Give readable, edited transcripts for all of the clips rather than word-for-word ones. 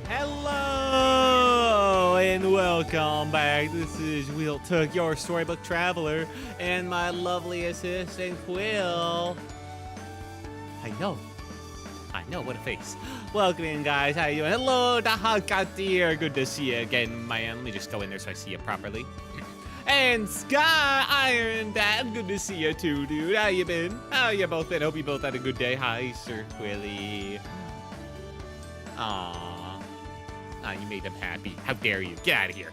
Hello and welcome back. This is Will Took, your storybook traveler, and my lovely assistant Quill. I know, what a face. Welcome in, guys. How you doing? Hello, Dahakatir. Good to see you again, man. Let me just go in there so I see you properly. And Sky Iron Dad, good to see you too, dude. How you been? How you both been? Hope you both had a good day. Hi, Sir Quilly. Aww. Ah, you made them happy. How dare you? Get out of here.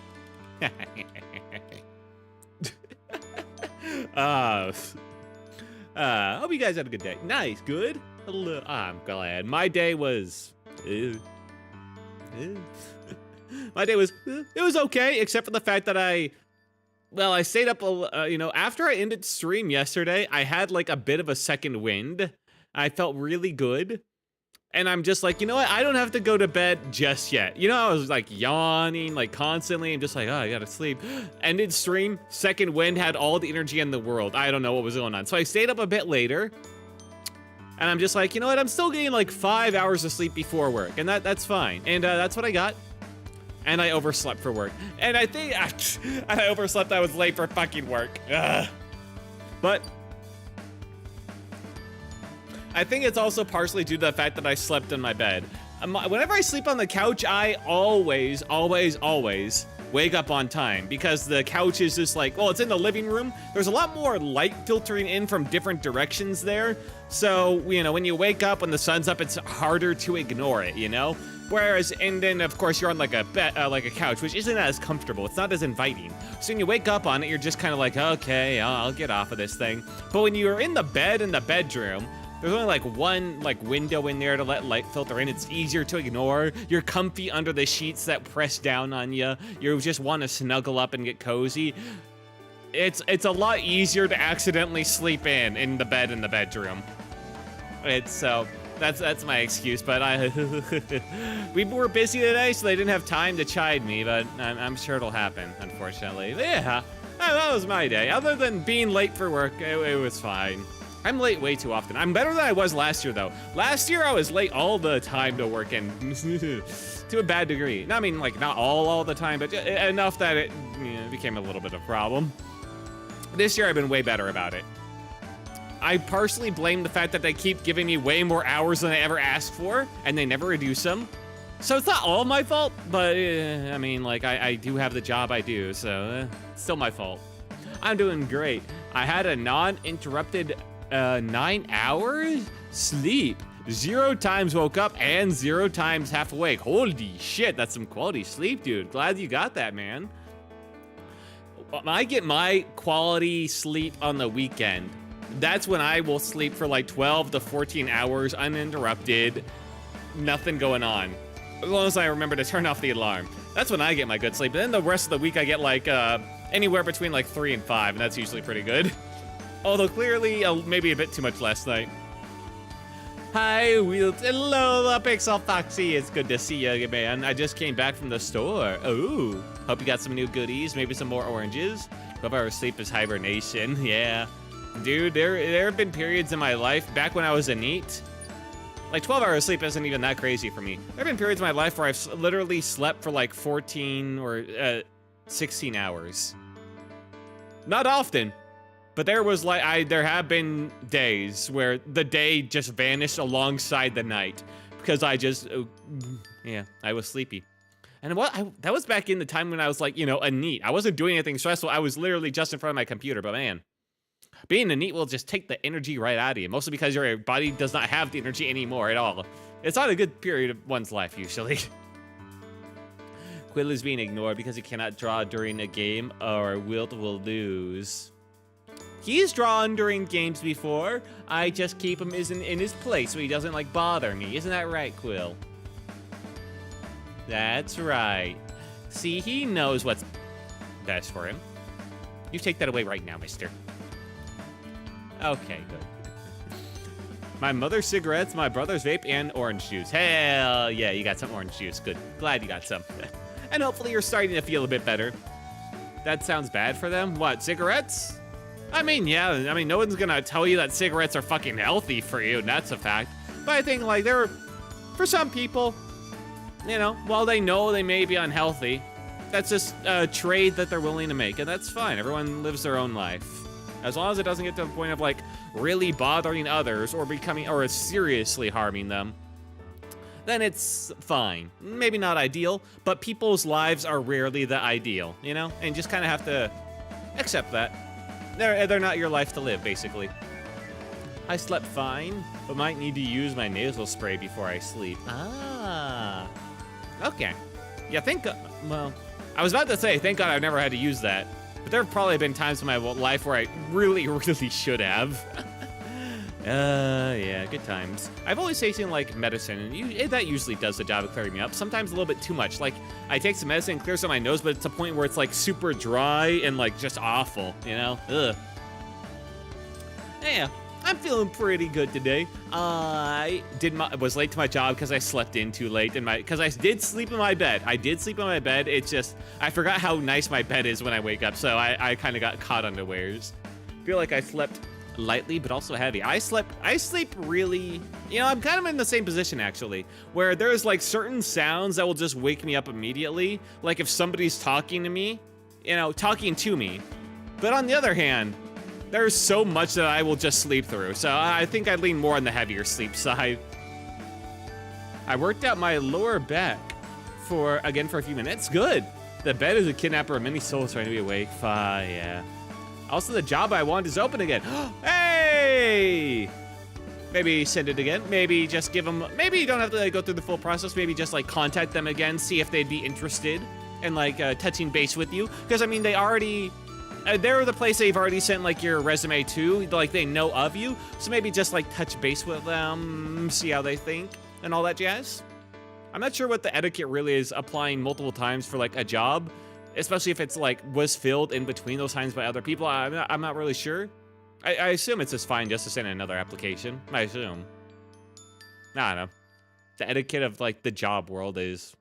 Hope you guys had a good day. Nice, good. Hello. I'm glad. My day was... My day was... It was okay, except for the fact that I stayed up, after I ended stream yesterday, I had like a bit of a second wind. I felt really good. And I'm just like, you know what? I don't have to go to bed just yet. You know, I was like yawning like constantly. I'm just like, oh, I gotta sleep. Ended stream, second wind, had all the energy in the world. I don't know what was going on. So I stayed up a bit later. And I'm just like, you know what? I'm still getting like 5 hours of sleep before work. And that's fine. And that's what I got. And I overslept for work. And I think I overslept. I was late for fucking work. Ugh. But I think it's also partially due to the fact that I slept in my bed. Whenever I sleep on the couch, I always wake up on time because the couch is just like, well, it's in the living room. There's a lot more light filtering in from different directions there. So, you know, when you wake up, when the sun's up, it's harder to ignore it, you know? Whereas, and then of course you're on like a bed, like a couch, which isn't as comfortable. It's not as inviting. So when you wake up on it, you're just kind of like, okay, I'll get off of this thing. But when you're in the bed in the bedroom, there's only like one window in there to let light filter in. It's easier to ignore. You're comfy under the sheets that press down on you. You just want to snuggle up and get cozy. It's a lot easier to accidentally sleep in the bed in the bedroom. So that's my excuse. But we were busy today, so they didn't have time to chide me. But I'm sure it'll happen, unfortunately. But yeah, that was my day. Other than being late for work, it was fine. I'm late way too often. I'm better than I was last year, though. Last year, I was late all the time to work, and to a bad degree. I mean, like, not all the time, but enough that it became a little bit of a problem. This year, I've been way better about it. I partially blame the fact that they keep giving me way more hours than I ever asked for, and they never reduce them. So it's not all my fault, but, I mean, like, I do have the job I do, so it's still my fault. I'm doing great. I had a non-interrupted 9 hours sleep. 0 times woke up and 0 times half awake. Holy shit, that's some quality sleep, dude. Glad you got that, man. I get my quality sleep on the weekend. That's when I will sleep for like 12 to 14 hours uninterrupted. Nothing going on. As long as I remember to turn off the alarm. That's when I get my good sleep. And then the rest of the week I get like anywhere between like 3 and 5, and that's usually pretty good. Although clearly maybe a bit too much last night. Hi, Wheels. Hello, Pixel Foxy. It's good to see you, man. I just came back from the store. Oh, hope you got some new goodies. Maybe some more oranges. 12 hours sleep is hibernation. Yeah. Dude, there have been periods in my life, back when I was a NEET, like 12 hours sleep isn't even that crazy for me. There have been periods in my life where I've literally slept for like 14 or 16 hours. Not often, but there was like, there have been days where the day just vanished alongside the night because I just, yeah, I was sleepy. And that was back in the time when I was like, you know, a NEET. I wasn't doing anything stressful. I was literally just in front of my computer, but man, being a NEET will just take the energy right out of you, mostly because your body does not have the energy anymore at all. It's not a good period of one's life, usually. Quill is being ignored because he cannot draw during a game, or Wilt will lose. He's drawn during games before. I just keep him in his place so he doesn't, like, bother me. Isn't that right, Quill? That's right. See, he knows what's best for him. You take that away right now, mister. Okay, good. My mother's cigarettes, my brother's vape, and orange juice. Hell yeah, you got some orange juice. Good. Glad you got some. And hopefully you're starting to feel a bit better. That sounds bad for them. What, cigarettes? I mean, yeah, I mean, no one's gonna tell you that cigarettes are fucking healthy for you, and that's a fact. But I think, like, for some people, you know, while they know they may be unhealthy, that's just a trade that they're willing to make, and that's fine. Everyone lives their own life. As long as it doesn't get to the point of, like, really bothering others or seriously harming them, then it's fine. Maybe not ideal, but people's lives are rarely the ideal, you know? And just kind of have to accept that. They're not your life to live, basically. I slept fine, but might need to use my nasal spray before I sleep. Ah. Okay. Yeah, well, I was about to say, thank God I've never had to use that. But there have probably been times in my life where I really, really should have. Yeah, good times. I've always taken, like, medicine, and that usually does the job of clearing me up. Sometimes a little bit too much. Like, I take some medicine, it clears out my nose, but it's a point where it's, like, super dry and, like, just awful, you know? Ugh. Yeah, I'm feeling pretty good today. I was late to my job because I slept in too late, because I did sleep in my bed. It's just, I forgot how nice my bed is when I wake up, so I kind of got caught unawares. Feel like I slept lightly, but also heavy. I sleep really, you know, I'm kind of in the same position, actually, where there's, like, certain sounds that will just wake me up immediately. Like, if somebody's talking to me, you know, talking to me. But on the other hand, there's so much that I will just sleep through. So I think I'd lean more on the heavier sleep side. I worked out my lower back for a few minutes. Good. The bed is a kidnapper of many souls trying to be awake. Yeah. Also, the job I want is open again. Hey! Maybe send it again. Maybe just give them, maybe you don't have to, like, go through the full process. Maybe just, like, contact them again, see if they'd be interested in, like, touching base with you. Because, I mean, they're the place they've already sent, like, your resume to. Like, they know of you. So maybe just, like, touch base with them, see how they think, and all that jazz. I'm not sure what the etiquette really is applying multiple times for, like, a job. Especially if it's, like, was filled in between those times by other people. I'm not really sure. I assume it's just fine just to send another application. I assume. I don't know. The etiquette of, like, the job world is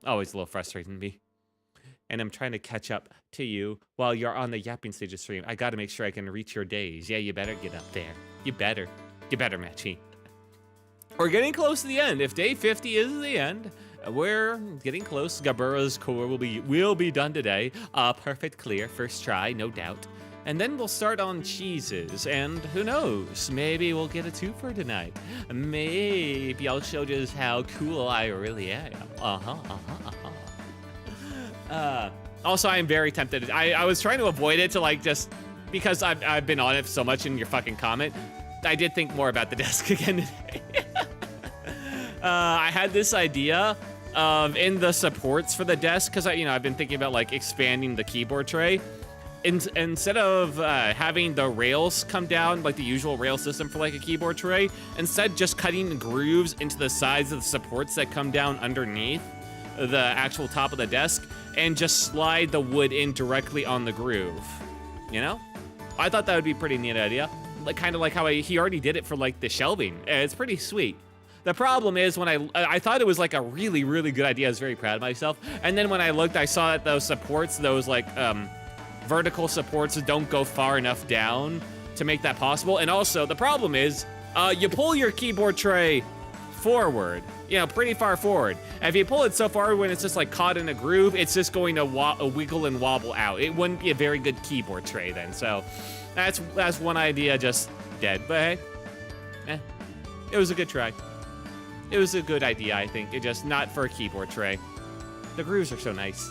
always a little frustrating to me. And I'm trying to catch up to you while you're on the yapping stage of stream. I gotta make sure I can reach your days. Yeah, you better get up there. You better, Matchy. We're getting close to the end. If day 50 is the end, we're getting close. Gebura's core will be done today. Perfect clear, first try, no doubt. And then we'll start on cheeses, and who knows, maybe we'll get a twofer tonight. Maybe I'll show just how cool I really am. Also, I am very tempted. I was trying to avoid it to, like, just because I've been on it so much in your fucking comment. I did think more about the desk again today. I had this idea of in the supports for the desk, because I've been thinking about like expanding the keyboard tray. Instead of having the rails come down like the usual rail system for like a keyboard tray, instead just cutting grooves into the sides of the supports that come down underneath the actual top of the desk and just slide the wood in directly on the groove. I thought that would be a pretty neat idea. Like kind of like how he already did it for like the shelving. It's pretty sweet. The problem is when I thought it was like a really, really good idea. I was very proud of myself. And then when I looked, I saw that those supports, those like vertical supports don't go far enough down to make that possible. And also the problem is you pull your keyboard tray forward, pretty far forward. And if you pull it so far when it's just like caught in a groove, it's just going to wiggle and wobble out. It wouldn't be a very good keyboard tray then. So that's one idea just dead. But hey, it was a good try. It was a good idea, I think. It just not for a keyboard tray. The grooves are so nice.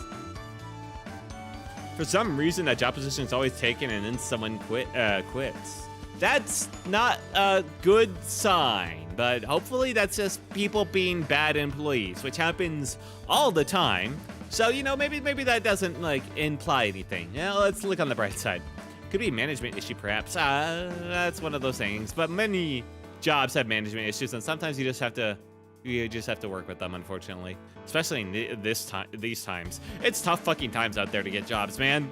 For some reason, that job position is always taken and then someone quits. That's not a good sign, but hopefully that's just people being bad employees, which happens all the time. So, maybe that doesn't like imply anything. Let's look on the bright side. Could be a management issue, perhaps. That's one of those things, but many jobs have management issues, and sometimes you just have to work with them, unfortunately. Especially in these times. It's tough fucking times out there to get jobs, man.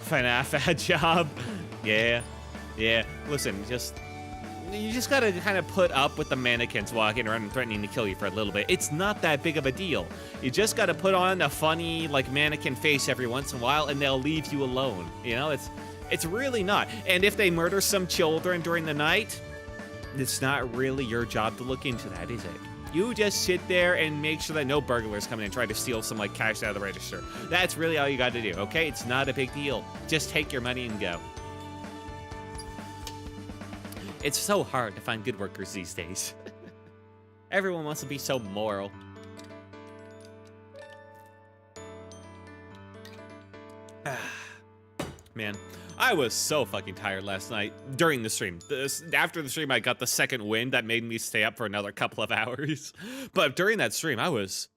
FNAF job. Yeah. Listen, you just gotta kind of put up with the mannequins walking around and threatening to kill you for a little bit. It's not that big of a deal. You just gotta put on a funny, like, mannequin face every once in a while, and they'll leave you alone. It's really not. And if they murder some children during the night, it's not really your job to look into that, is it? You just sit there and make sure that no burglars come in and try to steal some like cash out of the register. That's really all you got to do, okay? It's not a big deal. Just take your money and go. It's so hard to find good workers these days. Everyone wants to be so moral. Man, I was so fucking tired last night during the stream. After the stream, I got the second wind that made me stay up for another couple of hours. But during that stream, I was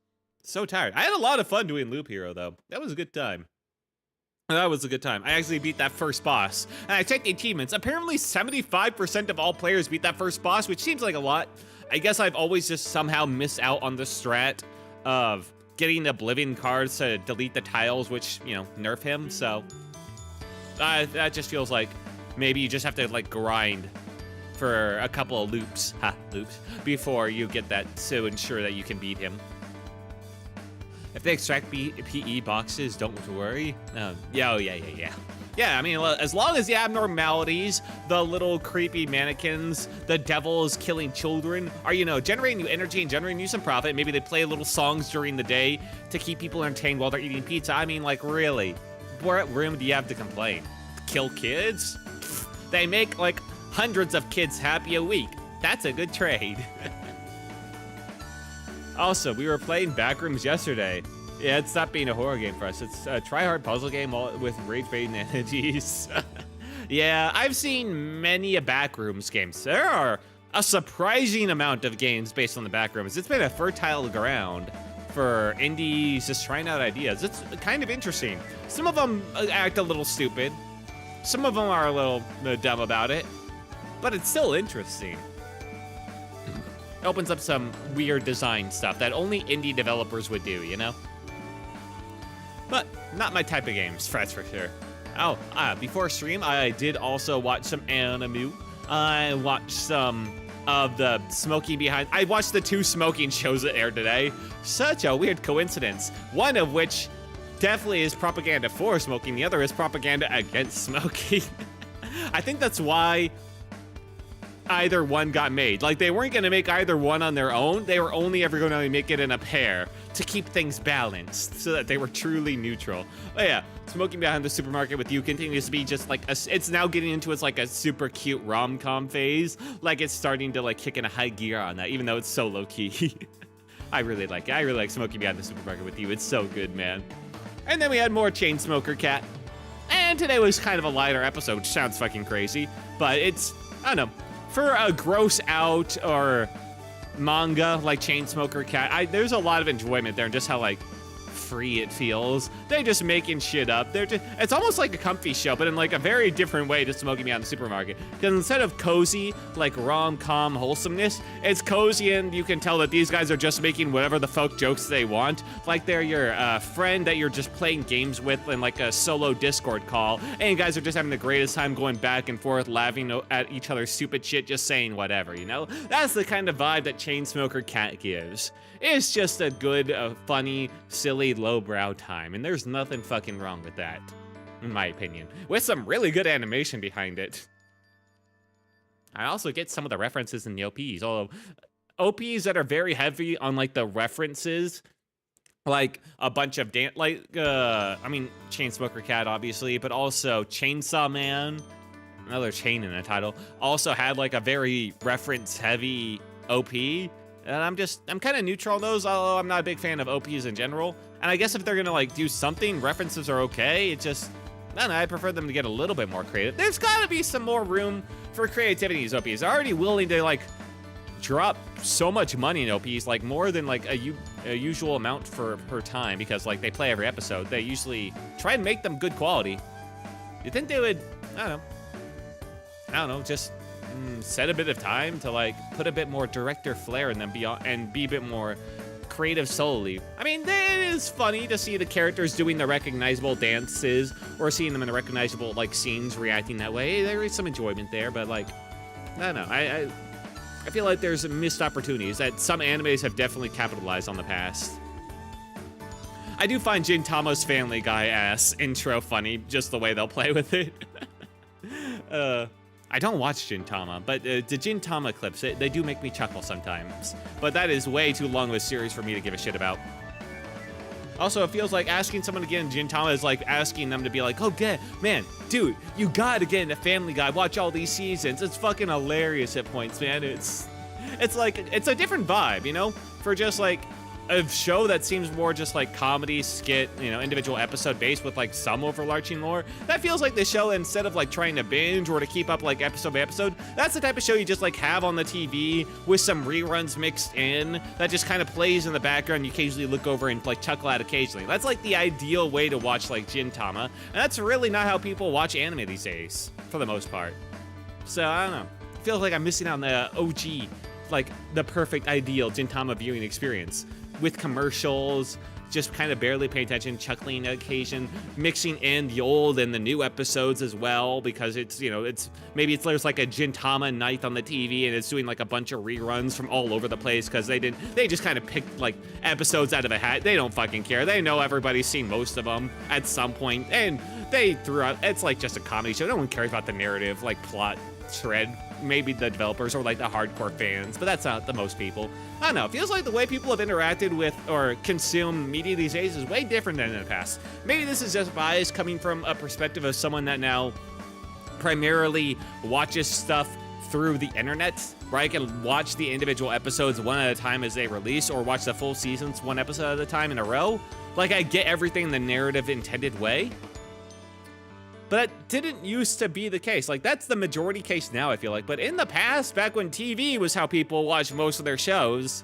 so tired. I had a lot of fun doing Loop Hero, though. That was a good time. That was a good time. I actually beat that first boss. And I checked the achievements. Apparently, 75% of all players beat that first boss, which seems like a lot. I guess I've always just somehow missed out on the strat of getting the Oblivion cards to delete the tiles, which, nerf him, so... that just feels like maybe you just have to like grind for a couple of loops, before you get that to ensure that you can beat him. If they extract PE boxes, don't worry. Yeah. Yeah, I mean, as long as the abnormalities, the little creepy mannequins, the devils killing children are, generating you energy and generating you some profit. Maybe they play little songs during the day to keep people entertained while they're eating pizza. I mean, like, really? What room do you have to complain? Kill kids? They make like hundreds of kids happy a week. That's a good trade. Also, we were playing Backrooms yesterday. Yeah, it's not being a horror game for us. It's a try-hard puzzle game with rage-baiting energies. Yeah, I've seen many a Backrooms games. There are a surprising amount of games based on the Backrooms. It's been a fertile ground for indies just trying out ideas. It's kind of interesting. Some of them act a little stupid. Some of them are a little dumb about it, but it's still interesting. It opens up some weird design stuff that only indie developers would do, But not my type of games, that's for sure. Oh, before stream, I did also watch some anime. I watched some of the smoking behind. I watched the 2 smoking shows that aired today. Such a weird coincidence. One of which definitely is propaganda for smoking. The other is propaganda against smoking. I think that's why either one got made. Like, they weren't going to make either one on their own. They were only ever going to make it in a pair to keep things balanced so that they were truly neutral. Oh yeah, Smoking Behind the Supermarket with You continues to be just like it's now getting into its like a super cute rom-com phase. Like, it's starting to like kick in a high gear on that, even though it's so low-key. I really like it. I really like Smoking Behind the Supermarket with You. It's so good, man. And then we had more Chainsmoker Cat. And today was kind of a lighter episode, which sounds fucking crazy, but it's, I don't know, for a gross out or manga like Chainsmoker Cat. There's a lot of enjoyment there, and just how like free it feels. They're just making shit up. It's almost like a comfy show, but in like a very different way to Smoking Me Out in the Supermarket. Because instead of cozy, like rom-com wholesomeness, it's cozy and you can tell that these guys are just making whatever the fuck jokes they want. Like they're your friend that you're just playing games with in like a solo Discord call, and you guys are just having the greatest time going back and forth, laughing at each other's stupid shit, just saying whatever, you know? That's the kind of vibe that Chainsmoker Cat gives. It's just a good, funny, silly, lowbrow time, and there's nothing fucking wrong with that, in my opinion, with some really good animation behind it. I also get some of the references in the OPs, although OPs that are very heavy on like the references, like a bunch of I mean, Chainsmoker Cat obviously, but also Chainsaw Man, another chain in the title, also had like a very reference heavy OP. And I'm kind of neutral on those, although I'm not a big fan of OPs in general. And I guess if they're gonna like do something, references are okay. It just, I don't know, I prefer them to get a little bit more creative. There's gotta be some more room for creativity in these OPs. They're already willing to like drop so much money in OPs, like more than like a usual amount per time, because like they play every episode. They usually try and make them good quality. You think they would, I don't know, just set a bit of time to like put a bit more director flair in them and be a bit more creative solely. I mean, it is funny to see the characters doing the recognizable dances or seeing them in the recognizable like scenes reacting that way. There is some enjoyment there, but like, I don't know. I feel like there's missed opportunities that some animes have definitely capitalized on the past. I do find Gintama's Family Guy ass intro funny, just the way they'll play with it. I don't watch Gintama, but the Gintama clips, they do make me chuckle sometimes. But that is way too long of a series for me to give a shit about. Also, it feels like asking someone to get into Gintama is like asking them to be like, oh, man, dude, you gotta get into Family Guy, watch all these seasons. It's fucking hilarious at points, man. It's like, it's a different vibe, you know? For just like a show that seems more just like comedy, skit, you know, individual episode based with like some overarching lore. That feels like the show, instead of like trying to binge or to keep up like episode by episode, that's the type of show you just like have on the TV with some reruns mixed in that just kind of plays in the background. You occasionally look over and like chuckle at occasionally. That's like the ideal way to watch like Gintama, and that's really not how people watch anime these days, for the most part. So I don't know. It feels like I'm missing out on the OG, like the perfect ideal Gintama viewing experience, with commercials, just kind of barely paying attention, chuckling on occasion, mixing in the old and the new episodes as well, because it's, you know, there's like a Gintama night on the TV and it's doing like a bunch of reruns from all over the place, because they just kind of picked like episodes out of a hat. They don't fucking care. They know everybody's seen most of them at some point, and they threw out, it's like just a comedy show. No one cares about the narrative, like plot thread. Maybe the developers or like the hardcore fans, but that's not the most people. I don't know, it feels like the way people have interacted with or consume media these days is way different than in the past. Maybe this is just bias coming from a perspective of someone that now primarily watches stuff through the internet, where I can watch the individual episodes one at a time as they release, or watch the full seasons one episode at a time in a row. Like, I get everything the narrative intended way. But that didn't used to be the case. Like, that's the majority case now, I feel like. But in the past, back when TV was how people watched most of their shows,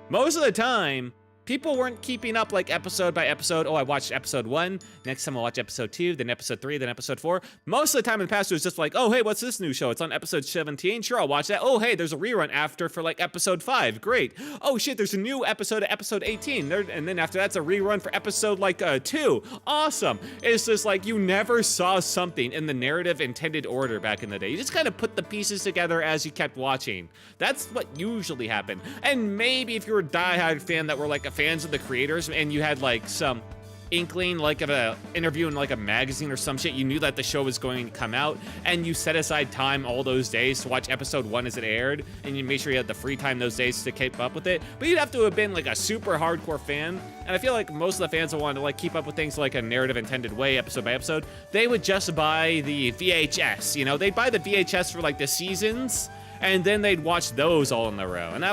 most of the time, people weren't keeping up like episode by episode. Oh, I watched episode 1. Next time I'll watch episode 2, then episode 3, then episode 4. Most of the time in the past, it was just like, oh, hey, what's this new show? It's on episode 17. Sure, I'll watch that. Oh, hey, there's a rerun after for like episode 5. Great. Oh, shit, there's a new episode of episode 18. And then after that's a rerun for episode like 2. Awesome. It's just like you never saw something in the narrative intended order back in the day. You just kind of put the pieces together as you kept watching. That's what usually happened. And maybe if you're a diehard fan that were like fans of the creators and you had like some inkling like of a interview in like a magazine or some shit, you knew that the show was going to come out and you set aside time all those days to watch episode 1 as it aired, and you made sure you had the free time those days to keep up with it. But you'd have to have been like a super hardcore fan, and I feel like most of the fans that wanted to like keep up with things like a narrative intended way, episode by episode, they would just buy the VHS, you know, they'd buy the VHS for like the seasons, and then they'd watch those all in a row. And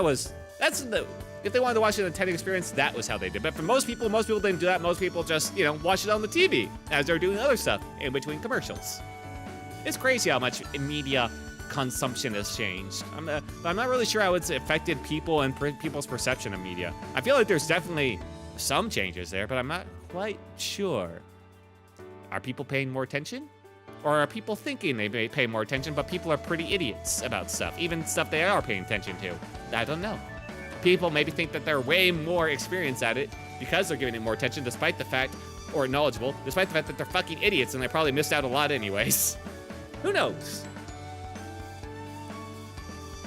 if they wanted to watch an intended experience, that was how they did. But for most people didn't do that. Most people just, you know, watched it on the TV as they're doing other stuff in between commercials. It's crazy how much media consumption has changed. But I'm not really sure how it's affected people and people's perception of media. I feel like there's definitely some changes there, but I'm not quite sure. Are people paying more attention? Or are people thinking they may pay more attention, but people are pretty idiots about stuff, even stuff they are paying attention to? I don't know. People maybe think that they're way more experienced at it because they're giving it more attention, despite the fact, or knowledgeable, despite the fact that they're fucking idiots and they probably missed out a lot anyways. Who knows?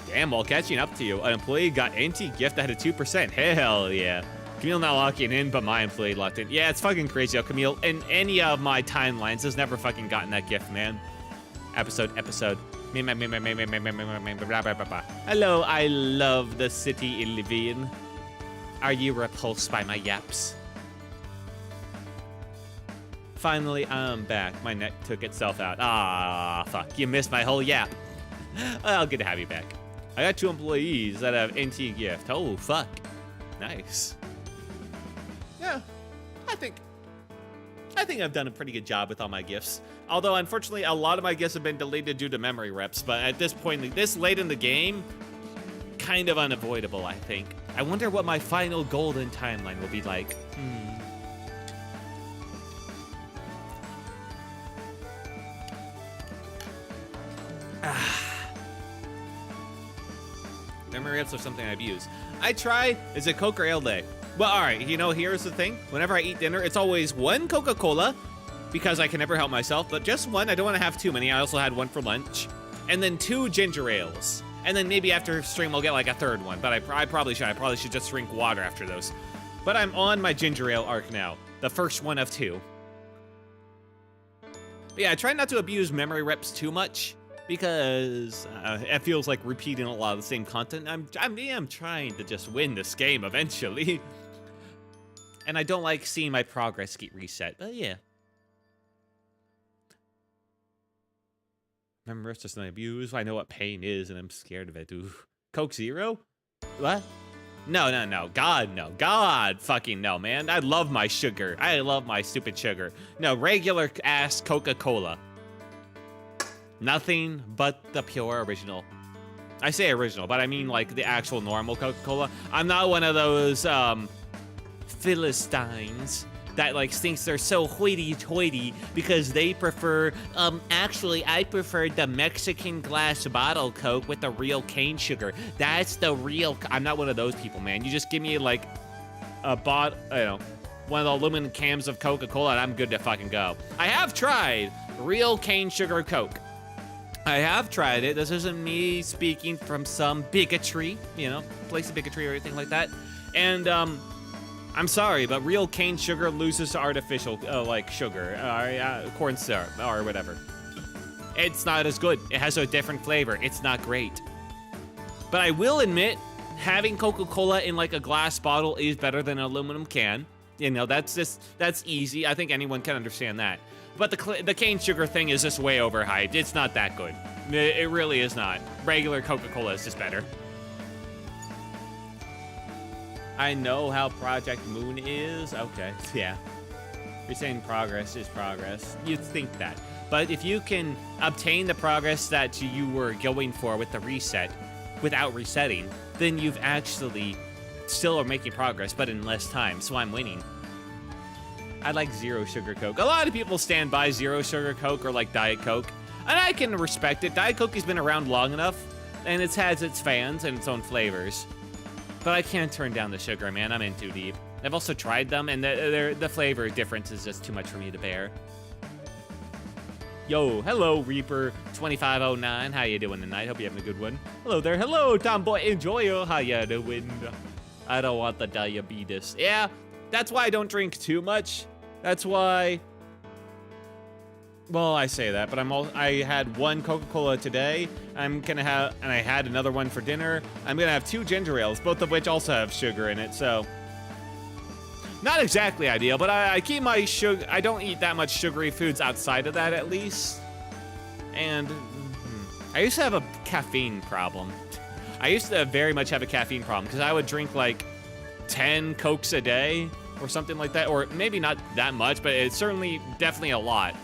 Damn, while catching up to you, an employee got anti-gift that had 2%. Hell yeah. Camille not locking in, but my employee locked in. Yeah, it's fucking crazy how Camille, in any of my timelines, has never fucking gotten that gift, man. Episode. Hello, I love the city you live in. Are you repulsed by my yaps? Finally, I'm back. My neck took itself out. Ah, fuck. You missed my whole yap. I'll good to have you back. I got 2 employees that have NT gift. Oh, fuck. Nice. Yeah, I think I've done a pretty good job with all my gifts. Although, unfortunately, a lot of my gifts have been deleted due to memory reps. But at this point, this late in the game, kind of unavoidable, I think. I wonder what my final golden timeline will be like. Memory reps are something I abuse. I try. Is it Coke or Ale Day? Well, all right, you know, here's the thing. Whenever I eat dinner, it's always 1 Coca-Cola, because I can never help myself, but just 1. I don't want to have too many. I also had 1 for lunch. And then 2 ginger ales. And then maybe after stream, I'll get like a 3rd one, but I probably should. I probably should just drink water after those. But I'm on my ginger ale arc now. The first one of 2. But yeah, I try not to abuse memory reps too much, because it feels like repeating a lot of the same content. I'm trying to just win this game eventually. And I don't like seeing my progress get reset, but yeah. Remember, it's just an abuse. I know what pain is, and I'm scared of it. Ooh. Coke Zero? What? No. God, no. God fucking no, man. I love my sugar. I love my stupid sugar. No, regular ass Coca-Cola. Nothing but the pure original. I say original, but I mean like the actual normal Coca-Cola. I'm not one of those Philistines that like thinks they're so hoity-toity because they prefer, actually I prefer the Mexican glass bottle Coke with the real cane sugar. That's the real, I'm not one of those people, man. You just give me like a one of the aluminum cans of Coca-Cola and I'm good to fucking go. I have tried real cane sugar Coke. I have tried it. This isn't me speaking from some bigotry, you know, place of bigotry or anything like that. And, I'm sorry, but real cane sugar loses to artificial, like sugar, corn syrup, or whatever. It's not as good. It has a different flavor. It's not great. But I will admit, having Coca-Cola in like a glass bottle is better than an aluminum can. You know, that's easy. I think anyone can understand that. But the cane sugar thing is just way overhyped. It's not that good. It really is not. Regular Coca-Cola is just better. I know how Project Moon is. Okay, yeah. You're saying progress is progress. You'd think that. But if you can obtain the progress that you were going for with the reset without resetting, then you've actually still are making progress, but in less time, so I'm winning. I like zero sugar Coke. A lot of people stand by zero sugar Coke or like Diet Coke, and I can respect it. Diet Coke has been around long enough, and it has its fans and its own flavors. But I can't turn down the sugar, man. I'm in too deep. I've also tried them, and the flavor difference is just too much for me to bear. Yo, hello, Reaper2509. How you doing tonight? Hope you're having a good one. Hello there. Hello, Tomboy Enjoyer. How you doing? I don't want the diabetes. Yeah, that's why I don't drink too much. That's why... Well, I say that, but I had 1 Coca-Cola today. I'm gonna have, and I had another one for dinner. I'm gonna have 2 ginger ales, both of which also have sugar in it, so... Not exactly ideal, but I keep my sugar, I don't eat that much sugary foods outside of that, at least. And I used to have a caffeine problem. I used to very much have a caffeine problem, because I would drink like 10 Cokes a day, or something like that, or maybe not that much, but it's certainly definitely a lot.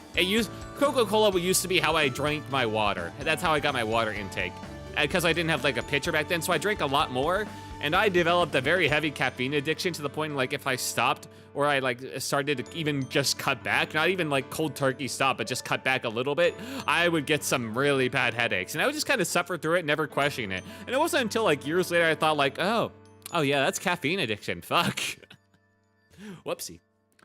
Coca-Cola used to be how I drank my water. That's how I got my water intake, because I didn't have like a pitcher back then, so I drank a lot more, and I developed a very heavy caffeine addiction to the point like if I stopped or I like started to even just cut back, not even like cold turkey stop, but just cut back a little bit, I would get some really bad headaches, and I would just kind of suffer through it, never questioning it. And it wasn't until like years later I thought like, oh yeah, that's caffeine addiction, fuck. Whoopsie.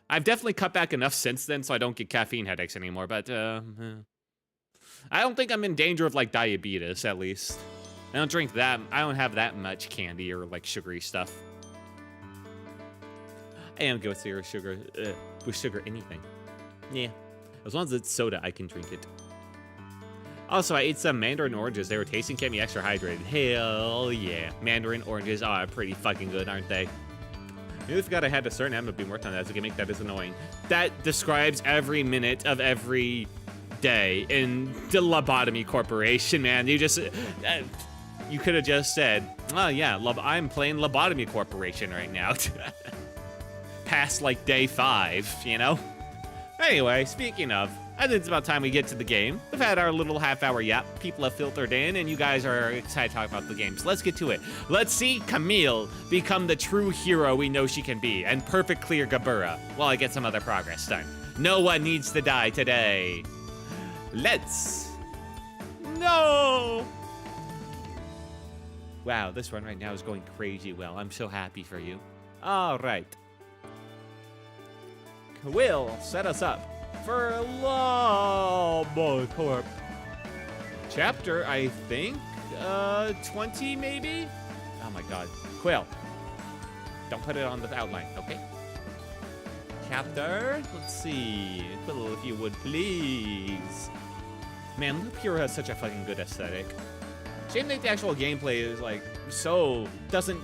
I've definitely cut back enough since then so I don't get caffeine headaches anymore, but I don't think I'm in danger of like diabetes, at least. I don't have that much candy or like sugary stuff. I am good with sugar anything. Yeah, as long as it's soda, I can drink it. Also, I ate some mandarin oranges. They were tasting, kept me extra hydrated. Hell yeah. Mandarin oranges are pretty fucking good, aren't they? I really forgot I had a certain amount being worked on that as a gimmick. That is annoying. That describes every minute of every day in the Lobotomy Corporation, man. You just... you could have just said, oh yeah, I'm playing Lobotomy Corporation right now. Past like day 5, you know? Anyway, speaking of, I think it's about time we get to the game. We've had our little half-hour yap. People have filtered in, and you guys are excited to talk about the game. So let's get to it. Let's see Camille become the true hero we know she can be, and perfect clear Gebura while I get some other progress done. No one needs to die today. Let's... No! Wow, this run right now is going crazy well. I'm so happy for you. All right. Will set us up for Lob Corp. Chapter, I think, 20 maybe? Oh my god. Quill. Don't put it on the outline, okay? Chapter, let's see. Quill, if you would please. Man, Loop Hero has such a fucking good aesthetic. Shame that the actual gameplay is like doesn't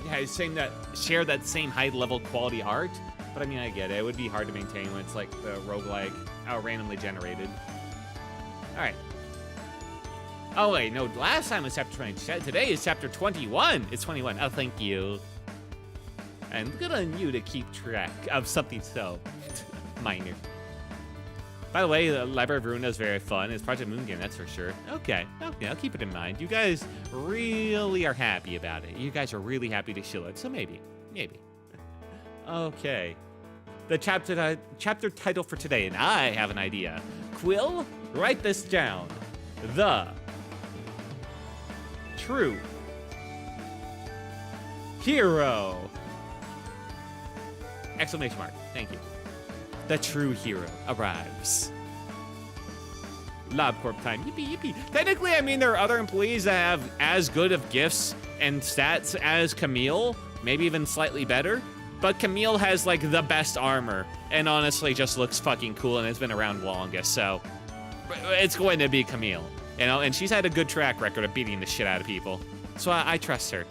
share that same high level quality art. But I mean, I get it. It would be hard to maintain when it's like the roguelike, randomly generated. All right. Oh wait, no. Last time was chapter 20. Today is chapter 21. It's 21. Oh, thank you. And good on you to keep track of something so minor. By the way, the Library of Ruina is very fun. It's Project Moon game, that's for sure. Okay, I'll keep it in mind. You guys really are happy about it. You guys are really happy to shill it, so maybe. Okay. The chapter title for today, and I have an idea. Quill, write this down. The true hero. Exclamation mark. Thank you. The true hero arrives. Lob Corp time. Yippee, yippee. Technically, I mean, there are other employees that have as good of gifts and stats as Camille, maybe even slightly better. But Camille has, like, the best armor, and honestly just looks fucking cool and has been around longest, so it's going to be Camille, you know? And she's had a good track record of beating the shit out of people, so I trust her.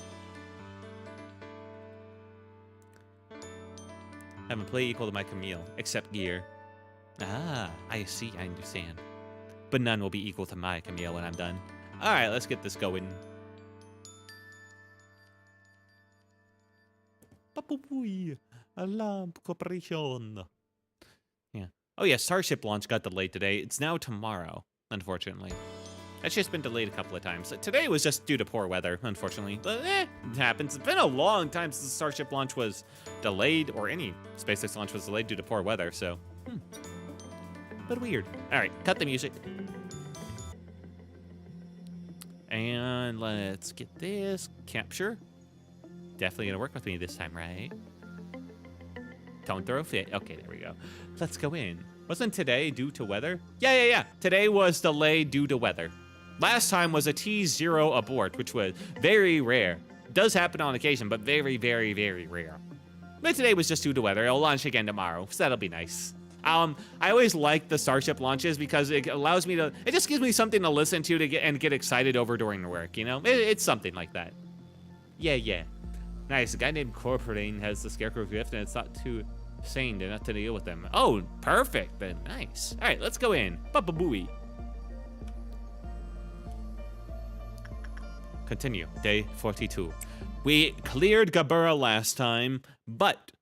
Have a play equal to my Camille, except gear. Ah, I see, I understand. But none will be equal to my Camille when I'm done. All right, let's get this going. Lob Corporation. Yeah. Oh yeah, Starship launch got delayed today. It's now tomorrow, unfortunately. It's just been delayed a couple of times. Today was just due to poor weather, unfortunately. But it happens. It's been a long time since the Starship launch was delayed, or any SpaceX launch was delayed due to poor weather, so... But weird. All right, cut the music. And let's get this. Capture. Definitely gonna work with me this time, right? Don't throw a fit. Okay, there we go. Let's go in. Wasn't today due to weather? Yeah. Today was delayed due to weather. Last time was a T0 abort, which was very rare. It does happen on occasion, but very, very, very rare. But today was just due to weather. It'll launch again tomorrow, so that'll be nice. I always like the Starship launches because it allows me to, it just gives me something to listen to get excited over during the work, you know? It's something like that. Yeah. Nice, a guy named Corporating has the Scarecrow gift and it's not too sane to not to deal with them. Oh, perfect then, nice. All right, let's go in. Ba-ba-booey. Continue, day 42. We cleared Gebura last time, but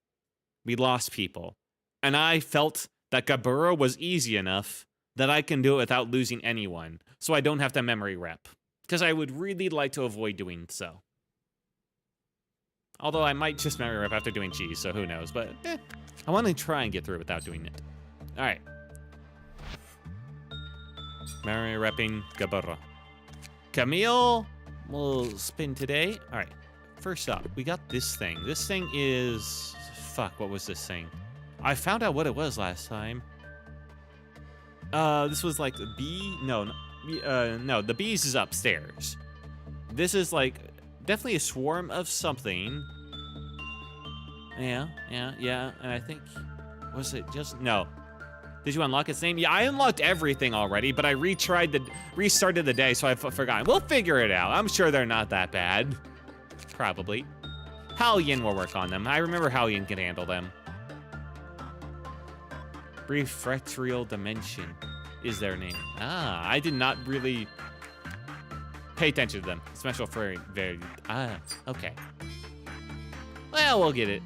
We lost people. And I felt that Gebura was easy enough that I can do it without losing anyone, so I don't have to memory rep. Because I would really like to avoid doing so. Although I might just memory rep after doing cheese, so who knows, but I want to try and get through it without doing it. Alright. Memory repping Gebura. Camille will spin today. Alright. First up, we got this thing. This thing is... Fuck, what was this thing? I found out what it was last time. This was like a bee? No, no, the bees is upstairs. This is like definitely a swarm of something. Yeah. And I think, was it just, no. Did you unlock its name? Yeah, I unlocked everything already, but I restarted the day, so I've forgotten. We'll figure it out. I'm sure they're not that bad. Probably. Hallian will work on them. I remember Hallian can handle them. Refractorial Dimension is their name. Ah, I did not really pay attention to them. Special for very, okay. Well, we'll get it.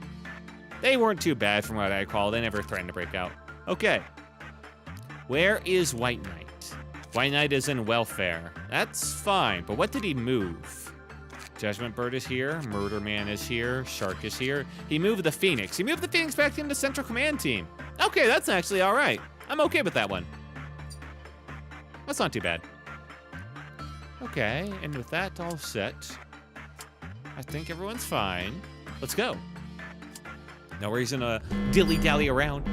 They weren't too bad from what I recall. They never threatened to break out. Okay. Where is White Knight? White Knight is in welfare. That's fine, but what did he move? Judgment Bird is here. Murder Man is here. Shark is here. He moved the Phoenix. He moved the Phoenix back into Central Command Team. Okay, that's actually all right. I'm okay with that one. That's not too bad. Okay, and with that all set, I think everyone's fine. Let's go. No reason to dilly-dally around.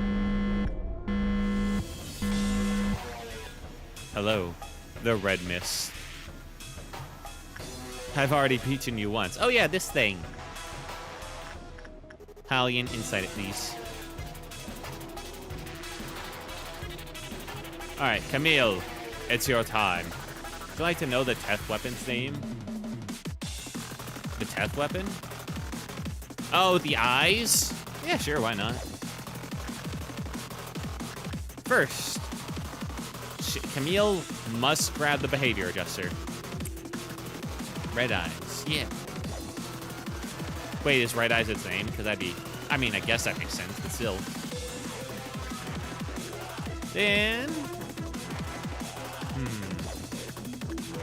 Hello, the Red Mist. I've already beaten you once. Oh yeah, this thing. Hallian, inside it, please. All right, Camille, it's your time. Would you like to know the Teth weapon's name? The Teth weapon? Oh, the eyes? Yeah, sure, why not? First, Camille must grab the behavior adjuster. Red eyes, yeah. Wait, is Red Eyes its name? Because that'd be, I mean, I guess that makes sense, but still. Then,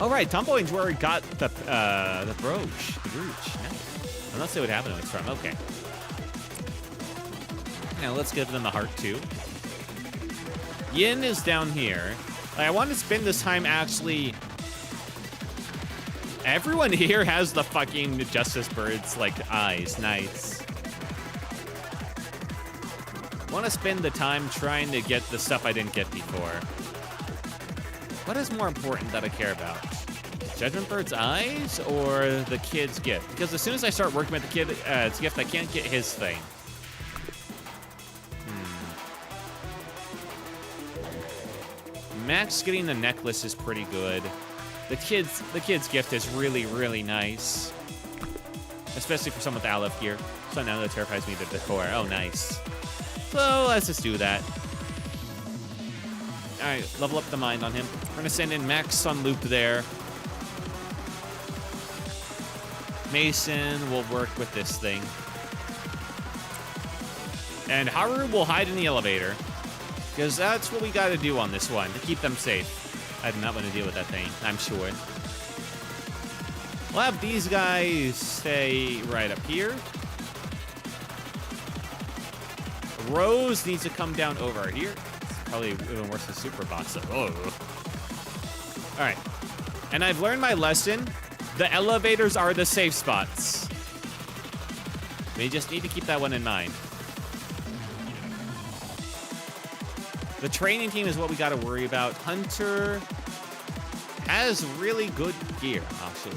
oh right, Tomboy and Jewelry got the brooch. Nice. And let's see what happened to it's from. Okay. Now let's give them the heart too. Yin is down here. I want to spend this time actually. Everyone here has the fucking Justice Bird's like eyes. Nice. Want to spend the time trying to get the stuff I didn't get before. What is more important that I care about? Judgment Bird's eyes or the kid's gift? Because as soon as I start working with the kid's gift, I can't get his thing. Max getting the necklace is pretty good. The kid's gift is really, really nice. Especially for someone with Aleph gear. So now that terrifies me, the decor. Oh, nice. So let's just do that. All right, level up the mind on him. We're gonna send in Max on loop there. Mason will work with this thing. And Haru will hide in the elevator. Because that's what we gotta do on this one, to keep them safe. I do not want to deal with that thing, I'm sure. We'll have these guys stay right up here. Rose needs to come down over here. It's probably even worse than Super Boss. So, oh. All right. And I've learned my lesson. The elevators are the safe spots. We just need to keep that one in mind. The training team is what we got to worry about. Hunter has really good gear, actually.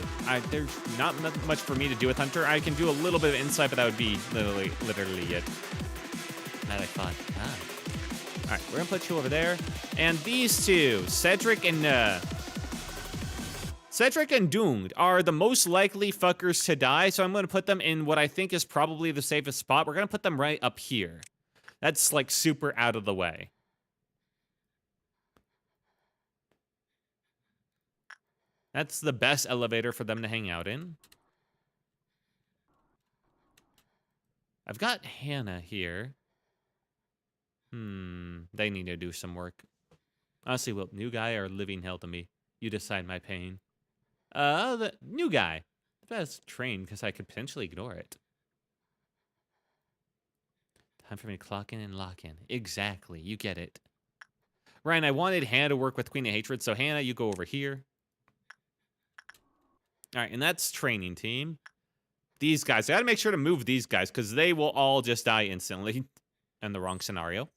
There's not much for me to do with Hunter. I can do a little bit of insight, but that would be literally it. That I thought. All right, we're gonna put you over there. And these two, Cedric and Dunged, are the most likely fuckers to die, so I'm gonna put them in what I think is probably the safest spot. We're gonna put them right up here. That's like super out of the way. That's the best elevator for them to hang out in. I've got Hannah here. They need to do some work. Honestly, well, new guy or living hell to me? You decide my pain. The new guy. The best trained because I could potentially ignore it. Time for me to clock in and lock in. Exactly, you get it. Ryan, I wanted Hannah to work with Queen of Hatred, so Hannah, you go over here. All right, and that's training team. These guys, I gotta make sure to move these guys because they will all just die instantly in the wrong scenario.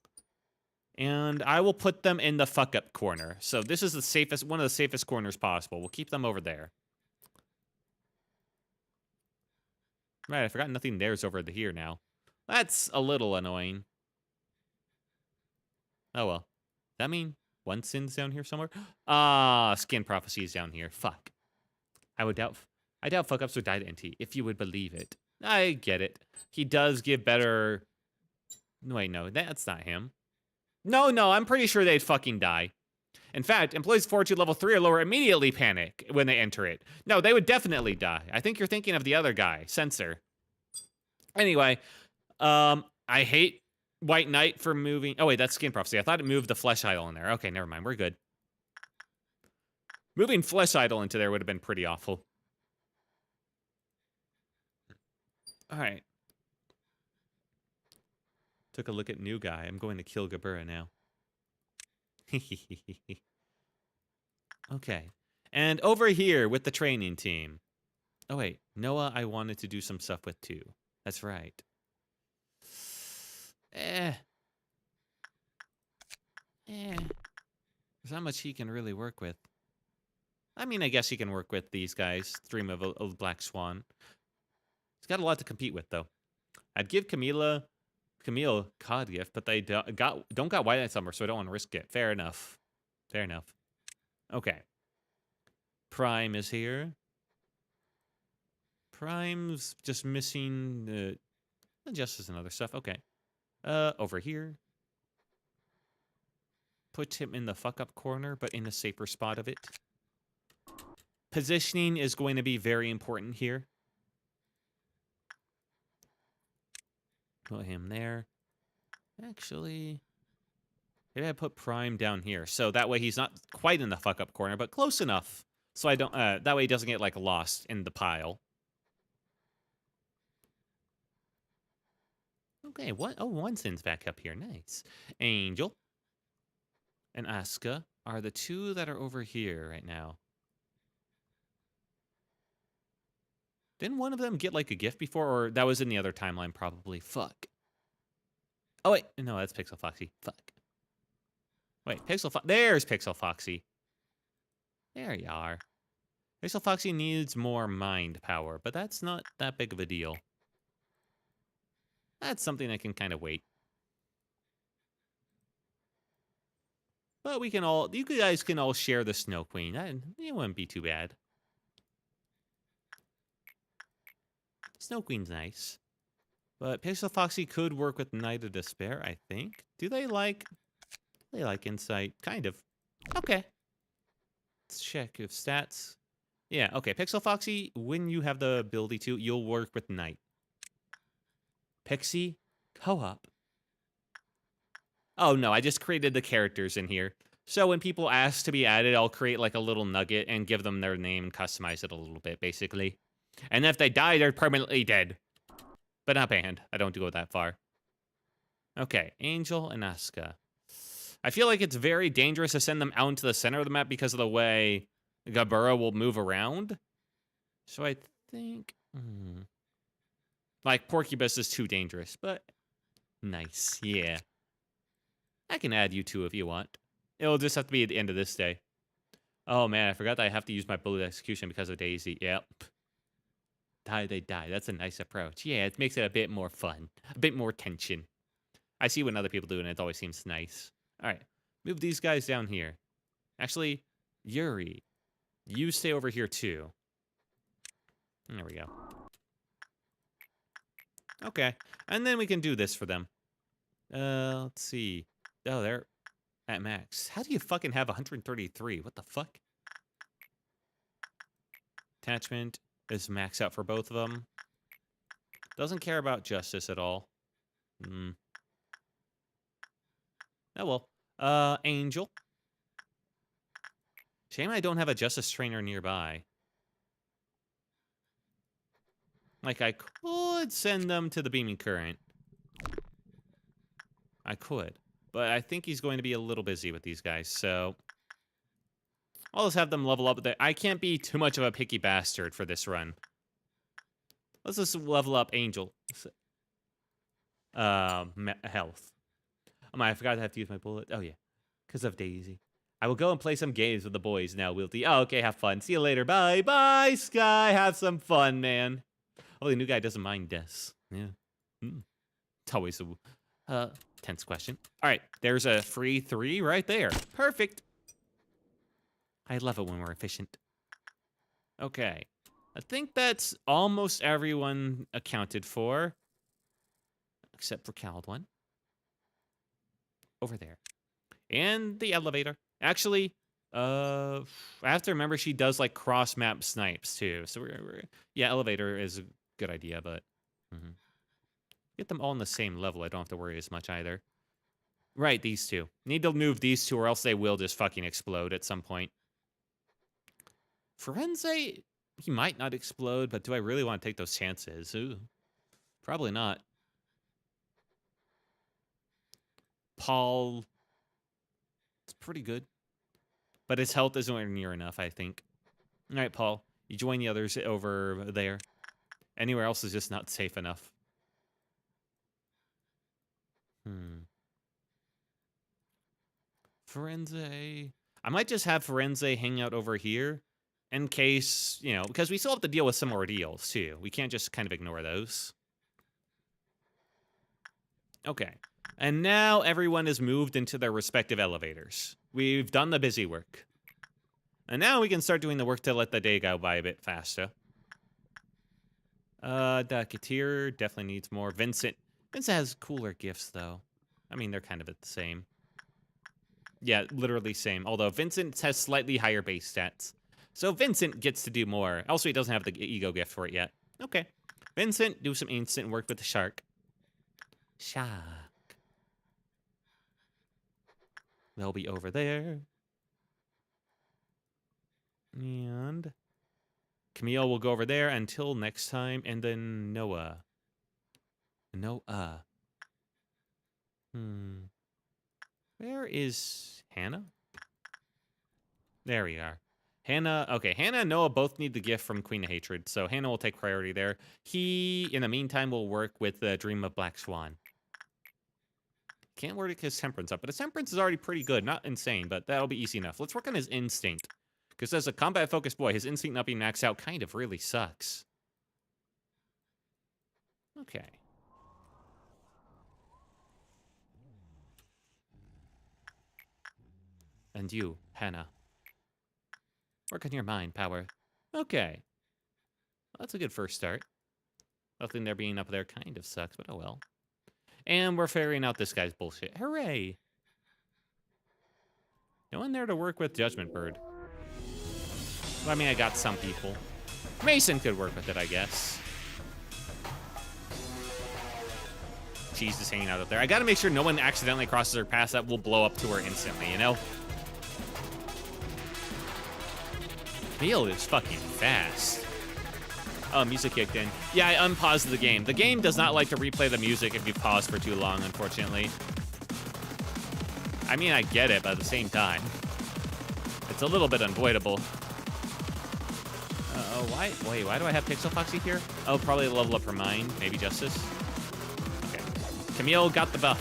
And I will put them in the fuck up corner. So this is the safest, one of the safest corners possible. We'll keep them over there. Right, I forgot nothing there's over here now. That's a little annoying. Oh well. That mean one sin's down here somewhere? Skin prophecy is down here. Fuck. I doubt fuck ups would die to NT, if you would believe it. I get it. He does give better. Wait, no, that's not him. No, I'm pretty sure they'd fucking die. In fact, employees fortitude level 3 or lower immediately panic when they enter it. No, they would definitely die. I think you're thinking of the other guy, Censor. Anyway, I hate White Knight for moving. Oh, wait, that's Skin Prophecy. I thought it moved the Flesh Idol in there. Okay, never mind. We're good. Moving Flesh Idol into there would have been pretty awful. All right. Took a look at new guy. I'm going to kill Gebura now. Okay. And over here with the training team. Oh, wait. Noah, I wanted to do some stuff with too. That's right. There's not much he can really work with. I mean, I guess he can work with these guys. Dream of a Black Swan. He's got a lot to compete with, though. I'd give Camille COD gift, but they don't got White Knight Summer, so I don't want to risk it. Fair enough. Fair enough. Okay. Prime is here. Prime's just missing Justice and other stuff. Okay. Over here. Put him in the fuck up corner, but in a safer spot of it. Positioning is going to be very important here. Put him there. Actually, maybe I put Prime down here. So that way he's not quite in the fuck up corner, but close enough. So I don't, that way he doesn't get like lost in the pile. Okay, what? Oh, one sin's back up here. Nice. Angel and Asuka are the two that are over here right now. Didn't one of them get like a gift before, or that was in the other timeline probably? Fuck. Oh wait, no, that's Pixel Foxy. Fuck. Wait, there's Pixel Foxy. There you are. Pixel Foxy needs more mind power, but that's not that big of a deal. That's something I can kind of wait. But we can all, you guys can all share the Snow Queen. It wouldn't be too bad. Snow Queen's nice. But Pixel Foxy could work with Knight of Despair, I think. Do they like Insight? Kind of. Okay. Let's check if stats. Yeah, okay. Pixel Foxy, when you have the ability to, you'll work with Knight. Pixie, co-op. Oh no, I just created the characters in here. So when people ask to be added, I'll create like a little nugget and give them their name and customize it a little bit, basically. And if they die, they're permanently dead. But not banned. I don't go that far. Okay, Angel and Asuka. I feel like it's very dangerous to send them out into the center of the map because of the way Gebura will move around. So I think... Like, Porcupus is too dangerous, but... Nice, yeah. I can add you two if you want. It'll just have to be at the end of this day. Oh man, I forgot that I have to use my bullet execution because of Daisy. Yep. Die, they die. That's a nice approach. Yeah, it makes it a bit more fun. A bit more tension. I see what other people do, and it always seems nice. All right. Move these guys down here. Actually, Yuri, you stay over here too. There we go. Okay. And then we can do this for them. Let's see. Oh, they're at max. How do you fucking have 133? What the fuck? Attachment is max out for both of them. Doesn't care about justice at all. Hmm. Oh well. Angel. Shame I don't have a justice trainer nearby. Like, I could send them to the beaming current. I could. But I think he's going to be a little busy with these guys, so I'll just have them level up. I can't be too much of a picky bastard for this run. Let's just level up Angel. Health. Oh my, I forgot to have to use my bullet. Oh yeah, because of Daisy. I will go and play some games with the boys now, Wilty. Oh, okay, have fun. See you later. Bye. Bye, Sky. Have some fun, man. Oh, the new guy doesn't mind deaths. Yeah. It's always a tense question. All right, there's a free 3 right there. Perfect. I love it when we're efficient. Okay. I think that's almost everyone accounted for. Except for Caldwin. Over there. And the elevator. Actually, I have to remember she does like cross-map snipes too. So yeah, elevator is a good idea, but get them all on the same level. I don't have to worry as much either. Right, these two. Need to move these two or else they will just fucking explode at some point. Forense, he might not explode, but do I really want to take those chances? Ooh, probably not. Paul, it's pretty good. But his health isn't near enough, I think. All right, Paul, you join the others over there. Anywhere else is just not safe enough. Forense. I might just have Forense hang out over here in case, you know, because we still have to deal with some ordeals, too. We can't just kind of ignore those. Okay. And now everyone is moved into their respective elevators. We've done the busy work. And now we can start doing the work to let the day go by a bit faster. Ducketeer definitely needs more. Vincent has cooler gifts, though. I mean, they're kind of the same. Yeah, literally same. Although Vincent has slightly higher base stats. So Vincent gets to do more. Also, he doesn't have the ego gift for it yet. Okay. Vincent, do some instant work with the shark. Shark. They'll be over there. And Camille will go over there until next time. And then Noah. Where is Hannah? There we are. Hannah, okay, Hannah and Noah both need the gift from Queen of Hatred, so Hannah will take priority there. He, in the meantime, will work with the Dream of Black Swan. Can't work his temperance up, but his temperance is already pretty good. Not insane, but that'll be easy enough. Let's work on his instinct. Because as a combat-focused boy, his instinct not being maxed out kind of really sucks. Okay. And you, Hannah. Work on your mind power. Okay. Well, that's a good first start. Nothing there being up there kind of sucks, but oh well. And we're figuring out this guy's bullshit. Hooray! No one there to work with Judgment Bird. Well, I mean, I got some people. Mason could work with it, I guess. She's just hanging out up there. I gotta make sure no one accidentally crosses her path that will blow up to her instantly, you know? Camille is fucking fast. Oh, music kicked in. Yeah, I unpaused the game. The game does not like to replay the music if you pause for too long, unfortunately. I mean, I get it, but at the same time, it's a little bit unavoidable. Why do I have Pixel Foxy here? Oh, probably level up her mind. Maybe Justice. Okay. Camille got the buff.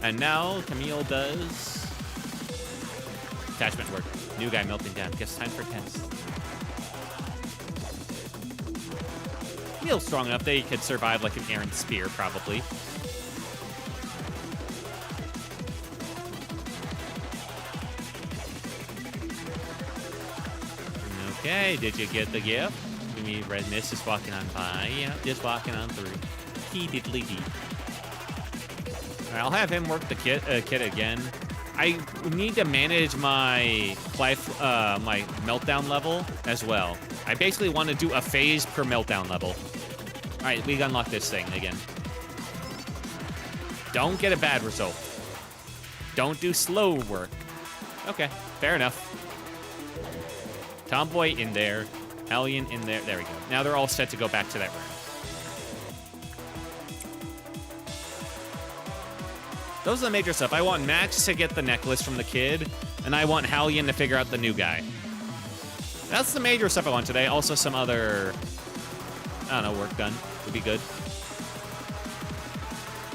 And now Camille does attachment work. New guy melting down. Guess time for test. Camille's strong enough that he could survive like an errant spear, probably. Okay, did you get the gift? You mean Red Mist just walking on by? Yeah, just walking on through. He diddly dee. I'll have him work the kit again. I need to manage my my meltdown level as well. I basically want to do a phase per meltdown level. All right, we unlock this thing again. Don't get a bad result. Don't do slow work. Okay, fair enough. Tomboy in there. Hellion in there. There we go. Now they're all set to go back to that room. Those are the major stuff. I want Max to get the necklace from the kid, and I want Hellion to figure out the new guy. That's the major stuff I want today. Also some other, I don't know, work done would be good.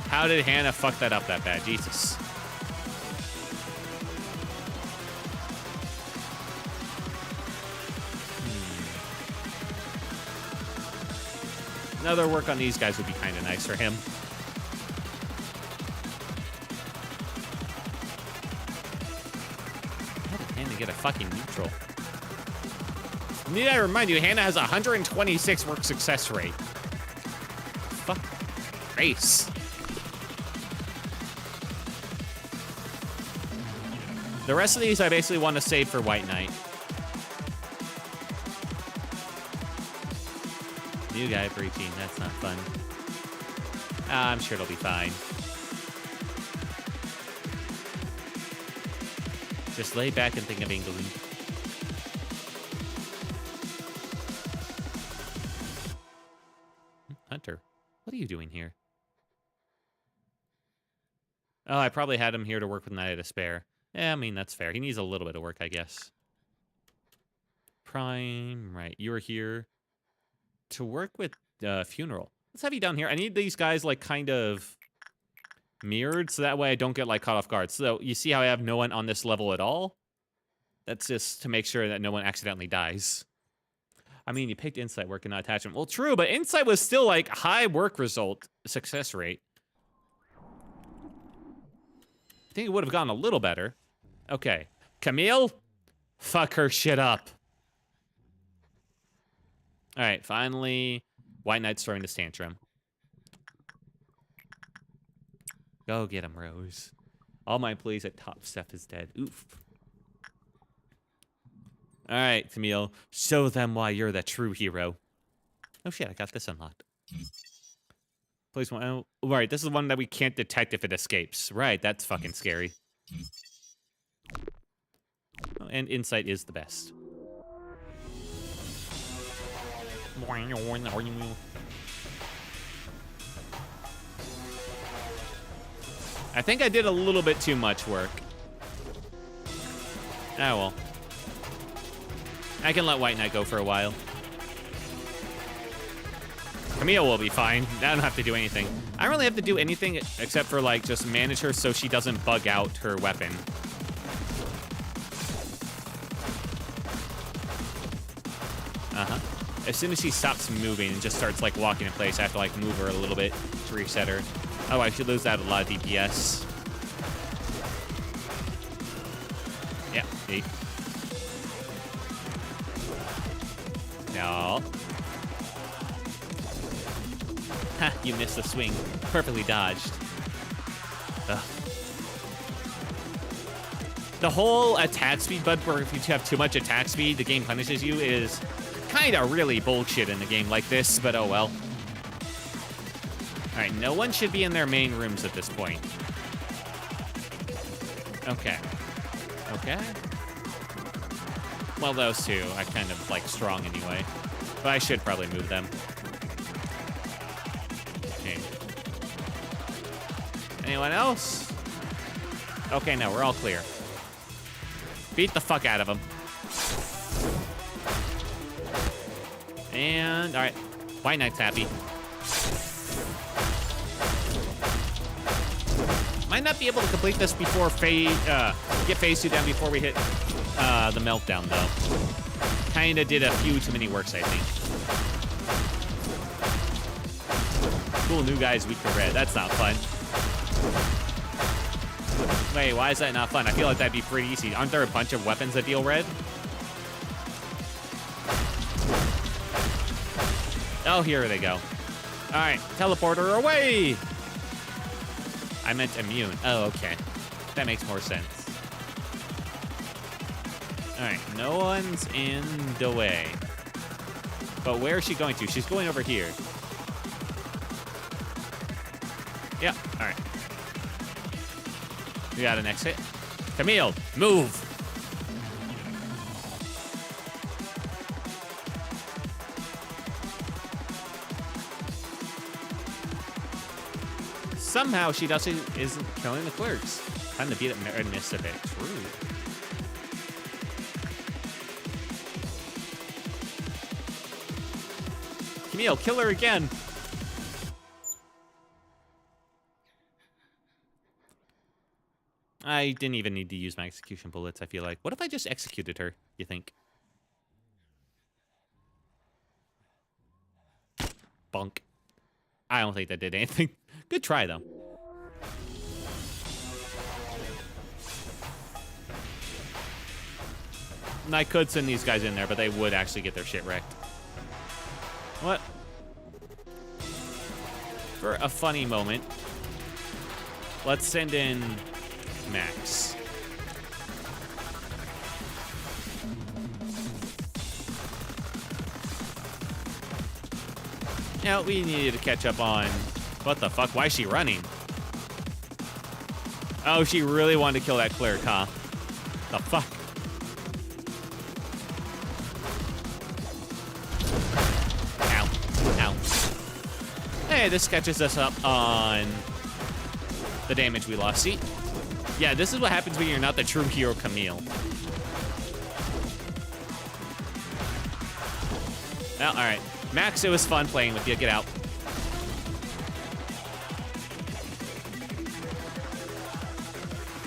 How did Hannah fuck that up that bad? Jesus. Another work on these guys would be kind of nice for him. How did Hannah get a fucking neutral? Need I remind you, Hannah has a 126 work success rate. Fuck. Race. The rest of these I basically want to save for White Knight. New guy breaching, that's not fun. I'm sure it'll be fine. Just lay back and think of England. Hunter, what are you doing here? Oh, I probably had him here to work with Night of Despair. Yeah, I mean, that's fair. He needs a little bit of work, I guess. Prime, right. You were here to work with Funeral. Let's have you down here. I need these guys, like, kind of mirrored, so that way I don't get, like, caught off guard. So, you see how I have no one on this level at all? That's just to make sure that no one accidentally dies. I mean, you picked Insight work and not Attachment. Well, true, but Insight was still, like, high work result success rate. I think it would have gone a little better. Okay. Camille? Fuck her shit up. All right, finally, White Knight's throwing this tantrum. Go get him, Rose. All my employees at Top Step is dead. Oof. All right, Camille, show them why you're the true hero. Oh shit, I got this unlocked. Please, oh, right, this is one that we can't detect if it escapes. Right, that's fucking scary. Oh, and Insight is the best. I think I did a little bit too much work. Ah, well. I can let White Knight go for a while. Camille will be fine. I don't have to do anything. I don't really have to do anything except for, like, just manage her so she doesn't bug out her weapon. Uh-huh. As soon as she stops moving and just starts, like, walking in place, I have to, like, move her a little bit to reset her. Oh, I should lose out a lot of DPS. Yeah, see? No. Ha, you missed the swing. Perfectly dodged. Ugh. The whole attack speed bug, where if you have too much attack speed, the game punishes you, is kind of really bullshit in a game like this, but oh well. All right, no one should be in their main rooms at this point. Okay. Okay. Well, those two are kind of, like, strong anyway. But I should probably move them. Okay. Anyone else? Okay, no, we're all clear. Beat the fuck out of them. And, all right. White Knight's happy. Might not be able to complete this before get phase 2 down before we hit the meltdown, though. Kinda did a few too many works, I think. Cool, new guys, weak to red. That's not fun. Wait, why is that not fun? I feel like that'd be pretty easy. Aren't there a bunch of weapons that deal red? Oh, here they go. All right, teleporter away! I meant immune. Oh, okay. That makes more sense. All right, no one's in the way. But where is she going to? She's going over here. Yeah, all right. We got an exit. Camille, move. Somehow she isn't killing the clerks. Time to beat up Miss a bit. True. Camille, kill her again. I didn't even need to use my execution bullets, I feel like. What if I just executed her, you think? Bonk. I don't think that did anything. Good try, though. And I could send these guys in there, but they would actually get their shit wrecked. What? For a funny moment, let's send in Max. Now, we needed to catch up on... What the fuck? Why is she running? Oh, she really wanted to kill that cleric, huh? The fuck? Ow. Ow. Hey, this catches us up on the damage we lost. See? Yeah, this is what happens when you're not the true hero, Camille. Oh, all right. Max, it was fun playing with you. Get out.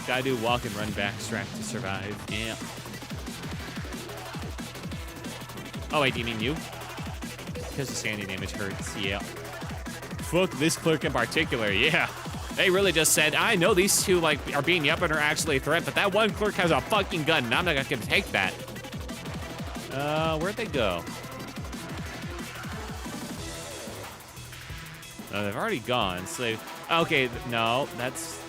Gotta do walk and run backstrap to survive. Yeah. Oh, wait, do you mean you? Because the standing damage hurts. Yeah. Fuck this clerk in particular. Yeah. They really just said, I know these two, like, are beating you up and are actually a threat, but that one clerk has a fucking gun, and I'm not gonna take that. Where'd they go? They've already gone, so they've... Okay, no, that's...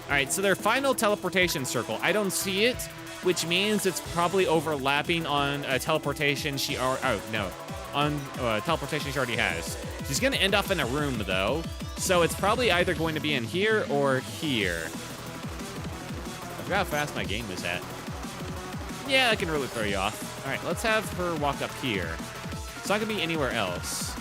All right, so their final teleportation circle, I don't see it, which means it's probably overlapping on a teleportation she already... Oh, no. On teleportation she already has. She's gonna end up in a room, though, so it's probably either going to be in here or here. I forgot how fast my game is at. Yeah, that can really throw you off. All right, let's have her walk up here. It's not gonna be anywhere else.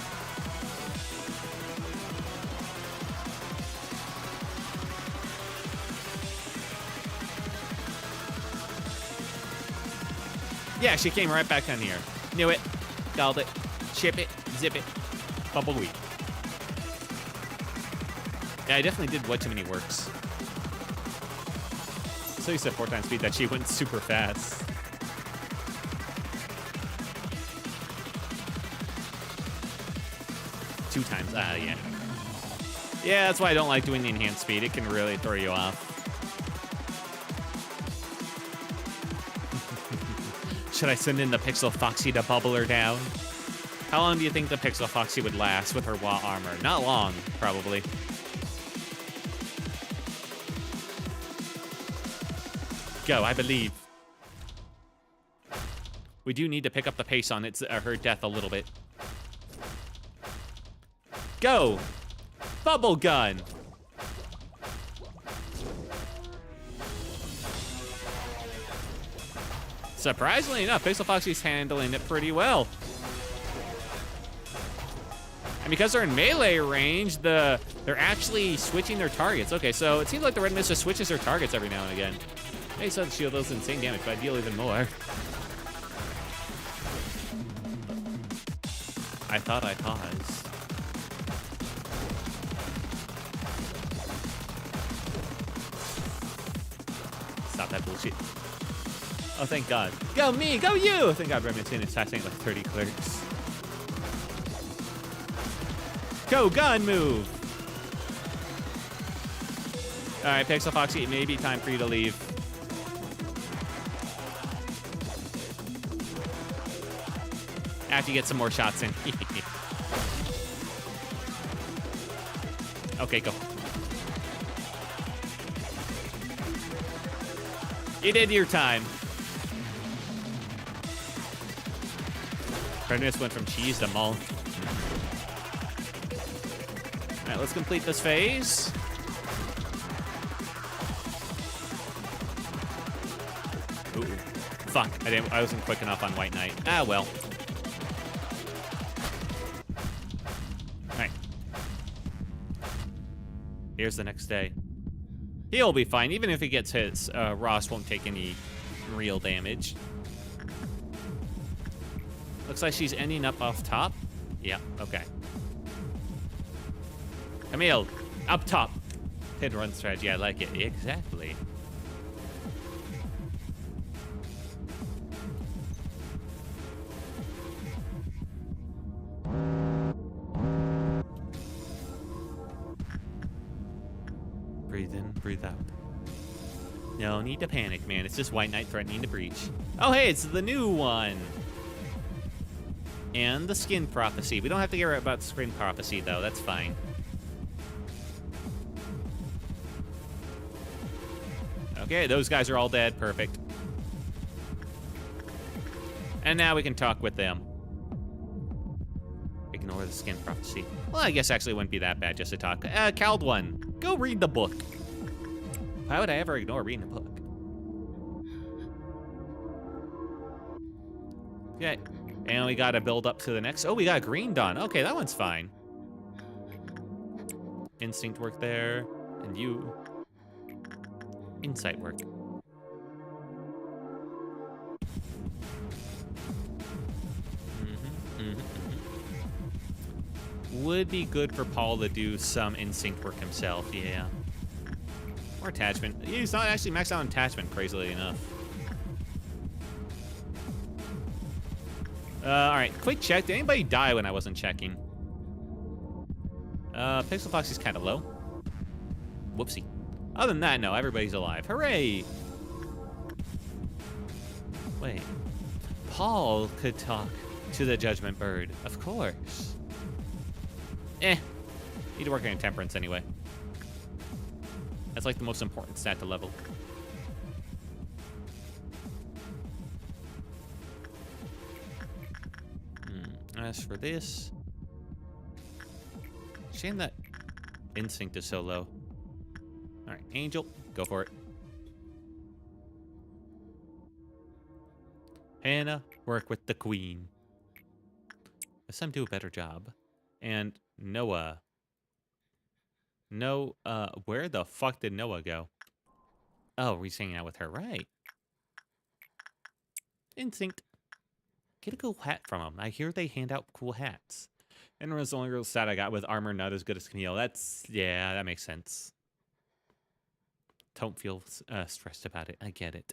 Yeah, she came right back on here. Knew it. Called it. Ship it. Zip it. Bubbleweed. Yeah, I definitely did way too many works. So you said 4 times speed that she went super fast. Two times. Yeah. Yeah, that's why I don't like doing the enhanced speed. It can really throw you off. Should I send in the Pixel Foxy to bubble her down? How long do you think the Pixel Foxy would last with her Wa armor? Not long, probably. Go, I believe. We do need to pick up the pace on her death a little bit. Go! Bubble gun! Surprisingly enough, Pixel Foxy's handling it pretty well. And because they're in melee range, they're actually switching their targets. Okay, so it seems like the Red Mist just switches their targets every now and again. Hey, so the shield does insane damage, but I deal even more. I thought I paused. Stop that bullshit. Oh, thank God. Go me, go you! Thank God Redmond's gonna assassinate like 30 clerks. Go, gun move! All right, Pixel Foxy, it may be time for you to leave. After you get some more shots in. Okay, go. You did your time. Pregnus went from cheese to malt. All right, right, let's complete this phase. Ooh, fuck! I wasn't quick enough on White Knight. Ah, well. All right. Here's the next day. He'll be fine, even if he gets hit. Ross won't take any real damage. Looks like she's ending up off top. Yeah. Okay. Camille, up top. Hit and run strategy. I like it. Exactly. Breathe in, breathe out. No need to panic, man. It's just White Knight threatening to breach. Oh, hey, it's the new one. And the skin prophecy. We don't have to care about the skin prophecy, though. That's fine. Okay, those guys are all dead. Perfect. And now we can talk with them. Ignore the skin prophecy. Well, I guess actually it wouldn't be that bad just to talk. Cald one, go read the book. Why would I ever ignore reading a book? Okay, and we gotta build up to the next. Oh, we got green done. Okay, that one's fine. Instinct work there, and you. Insight work. Would be good for Paul to do some instinct work himself, yeah. Or attachment. He's not actually maxed out on attachment, crazily enough. Alright, quick check. Did anybody die when I wasn't checking? Pixel Fox is kind of low. Whoopsie. Other than that, no, everybody's alive. Hooray! Wait. Paul could talk to the Judgment Bird. Of course. Need to work on Temperance anyway. That's like the most important stat to level. As for this... Shame that instinct is so low. Alright, Angel, go for it. Hannah, work with the Queen. Let some do a better job. And Noah. No, where the fuck did Noah go? Oh, he's hanging out with her, right. Instinct. Get a cool hat from him. I hear they hand out cool hats. And it was the only real stat I got with armor not as good as Camille. That's, yeah, that makes sense. Don't feel stressed about it. I get it.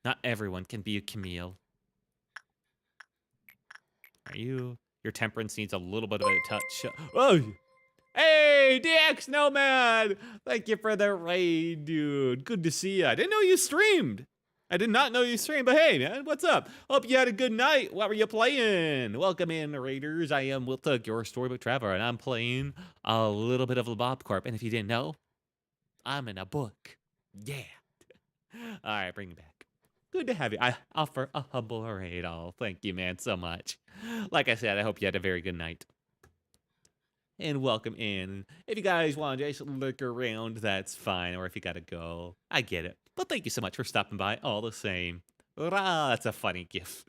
Not everyone can be a Camille. Are you? Your temperance needs a little bit of a touch. Oh! Hey, DX Nomad! Thank you for the raid, dude. Good to see you. I didn't know you streamed. I did not know you streamed, but hey, man, what's up? Hope you had a good night. What were you playing? Welcome in, Raiders. I am Will Tug, your storybook traveler, and I'm playing a little bit of Lob Corp. And if you didn't know, I'm in a book. Yeah. All right, bring me back. Good to have you. I offer a humble raid. Oh, thank you, man, so much. Like I said, I hope you had a very good night. And welcome in. If you guys want to just look around, that's fine. Or if you gotta go, I get it. But thank you so much for stopping by all the same. Hurrah, that's a funny gif.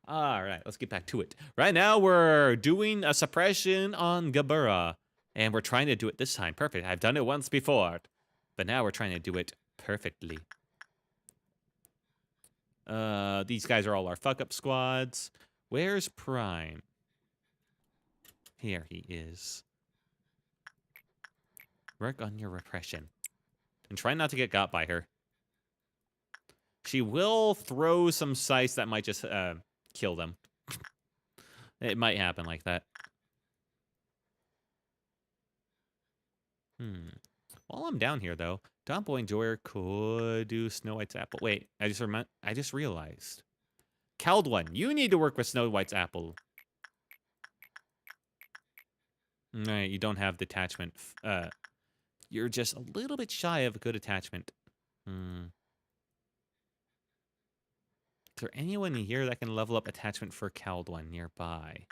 All right, let's get back to it. Right now, we're doing a suppression on Gebura. And we're trying to do it this time. Perfect. I've done it once before. But now we're trying to do it perfectly. These guys are all our fuck-up squads. Where's Prime? Here he is. Work on your repression. And try not to get got by her. She will throw some scythes that might just kill them. It might happen like that. While I'm down here, though, Tomboy Enjoyer could do Snow White's apple. Wait, I just realized. Cald one, you need to work with Snow White's apple. Right, you don't have detachment. You're just a little bit shy of a good attachment. Is there anyone here that can level up attachment for Cald one nearby?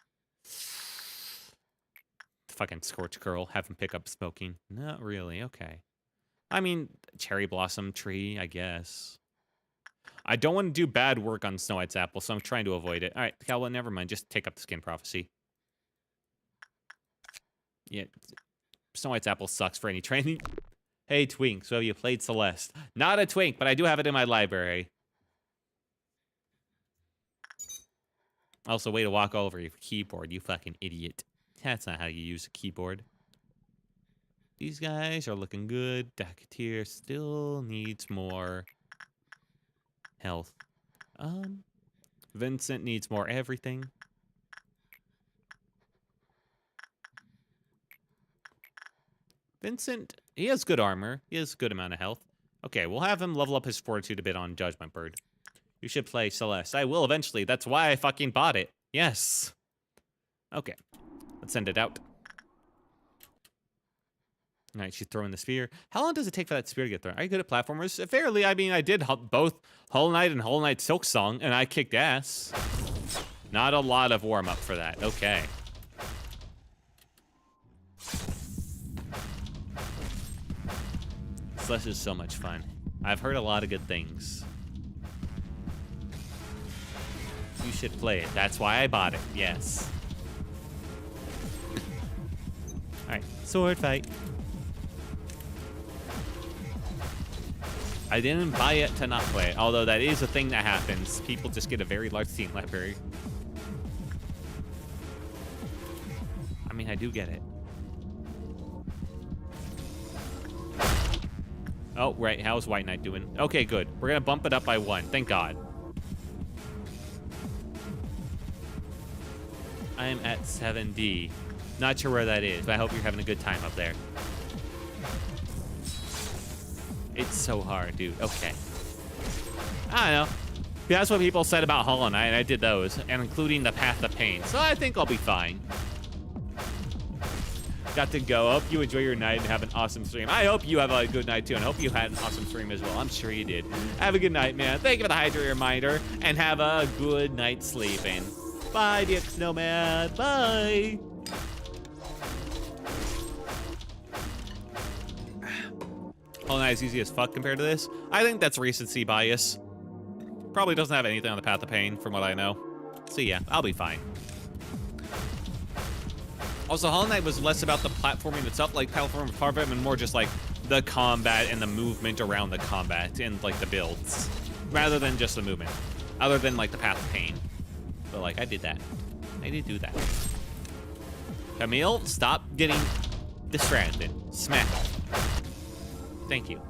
fucking Scorch Girl. Have him pick up smoking. Not really. Okay. I mean, cherry blossom tree, I guess. I don't want to do bad work on Snow White's apple, so I'm trying to avoid it. All right, Calvin, never mind. Just take up the skin prophecy. Yeah, Snow White's apple sucks for any training. Hey, Twink, so you played Celeste. Not a Twink, but I do have it in my library. Also, way to walk all over your keyboard, you fucking idiot. That's not how you use a keyboard. These guys are looking good. Daketeer still needs more health. Vincent needs more everything. Vincent, he has good armor. He has a good amount of health. Okay, we'll have him level up his fortitude a bit on Judgment Bird. You should play Celeste. I will eventually. That's why I fucking bought it. Yes. Okay. Let's send it out. All right, she's throwing the spear. How long does it take for that spear to get thrown? Are you good at platformers? Fairly. I mean, I did both Hollow Knight and Hollow Knight Silk Song, and I kicked ass. Not a lot of warm-up for that. Okay. Celeste is so much fun. I've heard a lot of good things. You should play it. That's why I bought it. Yes. All right, sword fight. I didn't buy it to not play it, although that is a thing that happens. People just get a very large Steam library. I mean, I do get it. Oh, right. How's White Knight doing? Okay, good. We're going to bump it up by 1. Thank God. I am at 7D. Not sure where that is, but I hope you're having a good time up there. It's so hard, dude. Okay. I don't know. That's what people said about Hollow Knight, and I did those, and including the Path of Pain. So I think I'll be fine. Got to go. Hope you enjoy your night and have an awesome stream. I hope you have a good night, too, and hope you had an awesome stream as well. I'm sure you did. Have a good night, man. Thank you for the hydrate reminder, and have a good night sleeping. Bye, DX Nomad. Bye. Hollow Knight is easy as fuck compared to this. I think that's recency bias. Probably doesn't have anything on the Path of Pain, from what I know. So yeah, I'll be fine. Also, Hollow Knight was less about the platforming itself, like platforming was part of it, and more just like the combat and the movement around the combat and like the builds, rather than just the movement. Other than like the Path of Pain. But like, I did that. I did do that. Camille, stop getting distracted. Smack. Thank you.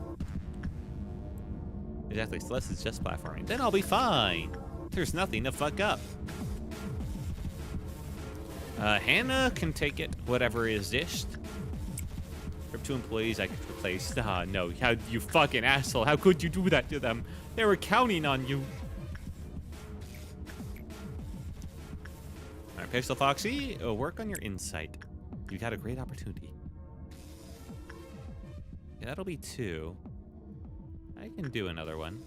Exactly, Celeste is just platforming. Then I'll be fine. There's nothing to fuck up. Hannah can take it, whatever is dished. Grab 2 employees I could replace. Ah, no, how you fucking asshole. How could you do that to them? They were counting on you. All right, Pixel Foxy, work on your insight. You got a great opportunity. Yeah, that'll be 2. I can do another one.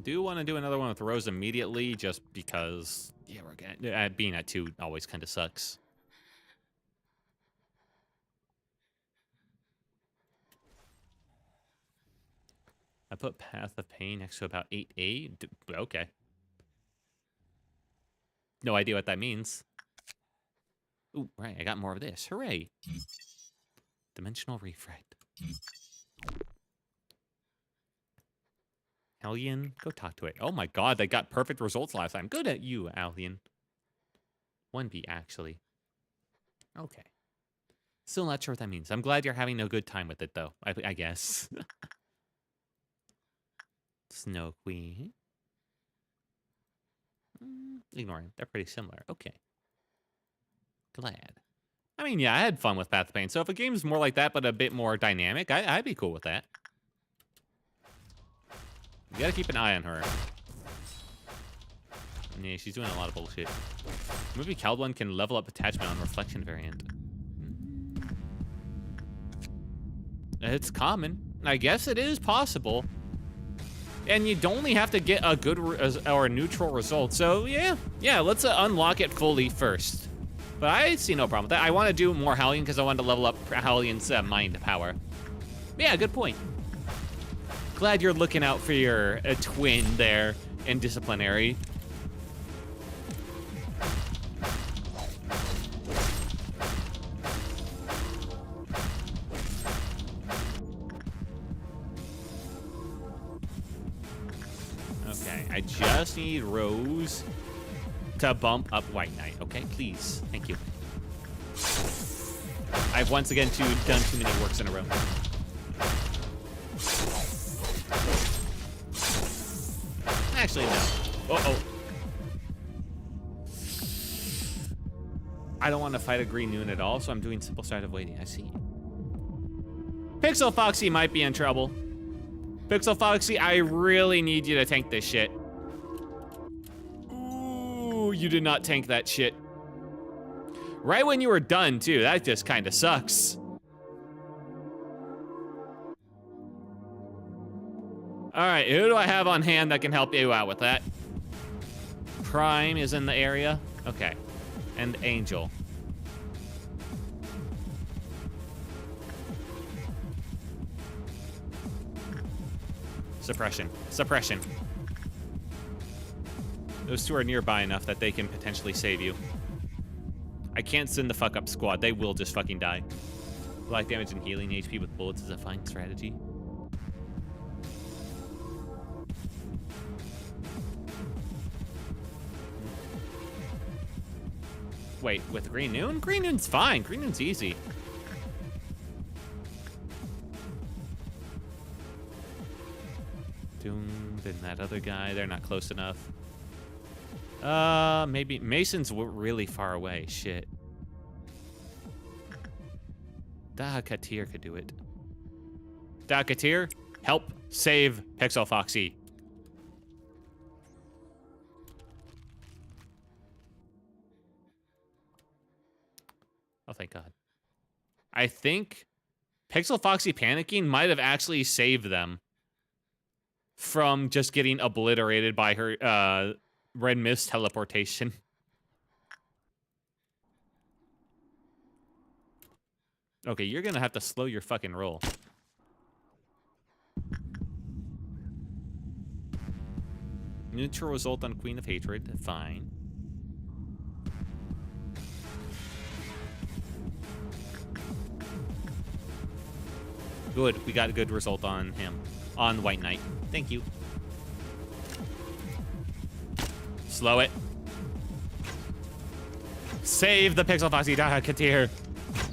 Do want to do another one with Rose immediately, just because, yeah, we're gonna, being at 2 always kind of sucks. I put Path of Pain next to about 8A. Okay. No idea what that means. Ooh, right, I got more of this. Hooray. Dimensional Refract. Alien, go talk to it. Oh my god, they got perfect results last time. Good at you, Alien. 1B, actually. Okay. Still not sure what that means. I'm glad you're having a good time with it, though. I guess. Snow Queen. Ignore him. They're pretty similar. Okay. Glad. I mean, yeah, I had fun with Path of Pain. So if a game's more like that, but a bit more dynamic, I'd be cool with that. You gotta keep an eye on her. Yeah, she's doing a lot of bullshit. Maybe Caldwell can level up attachment on Reflection variant. It's common. I guess it is possible. And you only have to get a good or a neutral result. So yeah, let's unlock it fully first. But I see no problem with that. I want to do more Hellion because I want to level up Hellion's mind power. Yeah, good point. Glad you're looking out for your twin there in Disciplinary. Okay, I just need Rose to bump up White Knight. Okay, please. Thank you. I've once again done too many works in a row. Actually, no. Uh-oh. I don't want to fight a Green Noon at all, so I'm doing Simple Start of Waiting. I see. Pixel Foxy might be in trouble. Pixel Foxy, I really need you to tank this shit. Ooh, you did not tank that shit. Right when you were done, too. That just kind of sucks. All right, who do I have on hand that can help you out with that? Prime is in the area. Okay. And Angel. Suppression. Suppression. Those two are nearby enough that they can potentially save you. I can't send the fuck up squad. They will just fucking die. Black damage and healing HP with bullets is a fine strategy. Wait, with Green Noon? Green Noon's fine. Green Noon's easy. Doom, then that other guy. They're not close enough. Maybe Mason's really far away. Shit. Katir could do it. Katir, help save Pixel Foxy. Oh, thank God. I think Pixel Foxy panicking might have actually saved them from just getting obliterated by her Red Mist teleportation. Okay, you're gonna have to slow your fucking roll. Neutral result on Queen of Hatred. Fine. Good, we got a good result on him. On White Knight. Thank you. Slow it. Save the Pixel Foxy Katir.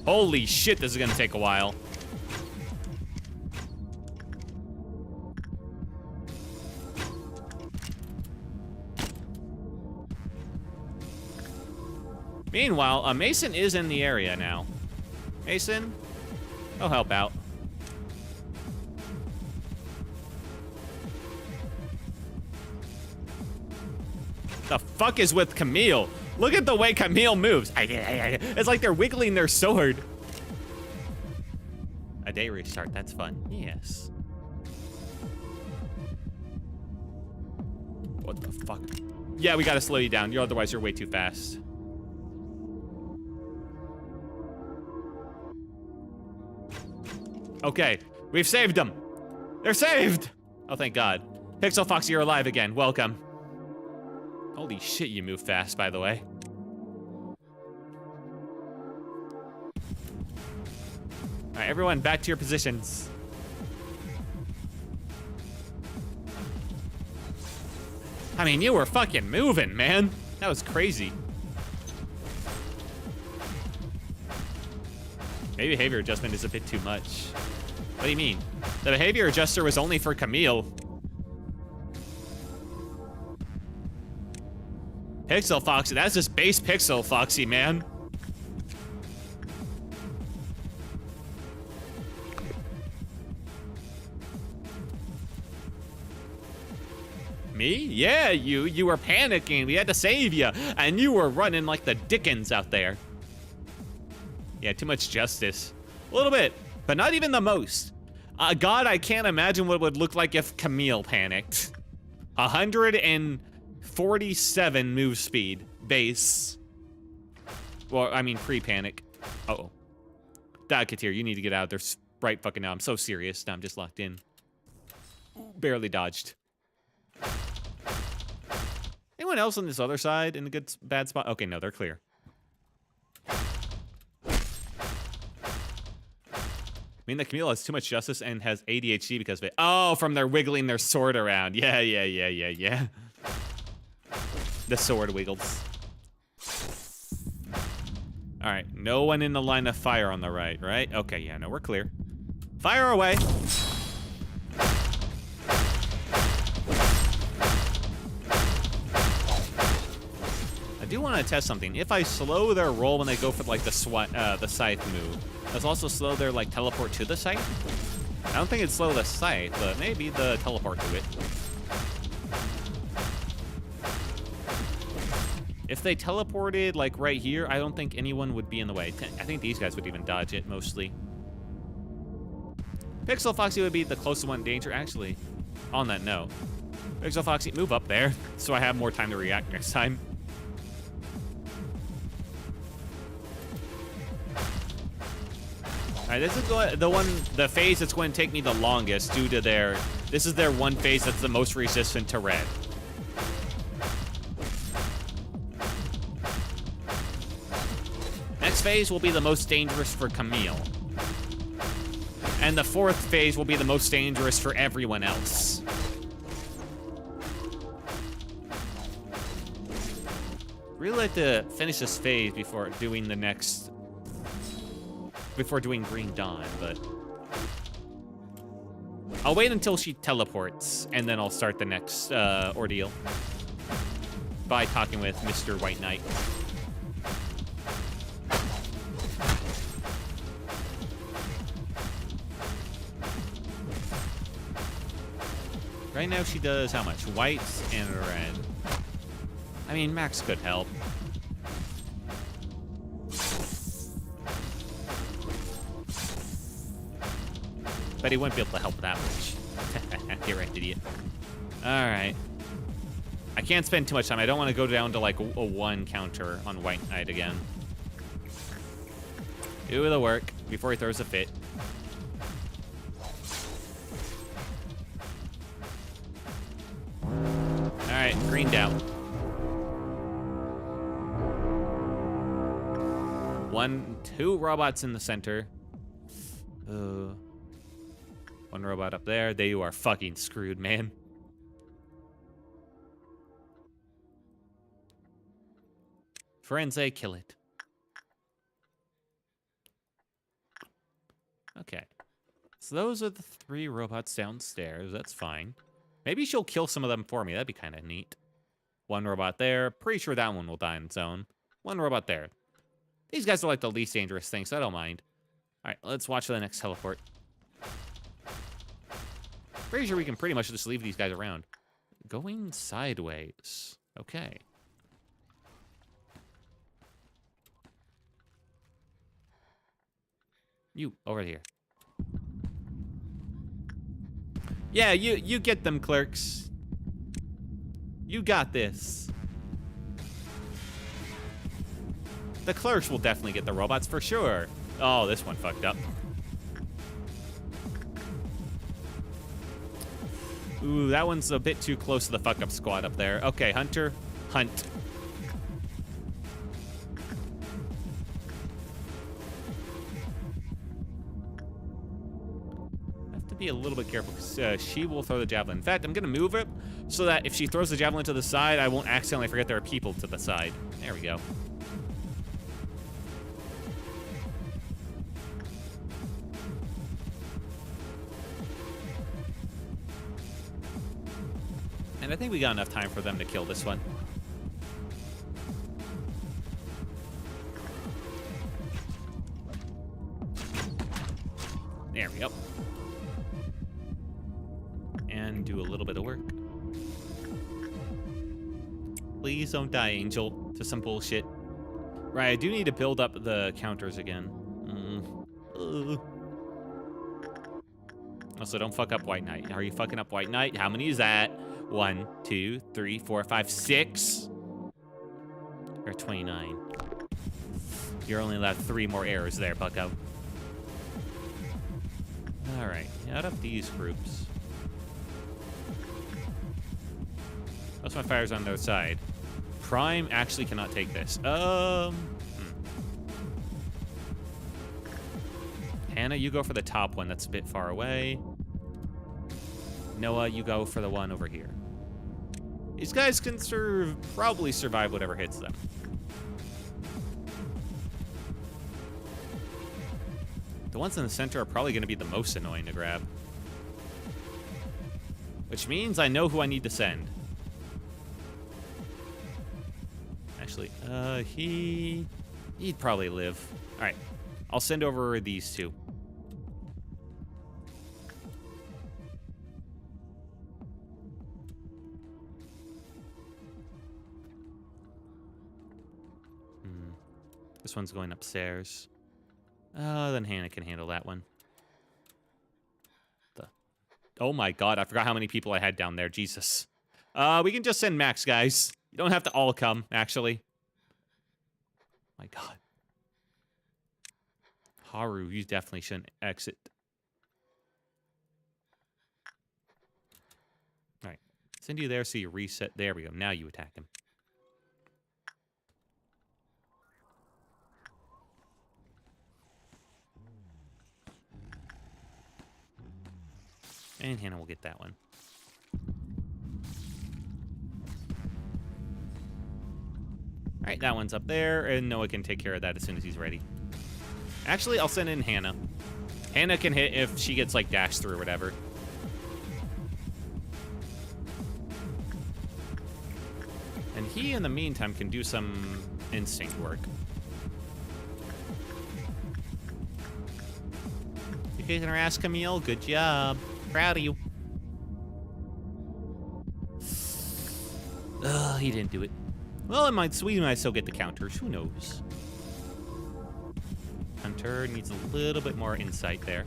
Holy shit, this is gonna take a while. Meanwhile, Mason is in the area now. Mason, I'll help out. The fuck is with Camille? Look at the way Camille moves. It's like they're wiggling their sword. A day restart, that's fun. Yes. What the fuck? Yeah, we gotta slow you down. Otherwise, you're way too fast. Okay, we've saved them. They're saved. Oh, thank God. Pixel Foxy, you're alive again. Welcome. Holy shit, you move fast, by the way. All right, everyone, back to your positions. I mean, you were fucking moving, man. That was crazy. Maybe behavior adjustment is a bit too much. What do you mean? The behavior adjuster was only for Camille. Pixel Foxy, that's just base Pixel Foxy, man. Me? Yeah, you were panicking. We had to save you, and you were running like the Dickens out there. Yeah, too much justice. A little bit, but not even the most. God, I can't imagine what it would look like if Camille panicked. 147 move speed base. Well, I mean pre-panic. Uh-oh. Dodgeketeer, you need to get out there right fucking now. I'm so serious. Now I'm just locked in. Barely dodged. Anyone else on this other side in a good, bad spot? Okay, no, they're clear. I mean that Camille has too much justice and has ADHD because of it. Oh, from their wiggling their sword around. Yeah. The sword wiggles. All right, no one in the line of fire on the right, right? Okay, yeah, no, we're clear. Fire away. I do want to test something. If I slow their roll when they go for like the scythe move, does also slow their like teleport to the scythe? I don't think it'd slow the scythe, but maybe the teleport to it. If they teleported like right here, I don't think anyone would be in the way. I think these guys would even dodge it mostly. Pixel Foxy would be the closest one in danger, actually. On that note, Pixel Foxy, move up there so I have more time to react next time. All right, this is the phase that's going to take me the longest due to this is their one phase that's the most resistant to red. Next phase will be the most dangerous for Camille. And the fourth phase will be the most dangerous for everyone else. Really like to finish this phase before doing the next... Before doing Green Dawn, but... I'll wait until she teleports, and then I'll start the next ordeal. By talking with Mr. White Knight. Right now she does how much? White and red. I mean, Max could help. But he wouldn't be able to help that much. You're right, idiot. Alright. I can't spend too much time. I don't want to go down to like a 1 counter on White Knight again. Do the work before he throws a fit. Alright, greened out. 2 robots in the center. 1 robot up there. They are fucking screwed, man. Frenzy, kill it. Okay. So those are the 3 robots downstairs. That's fine. Maybe she'll kill some of them for me. That'd be kind of neat. 1 robot there. Pretty sure that one will die on its own. 1 robot there. These guys are like the least dangerous thing, so I don't mind. All right, let's watch the next teleport. Pretty sure we can pretty much just leave these guys around. Going sideways. Okay. You, over here. Yeah, you get them, clerks. You got this. The clerks will definitely get the robots for sure. Oh, this one fucked up. Ooh, that one's a bit too close to the fuck up squad up there. Okay, Hunter, hunt. Be a little bit careful because she will throw the javelin. In fact, I'm gonna move it so that if she throws the javelin to the side, I won't accidentally forget there are people to the side. There we go. And I think we got enough time for them to kill this one. There we go. And do a little bit of work. Please don't die, Angel, to some bullshit. Right, I do need to build up the counters again. Also, don't fuck up White Knight. Are you fucking up White Knight? How many is that? 1, 2, 3, 4, 5, 6. You're 29. You're only allowed 3 more arrows there, bucko. All right, out of these groups. Most of my fire's on the other side. Prime actually cannot take this. Hannah, you go for the top one. That's a bit far away. Noah, you go for the one over here. These guys can probably survive whatever hits them. The ones in the center are probably going to be the most annoying to grab. Which means I know who I need to send. Actually, he'd probably live. All right, I'll send over these two. This one's going upstairs. Then Hannah can handle that one. Oh my god, I forgot how many people I had down there. Jesus. We can just send Max, guys. You don't have to all come, actually. My god. Haru, you definitely shouldn't exit. Alright. Send you there so you reset. There we go. Now you attack him. And Hannah will get that one. All right, that one's up there, and Noah can take care of that as soon as he's ready. Actually, I'll send in Hannah. Hannah can hit if she gets, like, dashed through or whatever. And he, in the meantime, can do some instinct work. You kicking her ass, Camille? Good job. Proud of you. He didn't do it. Well, we might still get the counters. Who knows? Hunter needs a little bit more insight there.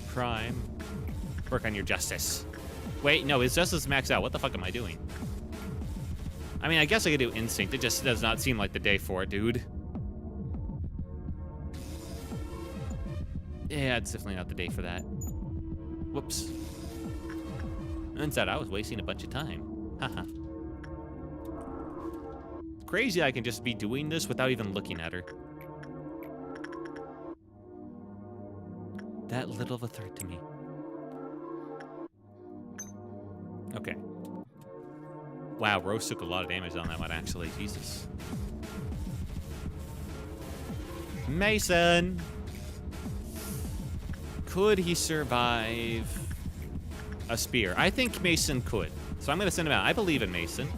Prime. Work on your justice. Wait, no, his justice is maxed out. What the fuck am I doing? I mean, I guess I could do instinct. It just does not seem like the day for it, dude. Yeah, it's definitely not the day for that. Whoops. Instead, I was wasting a bunch of time. Haha. Crazy I can just be doing this without even looking at her. That little of a threat to me. Okay. Wow, Rose took a lot of damage on that one, actually. Jesus. Mason! Could he survive a spear? I think Mason could. So I'm going to send him out. I believe in Mason.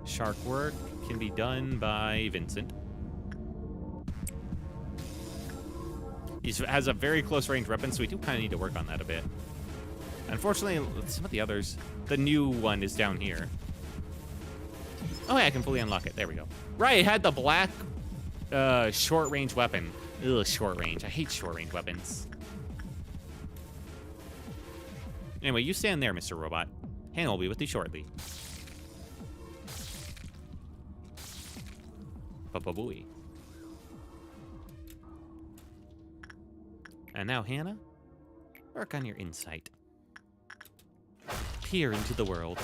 Shark work can be done by Vincent. He has a very close range weapon, so we do kind of need to work on that a bit. Unfortunately, some of the others, the new one is down here. Oh, yeah, I can fully unlock it. There we go. Right, it had the black short-range weapon. Ugh, short range. I hate short-range weapons. Anyway, you stand there, Mr. Robot. Hannah will be with you shortly. Ba-ba-booey. And now, Hannah, work on your insight. Peer into the world.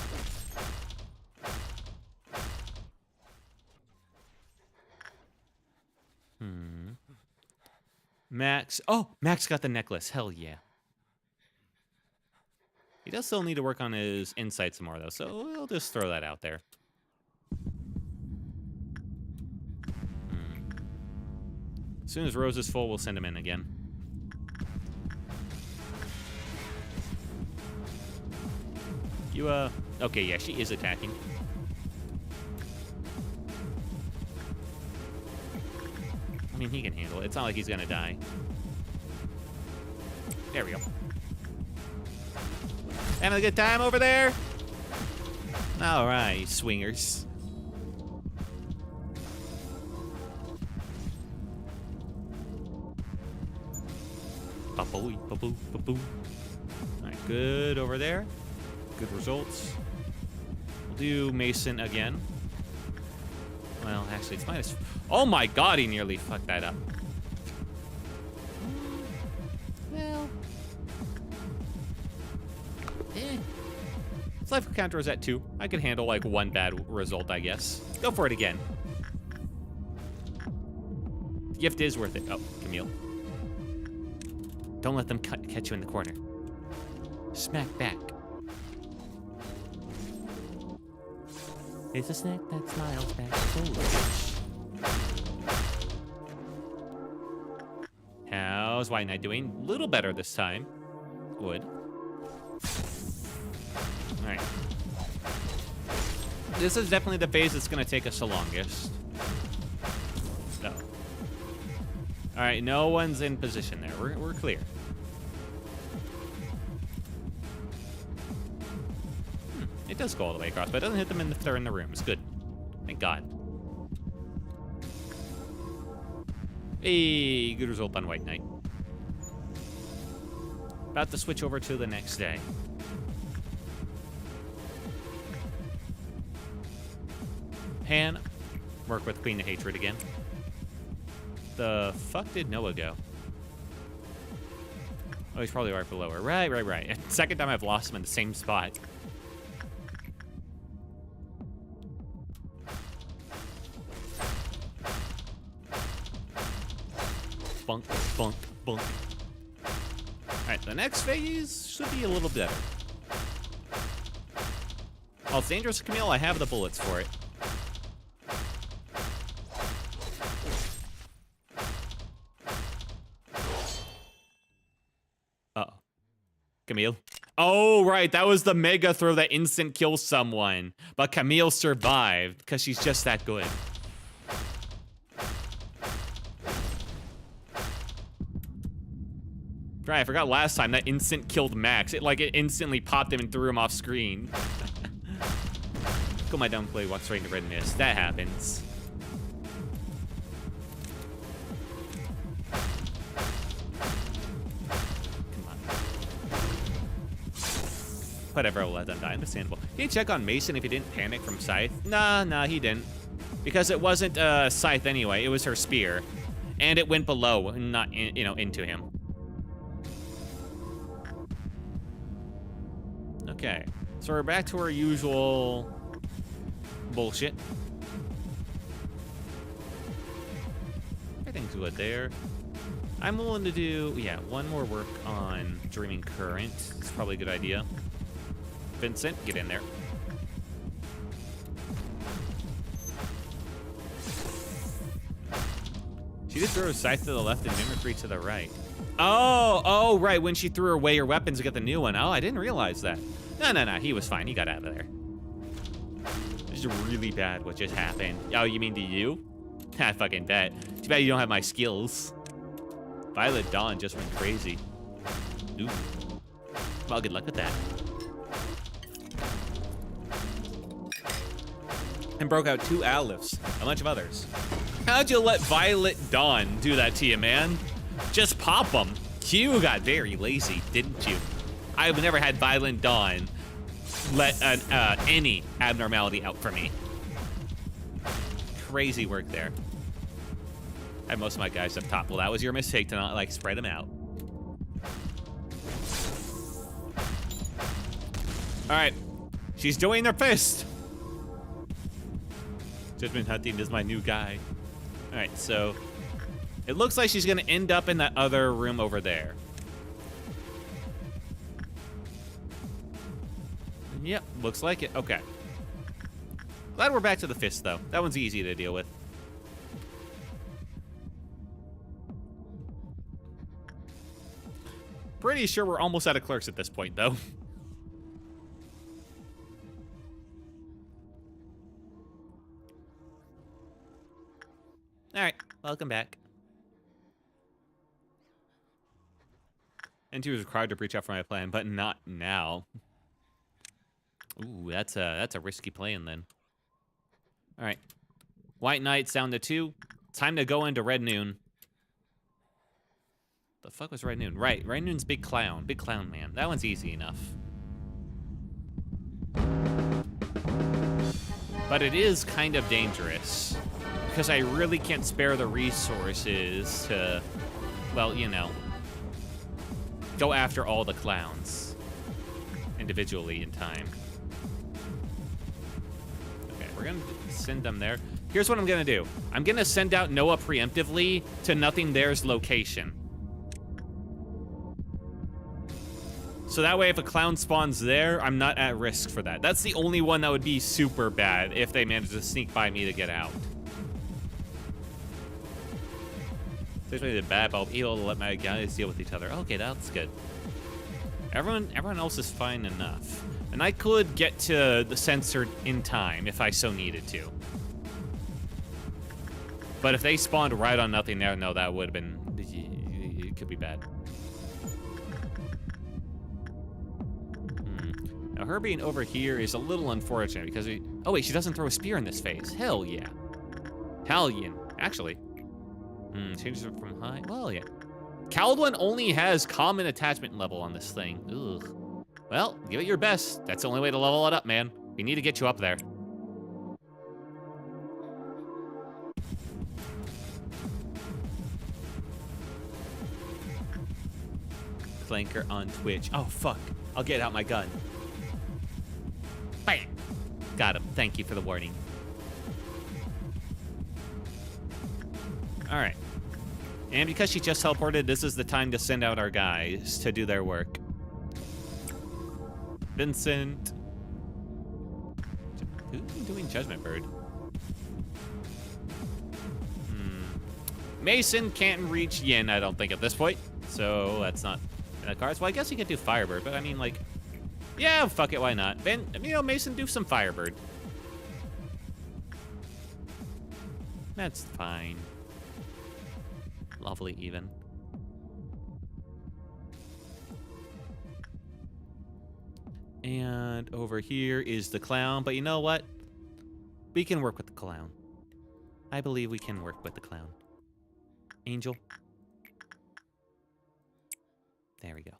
Max. Oh, Max got the necklace. Hell yeah. He does still need to work on his insight some more, though, so we'll just throw that out there. As soon as Rose is full, we'll send him in again. You, okay, yeah, she is attacking. I mean, he can handle it. It's not like he's gonna die. There we go. Having a good time over there? All right, swingers. Ba-boo, ba-boo, ba-boo. All right, good over there. Good results. We'll do Mason again. Well, actually, it's minus. Oh my God, he nearly fucked that up. Well. His life counter is at 2. I could handle like one bad result, I guess. Go for it again. The gift is worth it. Oh, Camille. Don't let them catch you in the corner. Smack back. It's a snack that smiles back. How's White Knight doing? A little better this time. Good. Alright. This is definitely the phase that's going to take us the longest. So. Alright, no one's in position there. We're clear. It does go all the way across, but it doesn't hit them if they're in the room. It's good. Thank God. Hey, good result on White Knight. About to switch over to the next day. Han, work with Queen of Hatred again. The fuck did Noah go? Oh, he's probably right below her. Right. Second time I've lost him in the same spot. Bunk, bunk, bunk. Alright, the next phase should be a little better. Oh, it's dangerous, Camille. I have the bullets for it. Uh-oh. Camille. Oh, right. That was the mega throw that instant kills someone. But Camille survived because she's just that good. Right, I forgot last time that instant killed Max. It instantly popped him and threw him off screen. Go my downplay, walks right into red mist. That happens. Come on. Whatever, I'll let them die. Understandable. Can you check on Mason if he didn't panic from Scythe? Nah, he didn't. Because it wasn't Scythe anyway. It was her spear. And it went below, not into him. Okay, so we're back to our usual bullshit. Everything's good there. I'm willing to do, one more work on Dreaming Current. It's probably a good idea. Vincent, get in there. She did throw a scythe to the left and mimicry to the right. Oh, right, when she threw away her weapons to get the new one. Oh, I didn't realize that. No, he was fine. He got out of there. This is really bad what just happened. Oh, you mean to you? I fucking bet. Too bad you don't have my skills. Violet Dawn just went crazy. Ooh. Well, good luck with that. And broke out 2 Alifs, a bunch of others. How'd you let Violet Dawn do that to you, man? Just pop them. You got very lazy, didn't you? I've never had Violet Dawn let any abnormality out for me. Crazy work there. I had most of my guys up top. Well, that was your mistake to not, spread them out. All right. She's doing her fist. Judgment Hunting is my new guy. All right, so it looks like she's gonna end up in that other room over there. Yep, looks like it. Okay. Glad we're back to the fist, though. That one's easy to deal with. Pretty sure we're almost out of clerks at this point, though. All right, welcome back. N2 was required to reach out for my plan, but not now. Ooh, that's a risky plan then. All right. White Knight's down to 2. Time to go into Red Noon. The fuck was Red Noon? Right, Red Noon's Big Clown. Big Clown Man. That one's easy enough. But it is kind of dangerous. Because I really can't spare the resources to, well, you know, go after all the clowns individually in time. Okay, we're gonna send them there. Here's what I'm gonna do. I'm gonna send out Noah preemptively to Nothing There's location. So that way if a clown spawns there, I'm not at risk for that. That's the only one that would be super bad if they managed to sneak by me to get out. Especially the bad, but I'll be able to let my guys deal with each other. Okay, that's good. Everyone else is fine enough. And I could get to the censored in time if I so needed to. But if they spawned right on Nothing there, no, that would have been, it could be bad. Now her being over here is a little unfortunate because oh wait, she doesn't throw a spear in this phase. Hell yeah. Hellion, actually. Changes it from high, well yeah. Caldwin only has common attachment level on this thing. Ugh. Well, give it your best. That's the only way to level it up, man. We need to get you up there. Flanker on Twitch. Oh, fuck. I'll get out my gun. Bam! Got him. Thank you for the warning. All right. And because she just teleported, this is the time to send out our guys to do their work. Vincent. Who's doing Judgment Bird? Mason can't reach Yin, I don't think, at this point. So that's not in the cards. Well, I guess he could do Firebird, but I mean, like, yeah, fuck it, why not? Mason, do some Firebird. That's fine. Lovely, even. And over here is the clown, but you know what? We can work with the clown. I believe we can work with the clown. Angel. There we go.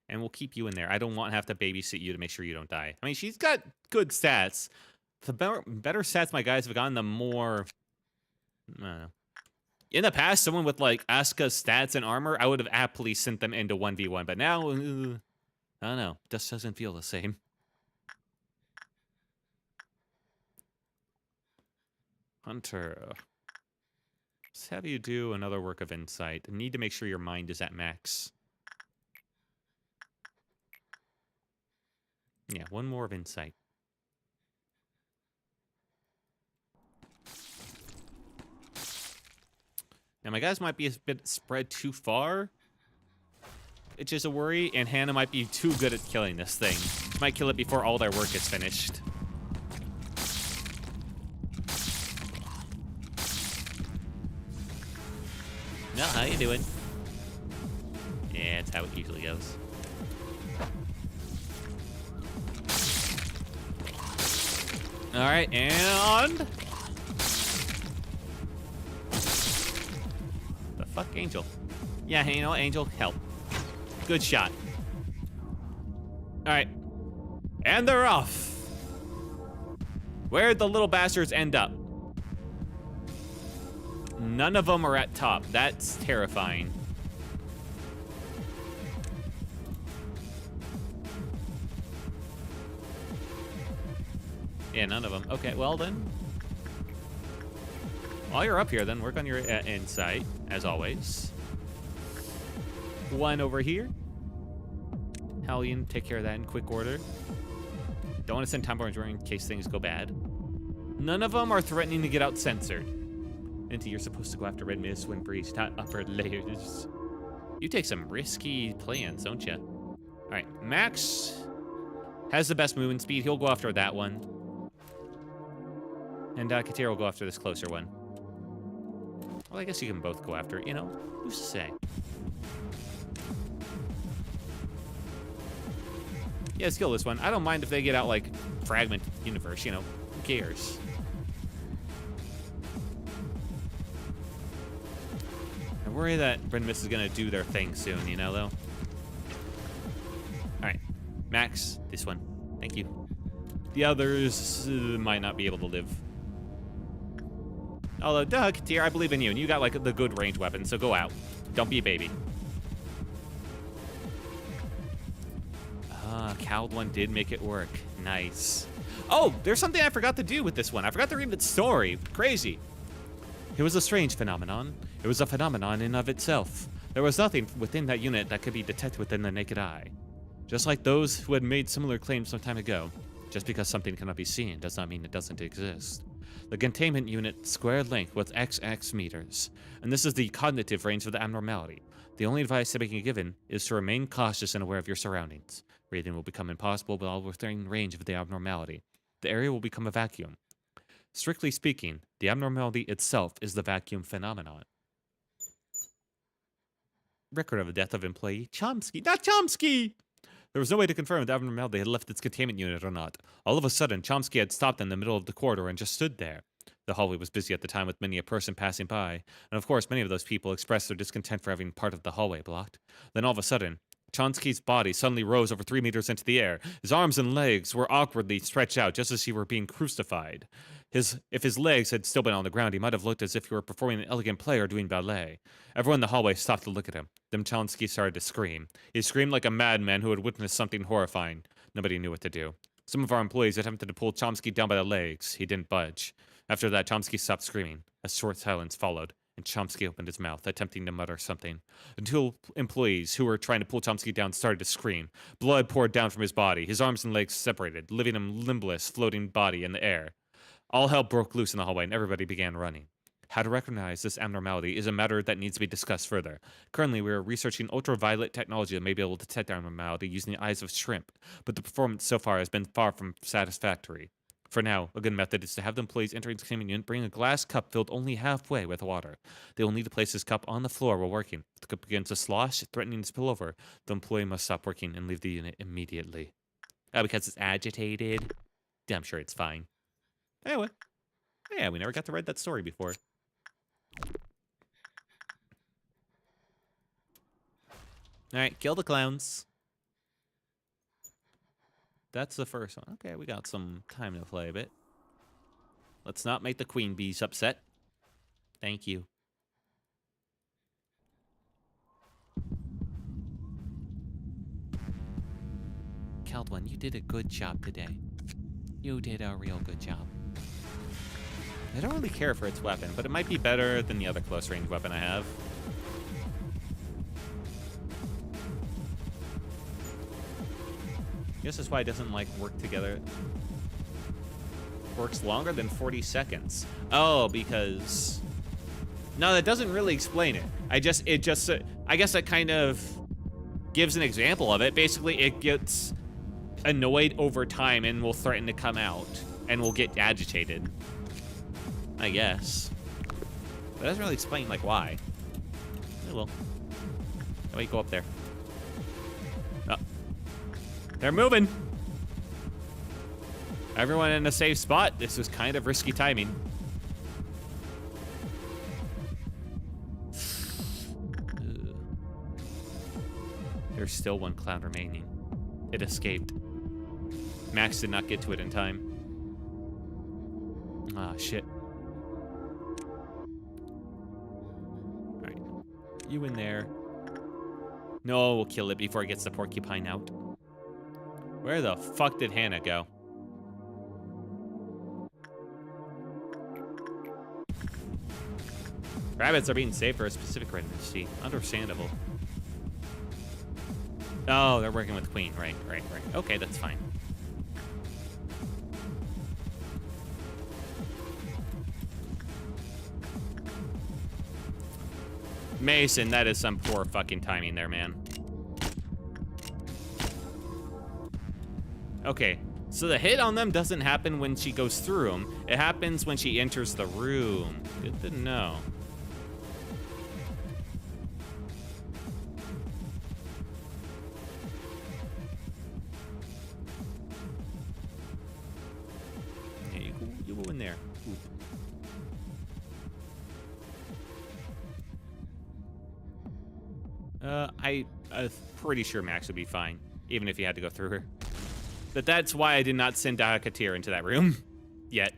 And we'll keep you in there. I don't want to have to babysit you to make sure you don't die. I mean, she's got good stats. The better stats my guys have gotten, the more... I don't know. In the past, someone with, like, Asuka's stats and armor, I would have aptly sent them into 1v1. But now, I don't know. Just doesn't feel the same. Hunter. Let's have you do another work of insight. I need to make sure your mind is at max. Yeah, one more of insight. Now, my guys might be a bit spread too far, which is a worry, and Hannah might be too good at killing this thing. Might kill it before all their work is finished. No, how you doing? Yeah, that's how it usually goes. All right, and... the fuck, Angel? Yeah, you know, Angel, help. Good shot. All right, and they're off. Where'd the little bastards end up? None of them are at top. That's terrifying. Yeah, none of them. Okay, well then. While you're up here, then work on your insight, as always. One over here. Hellion, take care of that in quick order. Don't want to send Time Bomb in case things go bad. None of them are threatening to get out censored. Into you're supposed to go after Red Mist when breached, not upper layers. You take some risky plans, don't you? All right, Max has the best movement speed. He'll go after that one. And Katira will go after this closer one. Well, I guess you can both go after it, you know? Who's to say? Yeah, let's kill this one. I don't mind if they get out, like, fragment universe, you know. Who cares? I worry that Bryn Mist is gonna do their thing soon, you know, though. Alright. Max, this one. Thank you. The others might not be able to live. Although, Doug, dear, I believe in you, and you got, like, the good range weapon, so go out. Don't be a baby. Cowled one did make it work. Nice. Oh, there's something I forgot to do with this one. I forgot to read the story. Crazy. It was a strange phenomenon. It was a phenomenon in of itself. There was nothing within that unit that could be detected within the naked eye. Just like those who had made similar claims some time ago, just because something cannot be seen does not mean it doesn't exist. The containment unit square length was XX meters, and this is the cognitive range of the abnormality. The only advice that can be given is to remain cautious and aware of your surroundings. Breathing will become impossible while within range of the abnormality. The area will become a vacuum. Strictly speaking, the abnormality itself is the vacuum phenomenon. Record of the death of employee Chomsky. Not Chomsky! There was no way to confirm if the abnormality had left its containment unit or not. All of a sudden, Chomsky had stopped in the middle of the corridor and just stood there. The hallway was busy at the time with many a person passing by, and of course many of those people expressed their discontent for having part of the hallway blocked. Then all of a sudden, Chomsky's body suddenly rose over 3 meters into the air. His arms and legs were awkwardly stretched out just as he were being crucified. If his legs had still been on the ground, he might have looked as if he were performing an elegant play or doing ballet. Everyone in the hallway stopped to look at him. Then Chomsky started to scream. He screamed like a madman who had witnessed something horrifying. Nobody knew what to do. Some of our employees attempted to pull Chomsky down by the legs. He didn't budge. After that, Chomsky stopped screaming. A short silence followed, and Chomsky opened his mouth, attempting to mutter something. Until employees who were trying to pull Chomsky down started to scream. Blood poured down from his body. His arms and legs separated, leaving him limbless, floating body in the air. All hell broke loose in the hallway, and everybody began running. How to recognize this abnormality is a matter that needs to be discussed further. Currently, we are researching ultraviolet technology that may be able to detect abnormality using the eyes of shrimp, but the performance so far has been far from satisfactory. For now, a good method is to have the employees entering the containment unit bring a glass cup filled only halfway with water. They will need to place this cup on the floor while working. If the cup begins to slosh, threatening to spill over, the employee must stop working and leave the unit immediately. Because it's agitated? Yeah, I'm sure it's fine. Anyway. Yeah, we never got to read that story before. Alright, kill the clowns. That's the first one. Okay, we got some time to play a bit. Let's not make the queen bees upset. Thank you. Caldwin, you did a good job today. You did a real good job. I don't really care for its weapon, but it might be better than the other close range weapon I have. I guess that's why it doesn't, like, work together. Works longer than 40 seconds. Oh, because... No, that doesn't really explain it. I guess it kind of gives an example of it. Basically, it gets annoyed over time and will threaten to come out and will get agitated. I guess. But it doesn't really explain, like, why. It will. How about you go up there? Oh. They're moving. Everyone in a safe spot. This was kind of risky timing. There's still one clown remaining. It escaped. Max did not get to it in time. Ah, shit. Alright. You in there. No, we'll kill it before it gets the porcupine out. Where the fuck did Hannah go? Rabbits are being saved for a specific residency. Understandable. Oh, they're working with Queen. Right. Okay, that's fine. Mason, that is some poor fucking timing there, man. Okay, so the hit on them doesn't happen when she goes through them. It happens when she enters the room. Good to know. You go in there. I'm pretty sure Max would be fine, even if he had to go through her. But that's why I did not send Katir into that room yet.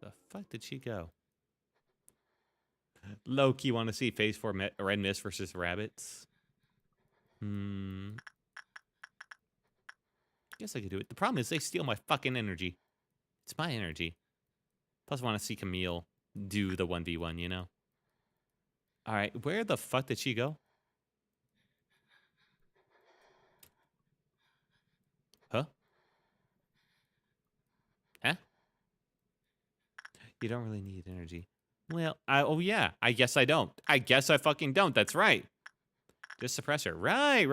The fuck did she go? Loki, want to see phase 4 red mist versus rabbits? Guess I could do it. The problem is they steal my fucking energy. It's my energy. Plus, I want to see Camille do the 1v1, you know? All right, where the fuck did she go? Huh? Huh? You don't really need energy. Well, oh yeah, I guess I don't. I guess I fucking don't. That's right. Just suppressor. Right.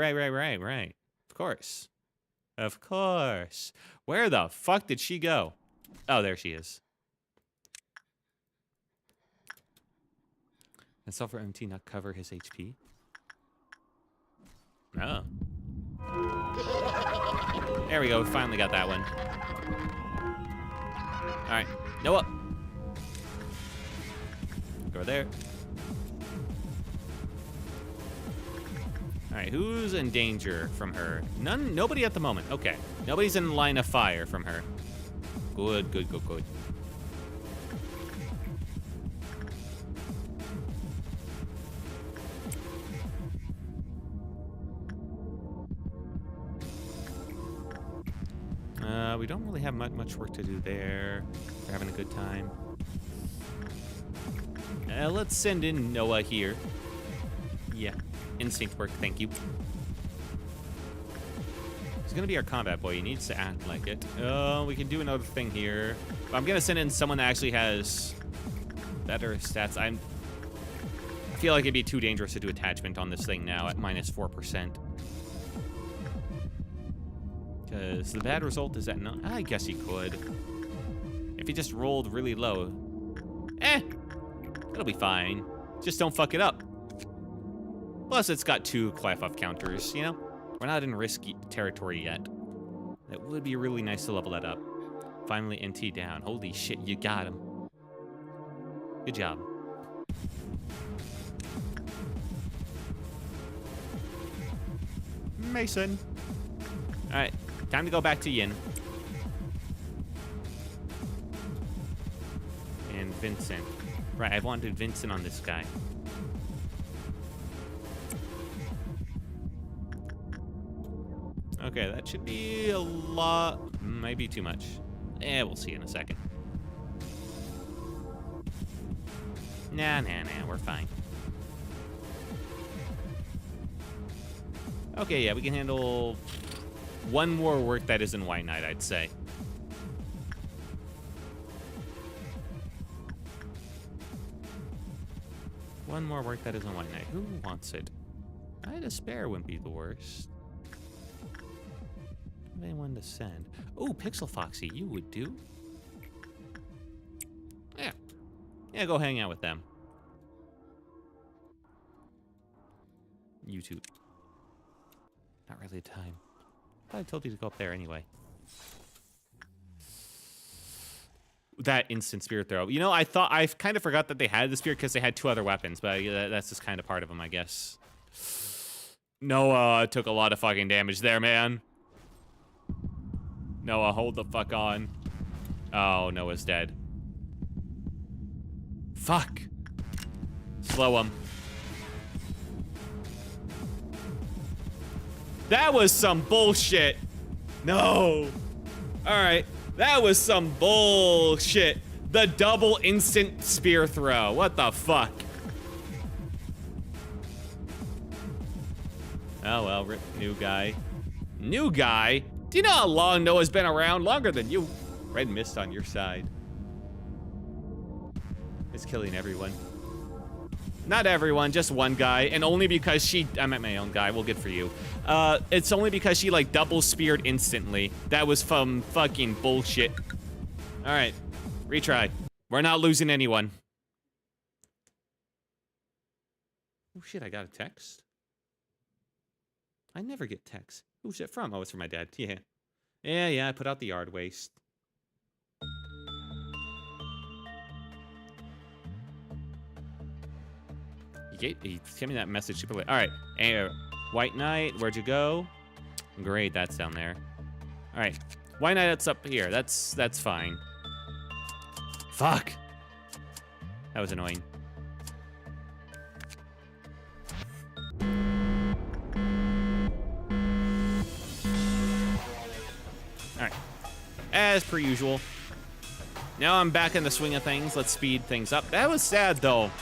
Of course. Of course. Where the fuck did she go? Oh, there she is. And sulfur MT not cover his HP? Oh. There we go. We finally got that one. All right. Noah. Go there. All right, who's in danger from her? Nobody at the moment. Okay, nobody's in line of fire from her. Good. We don't really have much work to do there. We're having a good time. Let's send in Noah here. Yeah, instinct work, thank you. He's gonna be our combat boy. He needs to act like it. Oh, we can do another thing here. But I'm gonna send in someone that actually has better stats. I feel like it'd be too dangerous to do attachment on this thing now at -4%. Because the bad result is that no, I guess he could. If he just rolled really low. It'll be fine. Just don't fuck it up. Plus, it's got 2 Clef-Up counters, you know? We're not in risky territory yet. It would be really nice to level that up. Finally, NT down. Holy shit, you got him. Good job. Mason. All right, time to go back to Yin. And Vincent. Right, I wanted Vincent on this guy. Okay, that should be a lot. Might be too much. We'll see in a second. Nah, we're fine. Okay, yeah, we can handle one more work that isn't White Knight, I'd say. One more work that isn't White Knight. Who wants it? I despair wouldn't be the worst. Anyone to send? Oh, Pixel Foxy, you would do. Yeah, go hang out with them. YouTube. Not really time. I told you to go up there anyway. That instant spirit throw. You know, I kind of forgot that they had the spirit because they had 2 other weapons, but that's just kind of part of them, I guess. Noah took a lot of fucking damage there, man. Noah, hold the fuck on. Oh, Noah's dead. Fuck. Slow him. That was some bullshit. No. All right. That was some bullshit. The double instant spear throw. What the fuck? Oh, well, rip, new guy. New guy? Do you know how long Noah's been around? Longer than you. Red mist on your side. It's killing everyone. Not everyone, just one guy, and only because she, I meant my own guy, well, good for you. It's only because she, like, double speared instantly. That was from fucking bullshit. All right, retry. We're not losing anyone. Oh shit, I got a text. I never get texts. Who's it from? Oh, it's from my dad. Yeah. Yeah, I put out the yard waste. He sent me that message super late. All right. White Knight, where'd you go? Great, that's down there. All right. White Knight, that's up here. That's fine. Fuck. That was annoying. All right. As per usual. Now I'm back in the swing of things. Let's speed things up. That was sad, though.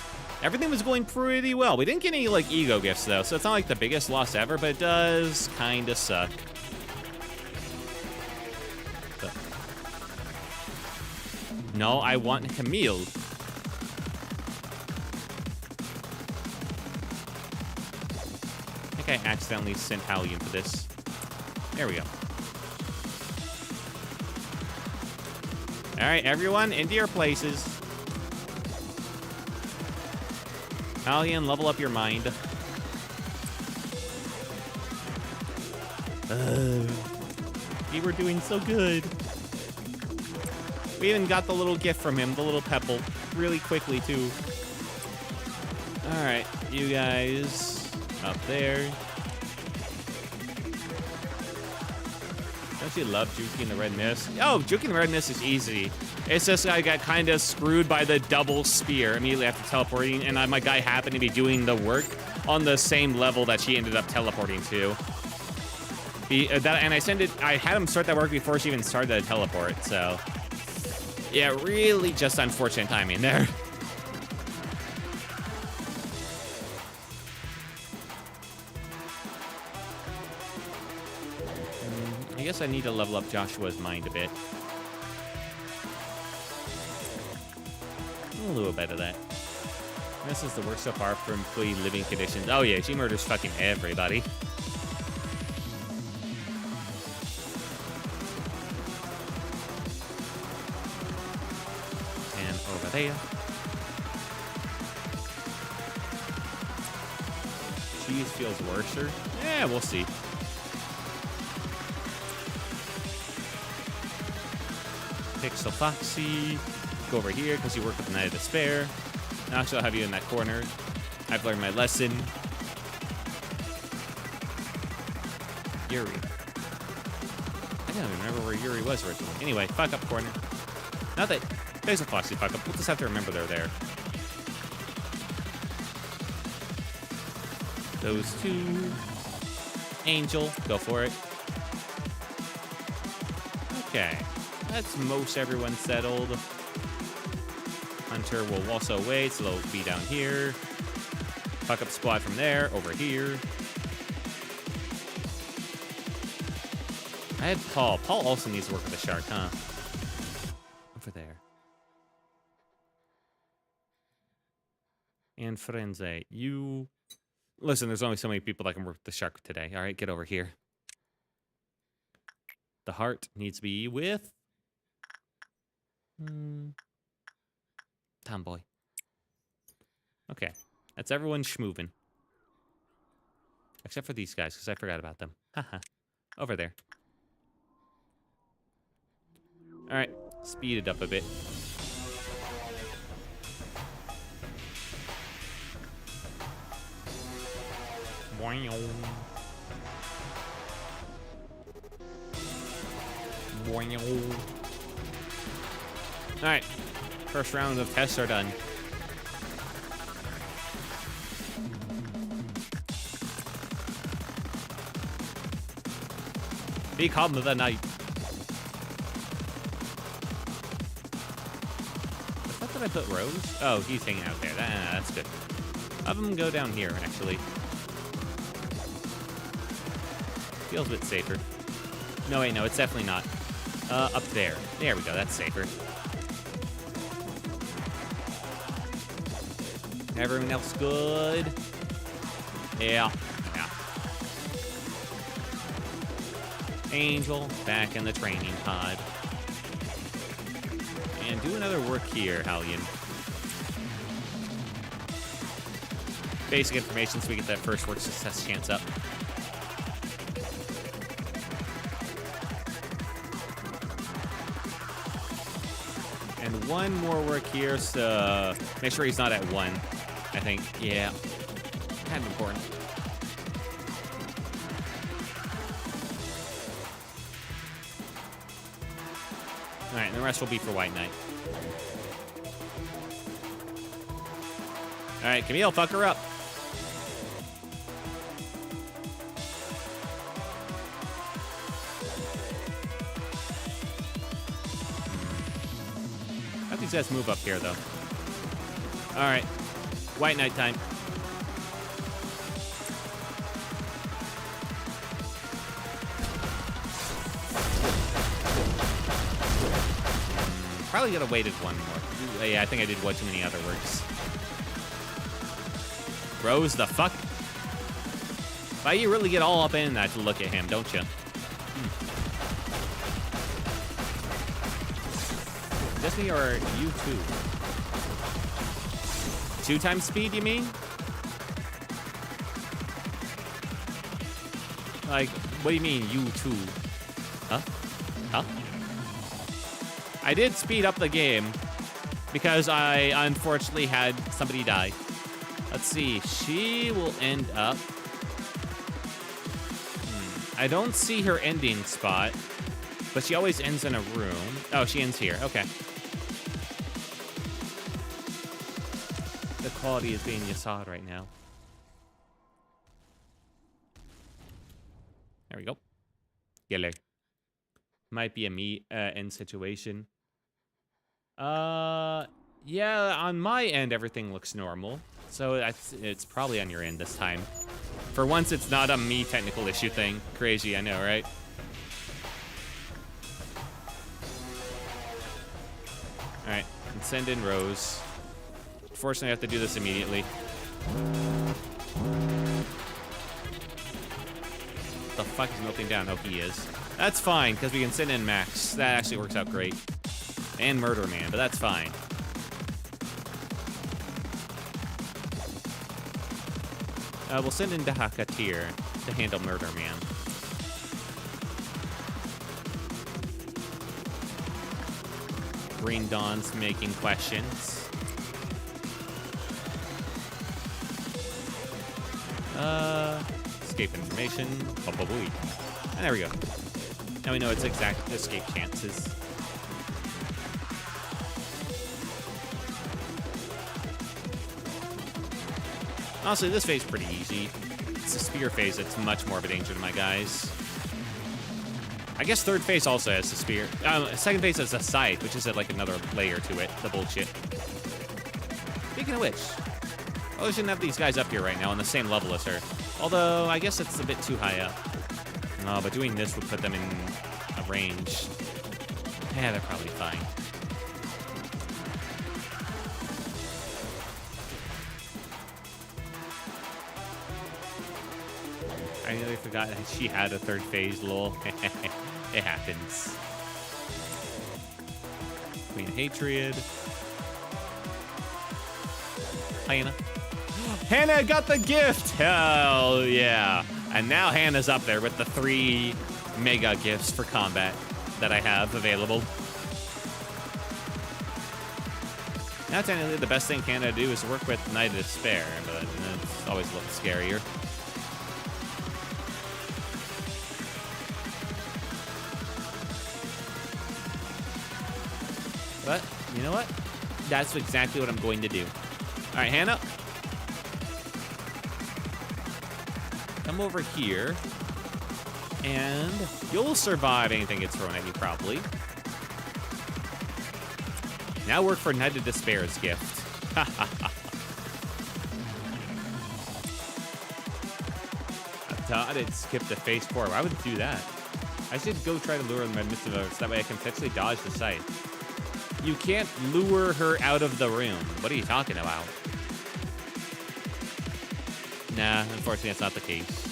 Everything was going pretty well. We didn't get any, like, ego gifts, though, so it's not, like, the biggest loss ever, but it does kind of suck. But... No, I want Camille. I think I accidentally sent Hallian for this. There we go. All right, everyone, into your places. Hallian, level up your mind. We were doing so good. We even got the little gift from him, the little pebble, really quickly, too. All right, you guys up there. Don't you love juking the red mist? Oh, juking the red mist is easy. It's just I got kind of screwed by the double spear immediately after teleporting, and my guy happened to be doing the work on the same level that she ended up teleporting to. I had him start that work before she even started the teleport, so yeah, really just unfortunate timing there. I guess I need to level up Joshua's mind a bit. A little bit of that. This is the worst so far for employee living conditions. Oh yeah, she murders fucking everybody. And over there. Cheese feels worser. Yeah, we'll see. Pixel Foxy. Go over here because you work with the Knight of Despair. Now I'll have you in that corner. I've learned my lesson. Yuri. I don't even remember where Yuri was originally. Anyway, fuck up corner. Not that there's a Foxy fuck up. We'll just have to remember they're there. Those two. Angel, go for it. Okay. That's most everyone settled. Hunter will also wait, so they'll be down here. Fuck up squad from there, over here. I had Paul. Paul also needs to work with the shark, huh? Over there. And Frenze, you... Listen, there's only so many people that can work with the shark today. All right, get over here. The heart needs to be with... Tomboy. Okay. That's everyone schmoovin'. Except for these guys, because I forgot about them. Haha. Over there. Alright. Speed it up a bit. Boing. Boing. Alright. First round of tests are done. Become the knight. I thought that I put Rose? Oh, he's hanging out there. That's good. Have him go down here, actually. Feels a bit safer. No, wait, no, it's definitely not. Up there. There we go, that's safer. Everyone else good? Yeah. Angel, back in the training pod. And do another work here, Hallian. Basic information so we get that first work success chance up. one more work here, so make sure he's not at 1. I think, yeah, kind of important. All right, and the rest will be for White Knight. All right, Camille, fuck her up. How do these guys move up here, though? All right, White Knight time. Probably could have waited one more. Yeah, I think I did way too many other works. Rose the fuck? But you really get all up in that to look at him, don't you? Just me or you too? 2 times speed, you mean? Like, what do you mean, you too? Huh? Huh? I did speed up the game because I unfortunately had somebody die. Let's see. She will end up... I don't see her ending spot, but she always ends in a room. Oh, she ends here. Okay. The quality is being yasad right now. There we go. Yellow. Might be a me end situation. Yeah, on my end, everything looks normal. So it's probably on your end this time. For once, it's not a me technical issue thing. Crazy, I know, right? All right, and send in Rose. Unfortunately, I have to do this immediately. The fuck is melting down? Oh, he is. That's fine, because we can send in Max. That actually works out great. And Murder Man, but that's fine. We'll send in Dahakatir to handle Murder Man. Green Dawn's making questions. Escape information. And there we go. Now we know its exact escape chances. Honestly, this phase is pretty easy. It's the spear phase that's much more of a danger to my guys. I guess third phase also has the spear. Second phase has a scythe, which is like another layer to it. The bullshit. Speaking of which, I shouldn't have these guys up here right now on the same level as her. Although, I guess it's a bit too high up. No, but doing this would put them in a range. Yeah, they're probably fine. I nearly forgot that she had a third phase, lol. It happens. Queen Hatred. Hannah. Hannah got the gift! Hell yeah. And now Hannah's up there with the 3 mega gifts for combat that I have available. Now technically the best thing Hannah do is work with Knight of Despair, but it's always a little scarier. But, you know what? That's exactly what I'm going to do. All right, Hannah. Come over here. And you'll survive anything gets thrown at you, probably. Now work for Knight of Despair's gift. I thought it skipped the phase 4. Why would it do that? I should go try to lure them in the midst of others. That way I can potentially dodge the scythe. You can't lure her out of the room. What are you talking about? Nah, unfortunately, that's not the case.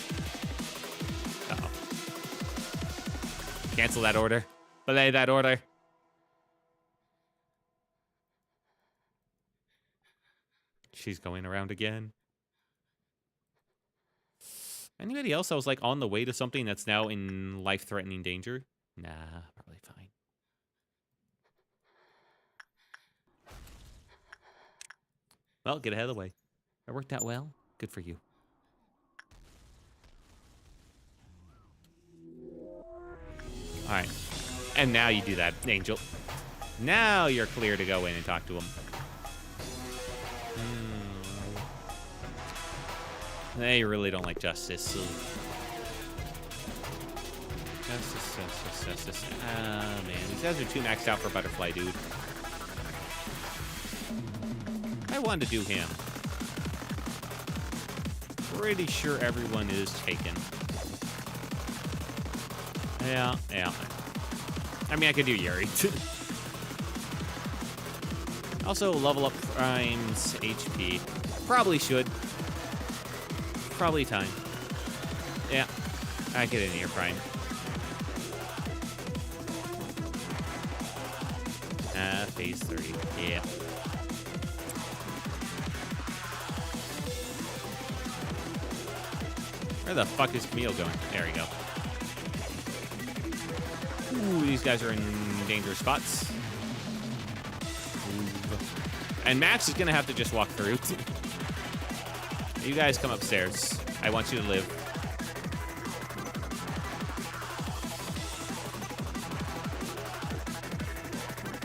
Uh-oh. Cancel that order. Belay that order. She's going around again. Anybody else that was like on the way to something that's now in life-threatening danger? Nah, probably fine. Well, get ahead of the way. That worked out well. Good for you. All right. And now you do that, Angel. Now you're clear to go in and talk to him. They really don't like justice. So. Justice. Ah, man. These guys are too maxed out for Butterfly, dude. I wanted to do him. Pretty sure everyone is taken. Yeah. I mean, I could do Yuri. Also, level up Prime's HP. Probably should. Probably time. Yeah. I get in here, Prime. Phase 3. Yeah. Where the fuck is Camille going? There we go. Ooh, these guys are in dangerous spots. Ooh. And Max is gonna have to just walk through. You guys come upstairs. I want you to live.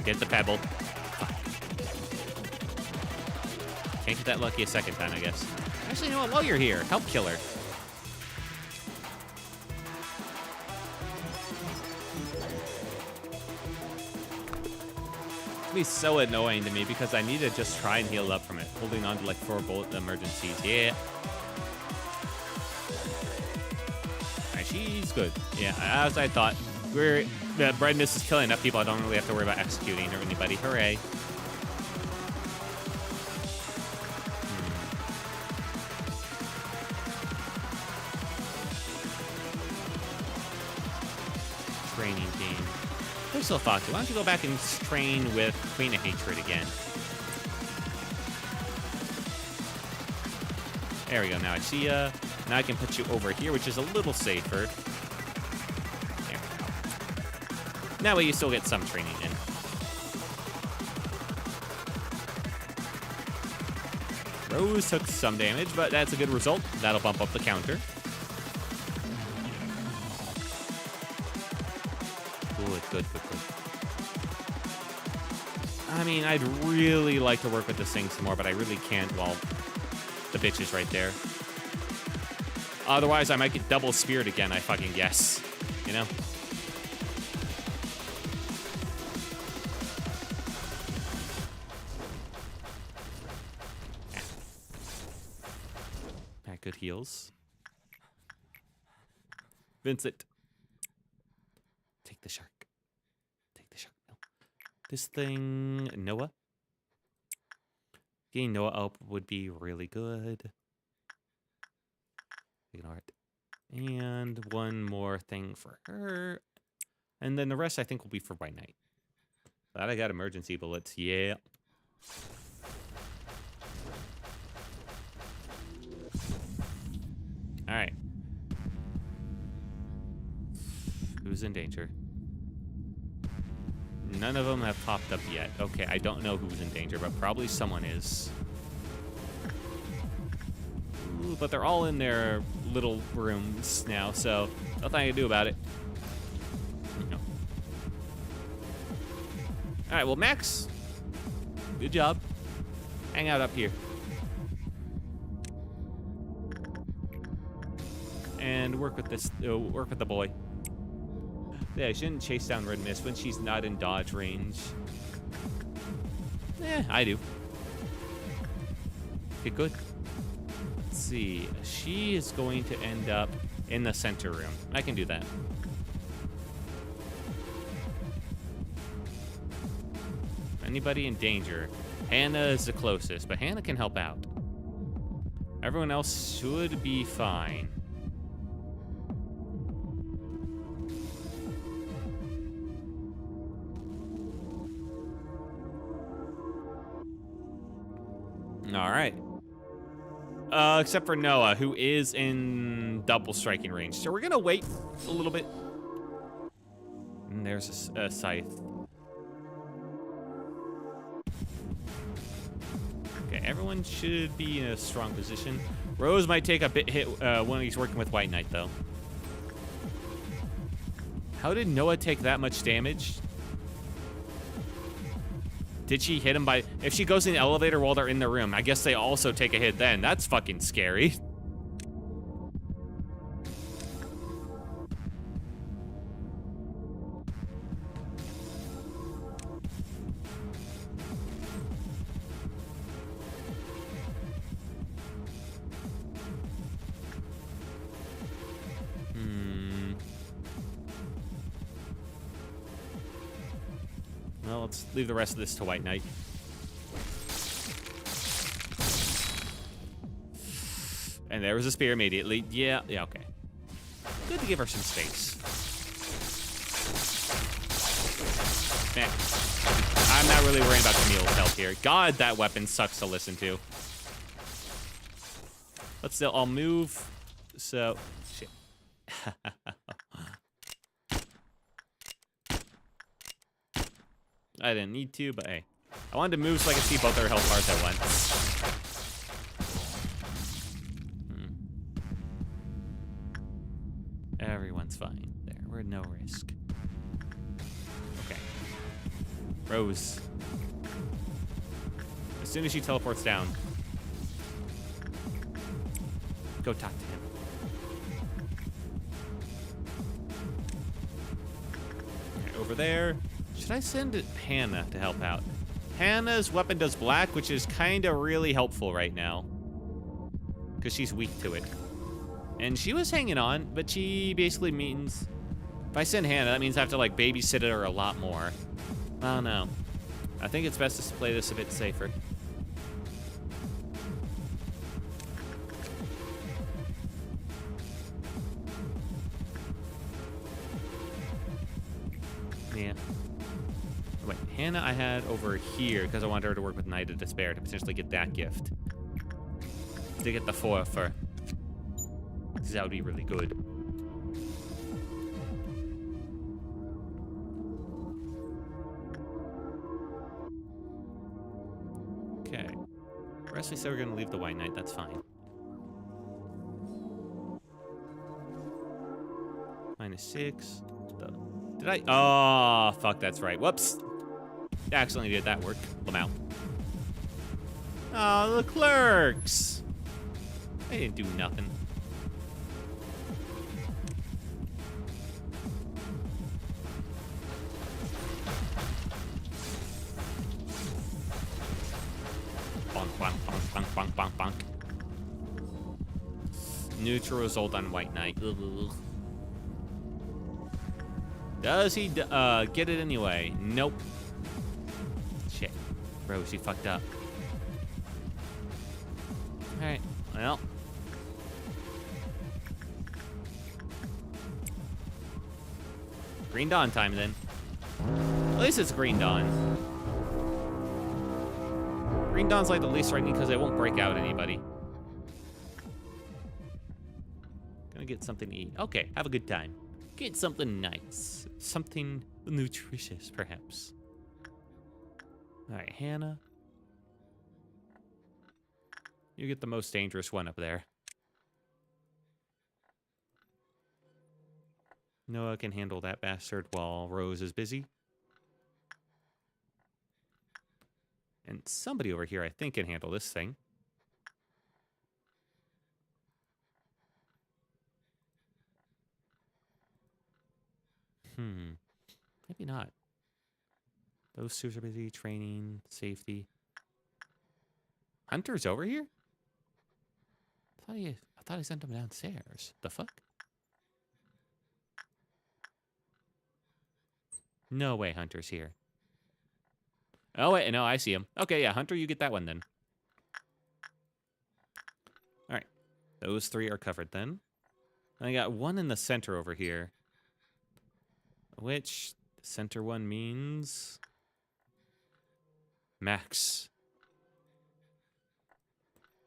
Get the pebble. Fuck. Can't get that lucky a second time, I guess. Actually, you know what? While you're here, help kill her. It's be so annoying to me because I need to just try and heal up from it. Holding on to like 4 bullet emergencies. Yeah. Alright, she's good. Yeah, as I thought. Brightness is killing enough people. I don't really have to worry about executing or anybody. Hooray. Training team. Crystal Fox, why don't you go back and train with Queen of Hatred again? There we go. Now I see ya. Now I can put you over here, which is a little safer. That way you still get some training in. Rose took some damage, but that's a good result. That'll bump up the counter. Good. I mean, I'd really like to work with this thing some more, but I really can't while the bitch is right there. Otherwise, I might get double speared again, I fucking guess. You know? Good heals. Vincent. Take the shark. No. This thing... Noah. Getting Noah up would be really good. Ignore it. And one more thing for her. And then the rest I think will be for White Knight. Glad I got emergency bullets. Yeah. All right. Who's in danger? None of them have popped up yet. Okay, I don't know who's in danger, but probably someone is. Ooh, but they're all in their little rooms now, so nothing I can do about it. No. All right, well, Max, good job. Hang out up here. And work with this. Work with the boy. Yeah, I shouldn't chase down Red Mist when she's not in dodge range. Eh, I do. Okay, good. Let's see. She is going to end up in the center room. I can do that. Anybody in danger? Hannah is the closest, but Hannah can help out. Everyone else should be fine. All right. Except for Noah, who is in double striking range. So we're going to wait a little bit. And there's a scythe. Okay. everyone should be in a strong position. Rose might take a bit hit when he's working with White Knight, though. How did Noah take that much damage? Did she hit him by... If she goes in the elevator while they're in the room, I guess they also take a hit then. That's fucking scary. Well, let's leave the rest of this to White Knight. And there was a spear immediately. Yeah, okay. Good to give her some space. Man, I'm not really worrying about Camille's health here. God, that weapon sucks to listen to. But still, I'll move. So, shit. I didn't need to, but hey. I wanted to move so I could see both their health bars at once. Everyone's fine. There, we're at no risk. Okay. Rose. As soon as she teleports down, go talk to him. Right, over there. Should I send Hannah to help out? Hannah's weapon does black, which is kind of really helpful right now. Because she's weak to it. And she was hanging on, but she basically means... If I send Hannah, that means I have to, like, babysit her a lot more. I don't know. I think it's best to play this a bit safer. Yeah. Wait, Hannah I had over here because I wanted her to work with Knight of Despair to potentially get that gift. To get the 4 for. Because that would be really good. Okay. Wesley said we're going to leave the White Knight. That's fine. -6. Did I? Oh, fuck, that's right. Whoops. Accidentally did that work. I'm out. Oh, the clerks. They didn't do nothing. Bonk, bonk, bonk, bonk, bonk, bonk, bonk. Neutral result on White Knight. Ugh. Does he get it anyway? Nope. Shit. Bro, she fucked up. Alright, well. Green Dawn time then. At least it's Green Dawn. Green Dawn's like the least threatening because it won't break out anybody. Gonna get something to eat. Okay, have a good time. Get something nice. Something nutritious, perhaps. Alright, Hannah. You get the most dangerous one up there. Noah can handle that bastard while Rose is busy. And somebody over here, I think, can handle this thing. Maybe not. Those two are busy. Training, safety. Hunter's over here? I thought he sent him downstairs. The fuck? No way Hunter's here. Oh, wait, no, I see him. Okay, yeah, Hunter, you get that one then. All right. Those 3 are covered then. And I got one in the center over here. Which, the center one means... Max.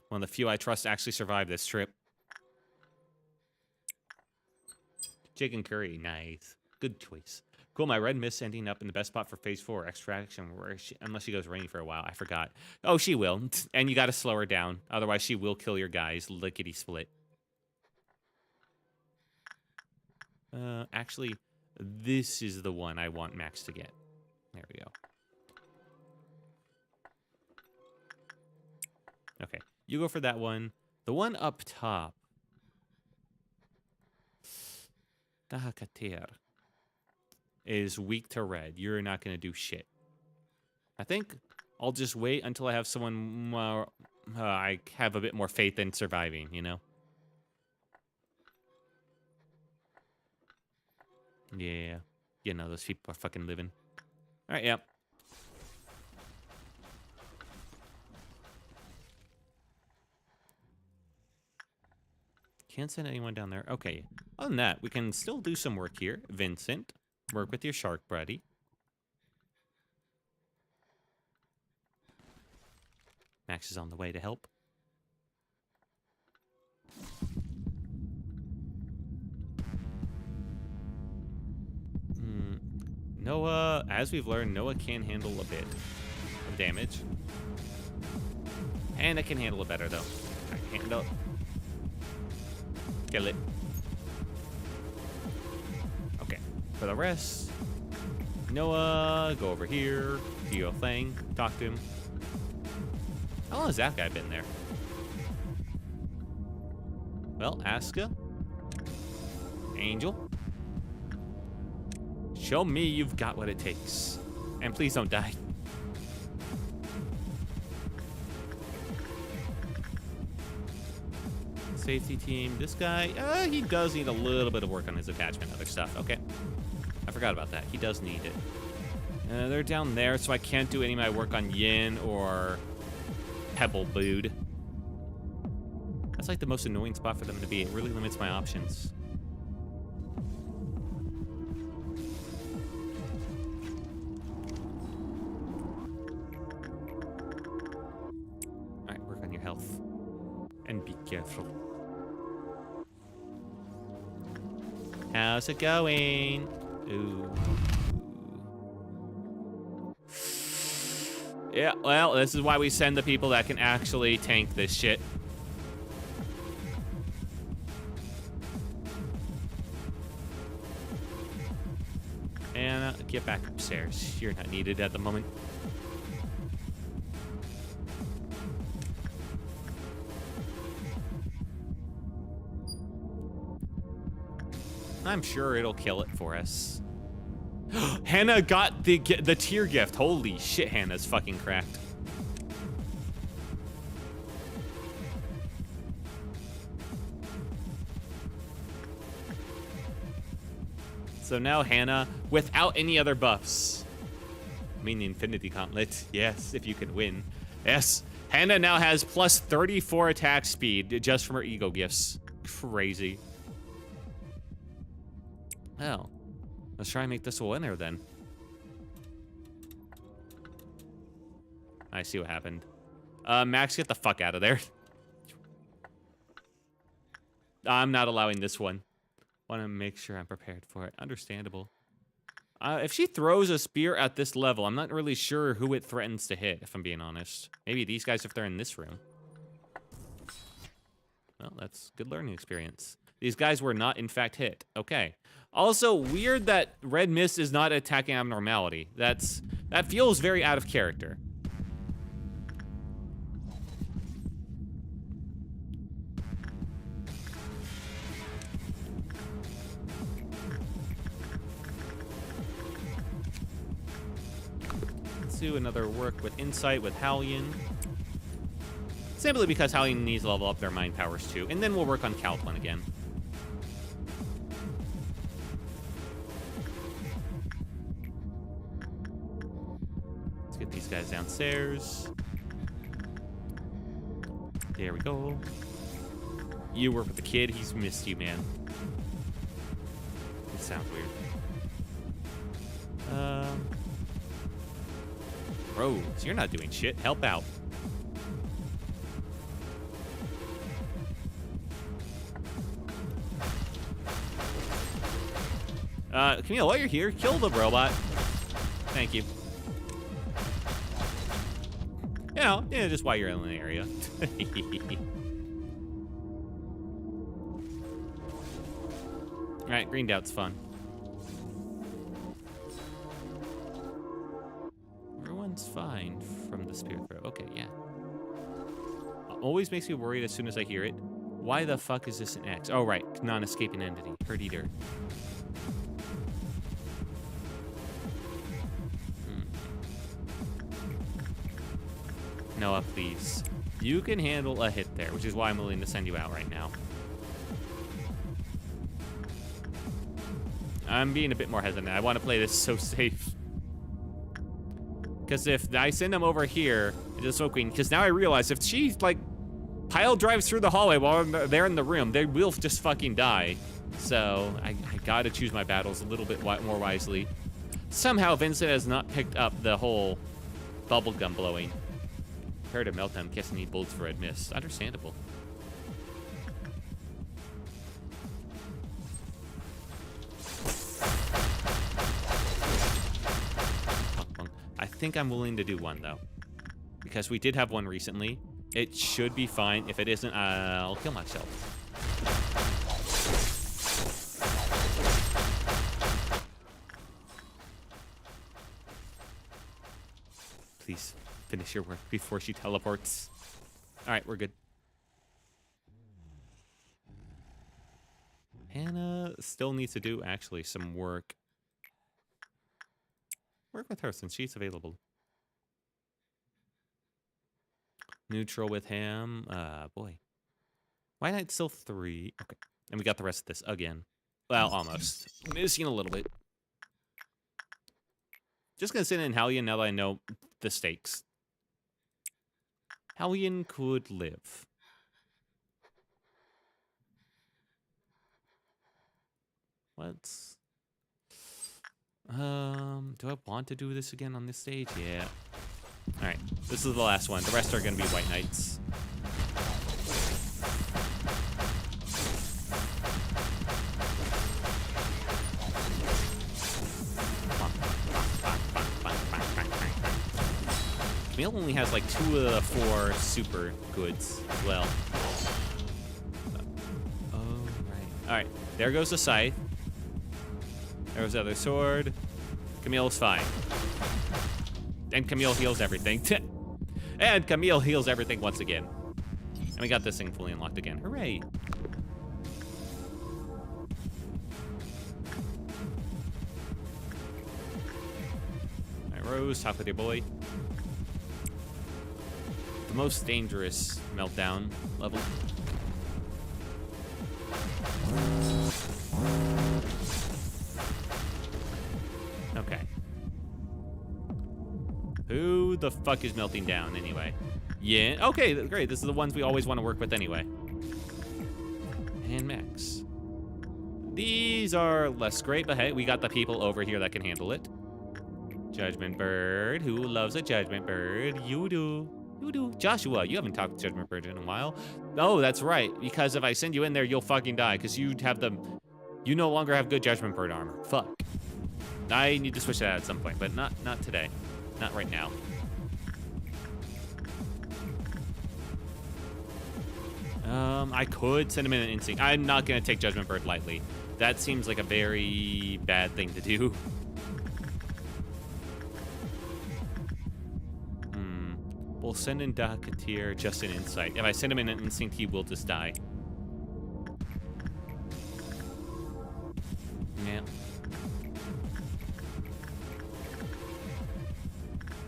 One of the few I trust actually survived this trip. Chicken curry, nice. Good choice. Cool, my red mist ending up in the best spot for phase 4 extraction, unless she goes rainy for a while. I forgot. Oh, she will. And you got to slow her down. Otherwise, she will kill your guys. Lickety split. Actually, this is the one I want Max to get. There we go. Okay, you go for that one. The one up top. Tahakatir is weak to red. You're not going to do shit. I think I'll just wait until I have someone more, I have a bit more faith in surviving, you know? Yeah. You know, those people are fucking living. All right, yep. Can't send anyone down there. Okay. Other than that, we can still do some work here. Vincent, work with your shark buddy. Max is on the way to help. Noah, as we've learned, Noah can handle a bit of damage. And I can handle it better, though. I can handle it. Kill it. Okay. For the rest, Noah, go over here. Do your thing. Talk to him. How long has that guy been there? Well, Asuka. Angel. Show me you've got what it takes. And please don't die. Safety team. This guy, he does need a little bit of work on his attachment and other stuff. Okay. I forgot about that. He does need it. They're down there, so I can't do any of my work on Yin or Pebble Bood. That's like the most annoying spot for them to be. It really limits my options. Alright, work on your health. And be careful. How's it going? Ooh. Yeah, well, this is why we send the people that can actually tank this shit. And get back upstairs. You're not needed at the moment. I'm sure it'll kill it for us. Hannah got the tier gift. Holy shit, Hannah's fucking cracked. So now Hannah, without any other buffs. I mean, the Infinity Gauntlet. Yes, if you could win. Yes, Hannah now has plus 34 attack speed just from her ego gifts. Crazy. Well, let's try and make this a winner then. I see what happened. Max, get the fuck out of there. I'm not allowing this one. Want to make sure I'm prepared for it. Understandable. If she throws a spear at this level, I'm not really sure who it threatens to hit, if I'm being honest. Maybe these guys if they're in this room. Well, that's good learning experience. These guys were not, in fact, hit. Okay. Also, weird that Red Mist is not attacking abnormality. That feels very out of character. Let's do another work with Insight with Hallion. Simply because Hallion needs to level up their mind powers too. And then we'll work on Calplan again. Let's get these guys downstairs. There we go. You work with the kid. He's missed you, man. It sounds weird. Rose, you're not doing shit. Help out. Camille, while you're here, kill the robot. Thank you. You know, yeah, just while you're in the area. All right, green doubt's fun. Everyone's fine from the spirit throw. Okay, yeah. Always makes me worried as soon as I hear it. Why the fuck is this an X? Oh, right, non-escaping entity. Herd eater. Noah, please. You can handle a hit there, which is why I'm willing to send you out right now. I'm being a bit more hesitant. I want to play this so safe. Because if I send them over here, just so queen, because now I realize if she, like, pile drives through the hallway while they're in the room, they will just fucking die. So I gotta choose my battles a little bit more wisely. Somehow Vincent has not picked up the whole bubblegum blowing. Heard a meltdown, guessing he builds for Red Mist. Understandable. I think I'm willing to do one, though. Because we did have one recently. It should be fine. If it isn't, I'll kill myself. Please finish your work before she teleports. All right, we're good. Hannah still needs to do, actually, some work. Work with her since she's available. Neutral with him. Boy. Why not still 3? Okay. And we got the rest of this again. Well, almost. Missing a little bit. Just gonna send in Hellion now that I know the stakes. Hellion could live. Let's... do I want to do this again on this stage? Yeah. Alright, this is the last one. The rest are gonna be White Knights. Camille only has like 2 of the 4 super goods as well. Oh, right. Alright, there goes the scythe. There goes the other sword. Camille's fine. And Camille heals everything. And Camille heals everything once again. And we got this thing fully unlocked again. Hooray. All right, Rose, talk with your boy. The most dangerous meltdown level. Okay. Who the fuck is melting down anyway? Yeah, okay, great. This is the ones we always want to work with anyway. And Max. These are less great, but hey, we got the people over here that can handle it. Judgment Bird. Who loves a Judgment Bird? You do. You do. Joshua, you haven't talked to Judgment Bird in a while. Oh, that's right. Because if I send you in there, you'll fucking die. Because you have the... You no longer have good Judgment Bird armor. Fuck. I need to switch that at some point, but not today. Not right now. I could send him in an instinct. I'm not going to take Judgment Bird lightly. That seems like a very bad thing to do. We'll send in Docketeer just an insight. If I send him in an instinct, he will just die. Yeah.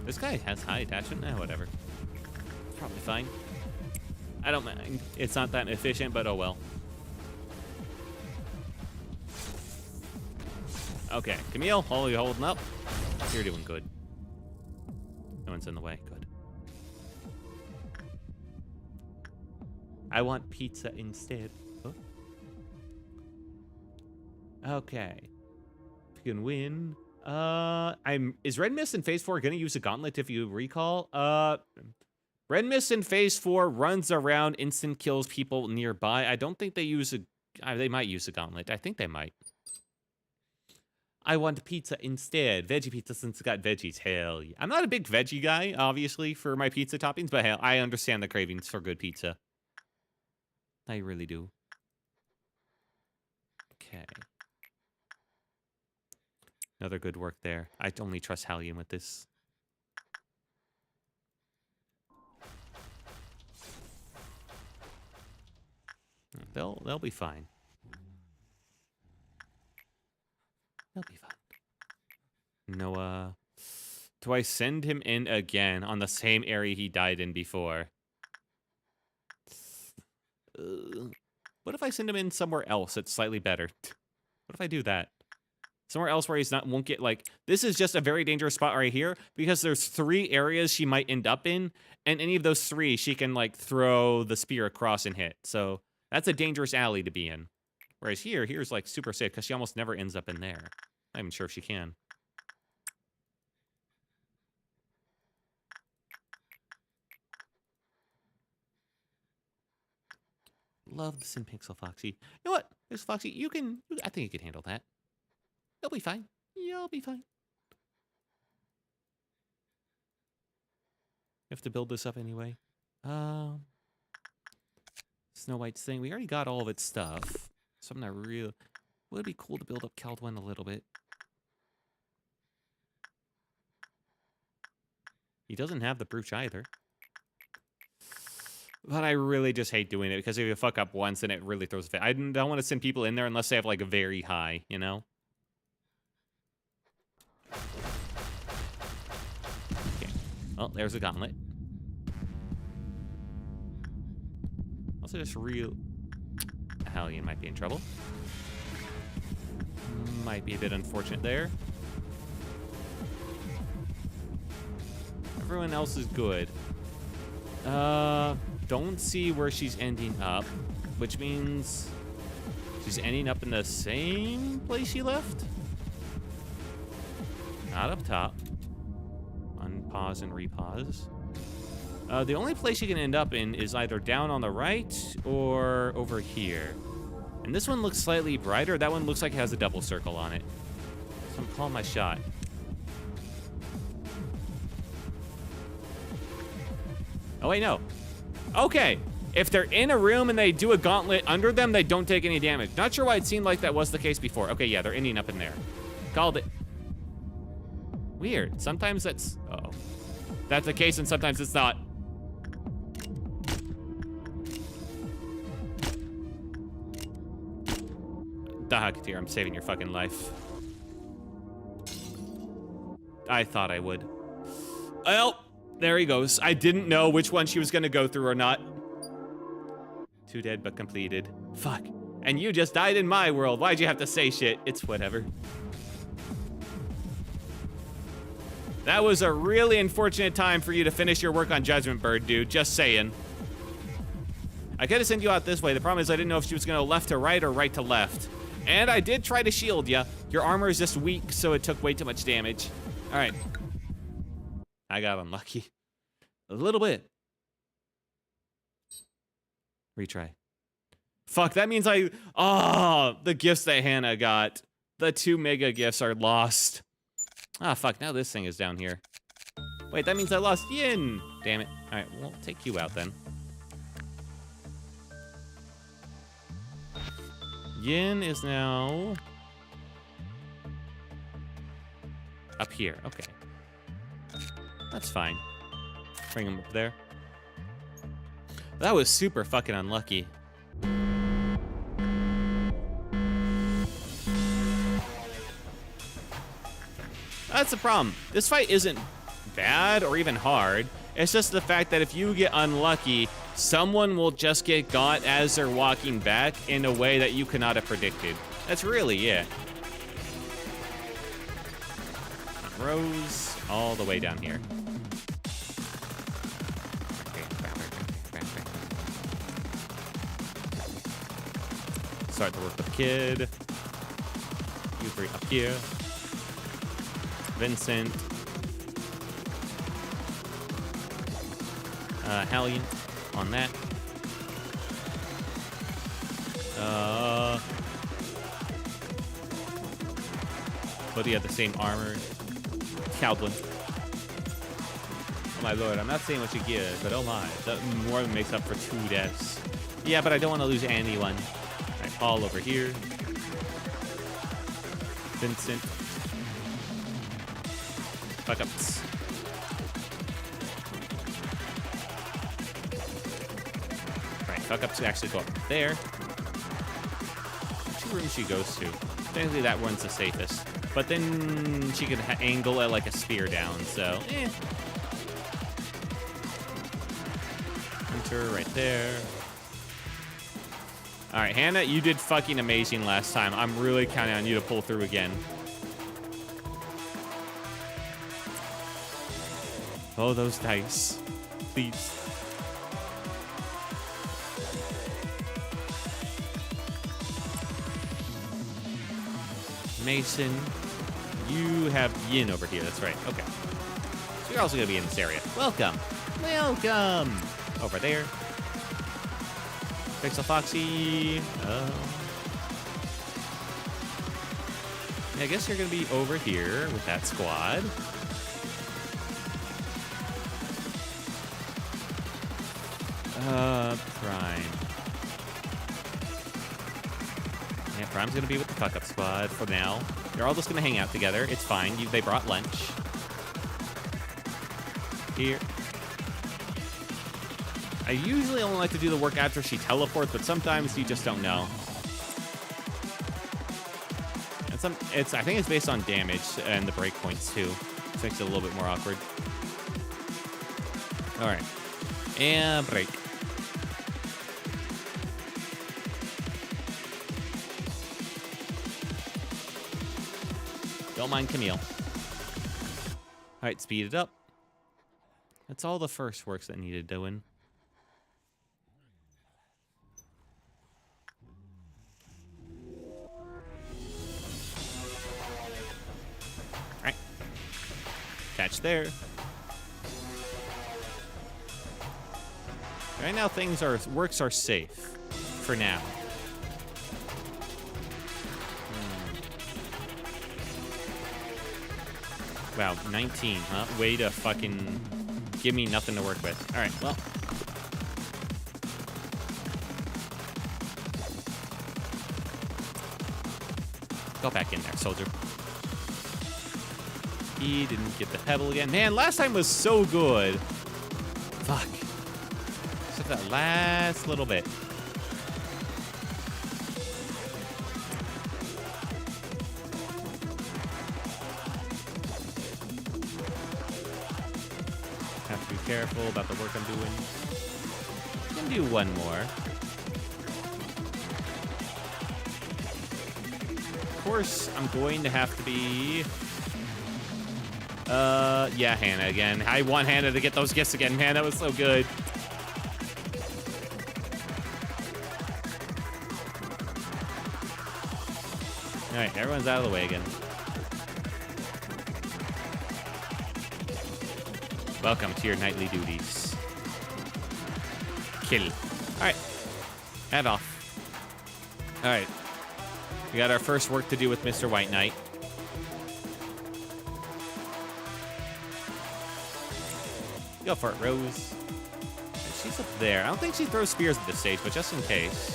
This guy has high attachment? Eh, whatever. It's probably fine. I don't mind. It's not that efficient, but oh well. Okay, Camille, you holding up? You're doing good. No one's in the way. Good. I want pizza instead. Oh. Okay. If you can win. Is Red Mist in Phase 4 gonna use a gauntlet if you recall? Red Mist in Phase 4 runs around, instant kills people nearby. I don't think they use a... they might use a gauntlet. I think they might. I want pizza instead. Veggie pizza since it's got veggies. Hell yeah. I'm not a big veggie guy, obviously, for my pizza toppings, but hell, I understand the cravings for good pizza. I really do. Okay. Another good work there. I only trust Hallian with this. They'll be fine. They'll be fine. Noah. Do I send him in again on the same area he died in before? What if I send him in somewhere else that's slightly better? What if I do that? Somewhere else where he's not won't get like this is just a very dangerous spot right here because there's 3 areas she might end up in, and any of those 3 she can like throw the spear across and hit. So that's a dangerous alley to be in. Whereas here's like super safe because she almost never ends up in there. I'm not even sure if she can. Love the Sin Pixel Foxy. You know what? There's Foxy. I think you can handle that. You'll be fine. You'll be fine. You have to build this up anyway. Snow White's thing. We already got all of its stuff. So I'm not real. Would it be cool to build up Kaldwin a little bit? He doesn't have the brooch either. But I really just hate doing it because if you fuck up once, then it really throws a fit. I don't want to send people in there unless they have like a very high, you know? Okay. Well, there's a gauntlet. Also just real... Hallian might be in trouble. Might be a bit unfortunate there. Everyone else is good. Don't see where she's ending up, which means she's ending up in the same place she left. Not up top. Unpause and repause. The only place you can end up in is either down on the right or over here. And this one looks slightly brighter. That one looks like it has a double circle on it. So I'm calling my shot. Oh, wait, no. Okay. If they're in a room and they do a gauntlet under them, they don't take any damage. Not sure why it seemed like that was the case before. Okay, yeah, they're ending up in there. Called it. Weird. Sometimes that's... Uh-oh. That's the case and sometimes it's not. Dahakatir, I'm saving your fucking life. I thought I would. Well, there he goes. I didn't know which one she was gonna go through or not. 2 dead but completed. Fuck. And you just died in my world. Why'd you have to say shit? It's whatever. That was a really unfortunate time for you to finish your work on Judgment Bird, dude. Just saying. I could have sent you out this way. The problem is I didn't know if she was gonna left to right or right to left. And I did try to shield you. Your armor is just weak, so it took way too much damage. All right. I got unlucky. A little bit. Retry. Fuck, that means the gifts that Hannah got. The 2 mega gifts are lost. Ah, fuck, now this thing is down here. Wait, that means I lost Yin. Damn it. All right, we'll take you out then. Yin is now up here. Okay. That's fine. Bring him up there. That was super fucking unlucky. That's the problem. This fight isn't bad or even hard. It's just the fact that if you get unlucky, someone will just get got as they're walking back in a way that you could not have predicted. That's really it. Rose all the way down here. Start to work with the kid. You 3 up here. Vincent. Hallian on that. But he had the same armor. Cowblin. Oh my lord, I'm not saying what you get, but oh my. That more than makes up for 2 deaths. Yeah, but I don't want to lose anyone. Alright, Paul over here. Vincent. Fuck ups. Right, fuck ups actually go up there. Which room she goes to? Technically that one's the safest. But then she could angle it like a spear down, so eh. Enter right there. Alright, Hannah, you did fucking amazing last time. I'm really counting on you to pull through again. Oh, those dice. Please. Mason, you have Yin over here. That's right. Okay. So you're also going to be in this area. Welcome. Welcome. Over there. Pixel Foxy. Yeah, I guess you're going to be over here with that squad. Prime. Yeah, Prime's going to be with the fuck-up squad for now. They're all just going to hang out together. It's fine. They brought lunch. Here. I usually only like to do the work after she teleports, but sometimes you just don't know. And I think it's based on damage and the breakpoints too, which makes it a little bit more awkward. All right, and break. Don't mind Camille. All right, speed it up. That's all the first works that needed doing. All right. Catch there. Right now, works are safe for now. Wow, 19, huh? Way to fucking give me nothing to work with. All right, well. Go back in there, soldier. He didn't get the pebble again. Man, last time was so good. Fuck. Except that last little bit. Have to be careful about the work I'm doing. I'm gonna do one more. Of course, I'm going to have to be... yeah, Hannah again. I want Hannah to get those gifts again, man. That was so good. All right, everyone's out of the way again. Welcome to your nightly duties. Kill. All right, head off. All right, we got our first work to do with Mr. White Knight. Go for it, Rose. She's up there. I don't think she throws spears at this stage, but just in case.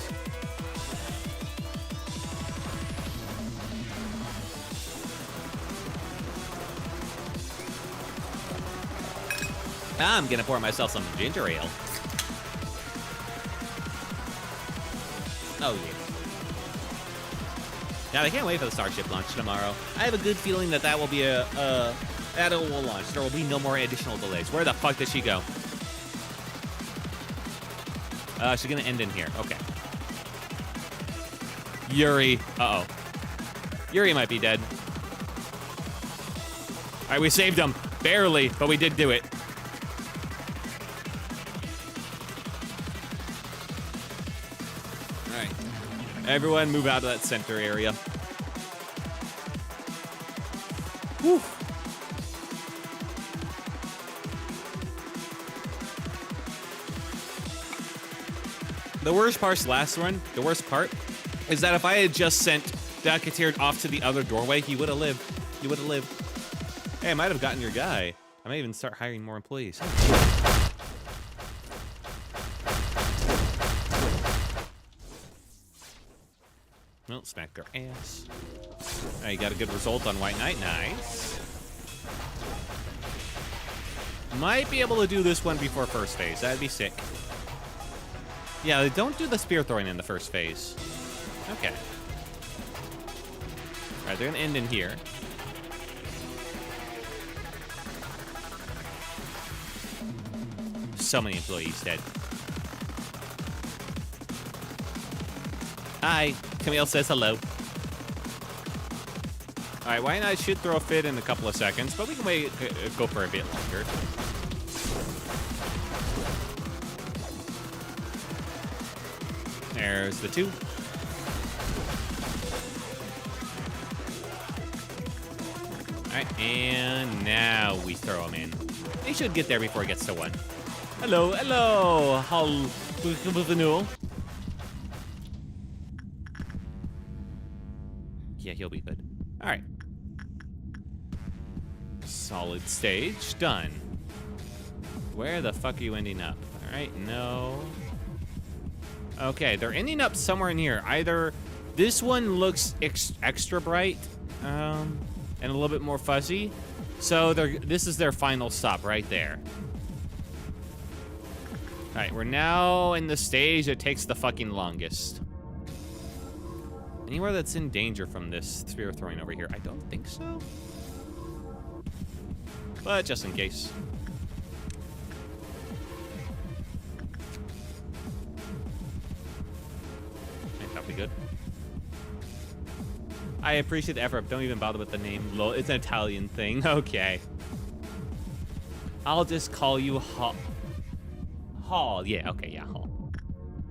I'm gonna pour myself some ginger ale. Oh, yeah. Now, I can't wait for the Starship launch tomorrow. I have a good feeling that that will be that it will launch. There will be no more additional delays. Where the fuck did she go? She's gonna end in here. Okay. Yuri. Uh-oh. Yuri might be dead. All right, we saved him. Barely, but we did do it. All right. Everyone move out of that center area. Whew. The worst part's last one. The worst part is that if I had just sent Katir off to the other doorway, he would have lived. You would have lived. Hey, I might have gotten your guy. I might even start hiring more employees. Well, smack their ass. Now you got a good result on White Knight. Nice. Might be able to do this one before first phase. That'd be sick. Yeah, don't do the spear throwing in the first phase. Okay. All right, they're gonna end in here. So many employees dead. Hi, Camille says hello. All right, White Knight should throw a fit in a couple of seconds, but we can wait, go for a bit longer. There's the 2. All right, and now we throw him in. He should get there before he gets to 1. Hello, hello. How yeah, he'll be good. All right. Solid stage, done. Where the fuck are you ending up? All right, no. Okay, they're ending up somewhere in here. Either this one looks extra bright, and a little bit more fuzzy. So this is their final stop right there. All right, we're now in the stage that takes the fucking longest. Anywhere that's in danger from this spear throwing over here? I don't think so. But just in case. I think that'll be good. I appreciate the effort. Don't even bother with the name. It's an Italian thing. Okay. I'll just call you Hall. Hall. Yeah, okay, yeah, Hall.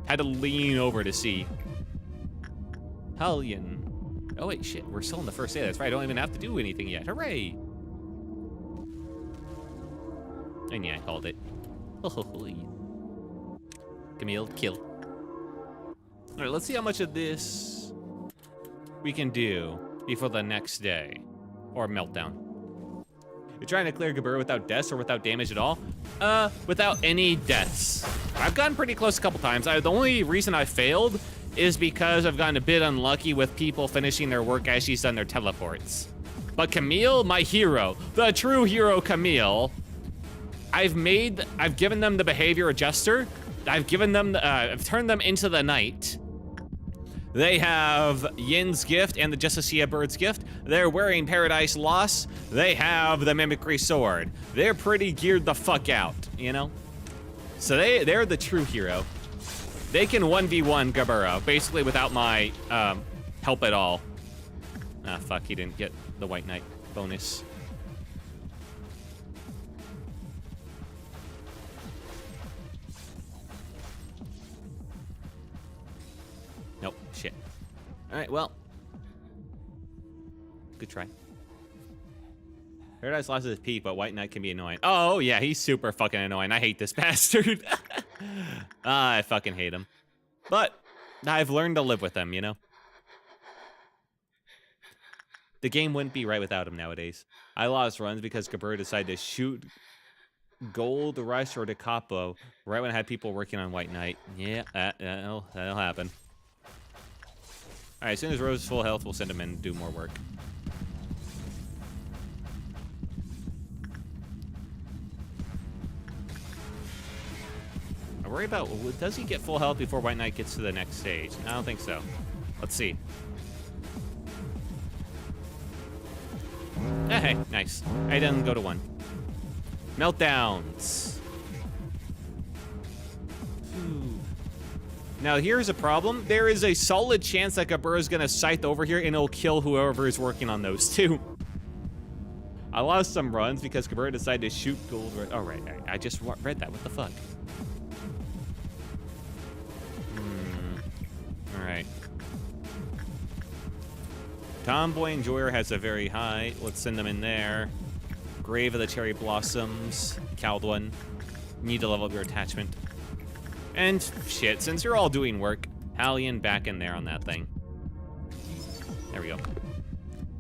Had to lean over to see. Hellion. Oh, wait, shit. We're still in the first day. That's right. I don't even have to do anything yet. Hooray. And yeah, I called it. Camille, kill. All right, let's see how much of this we can do before the next day. Or meltdown. You're trying to clear Gebura without deaths or without damage at all? Without any deaths. I've gotten pretty close a couple times. The only reason I failed is because I've gotten a bit unlucky with people finishing their work as she's done their teleports. But Camille, my hero, the true hero Camille, I've given them the behavior adjuster. I've given them, I've turned them into the knight. They have Yin's gift and the Justicia bird's gift. They're wearing Paradise Lost. They have the Mimicry sword. They're pretty geared the fuck out, you know? So they're the true hero. They can 1v1 Gebura, basically without my help at all. Ah, fuck, he didn't get the White Knight bonus. Nope, shit. All right, well. Good try. Paradise Lost his peak, but White Knight can be annoying. Oh, yeah, he's super fucking annoying. I hate this bastard. I fucking hate him. But I've learned to live with him, you know? The game wouldn't be right without him nowadays. I lost runs because Gebura decided to shoot Gold Rush or Da Capo right when I had people working on White Knight. Yeah, that'll happen. All right, as soon as Rose is full health, we'll send him in and do more work. I worry about, does he get full health before White Knight gets to the next stage? I don't think so. Let's see. Hey, nice. I didn't go to 1. Meltdowns. Now, here's a problem. There is a solid chance that Gebura is going to scythe over here and it'll kill whoever is working on those two. I lost some runs because Gebura decided to shoot gold. Oh, right. I just read that. What the fuck? All right. Tomboy Enjoyer has a very high. Let's send them in there. Grave of the Cherry Blossoms. Caldwin. Need to level up your attachment. And shit, since you're all doing work, Hallion back in there on that thing. There we go.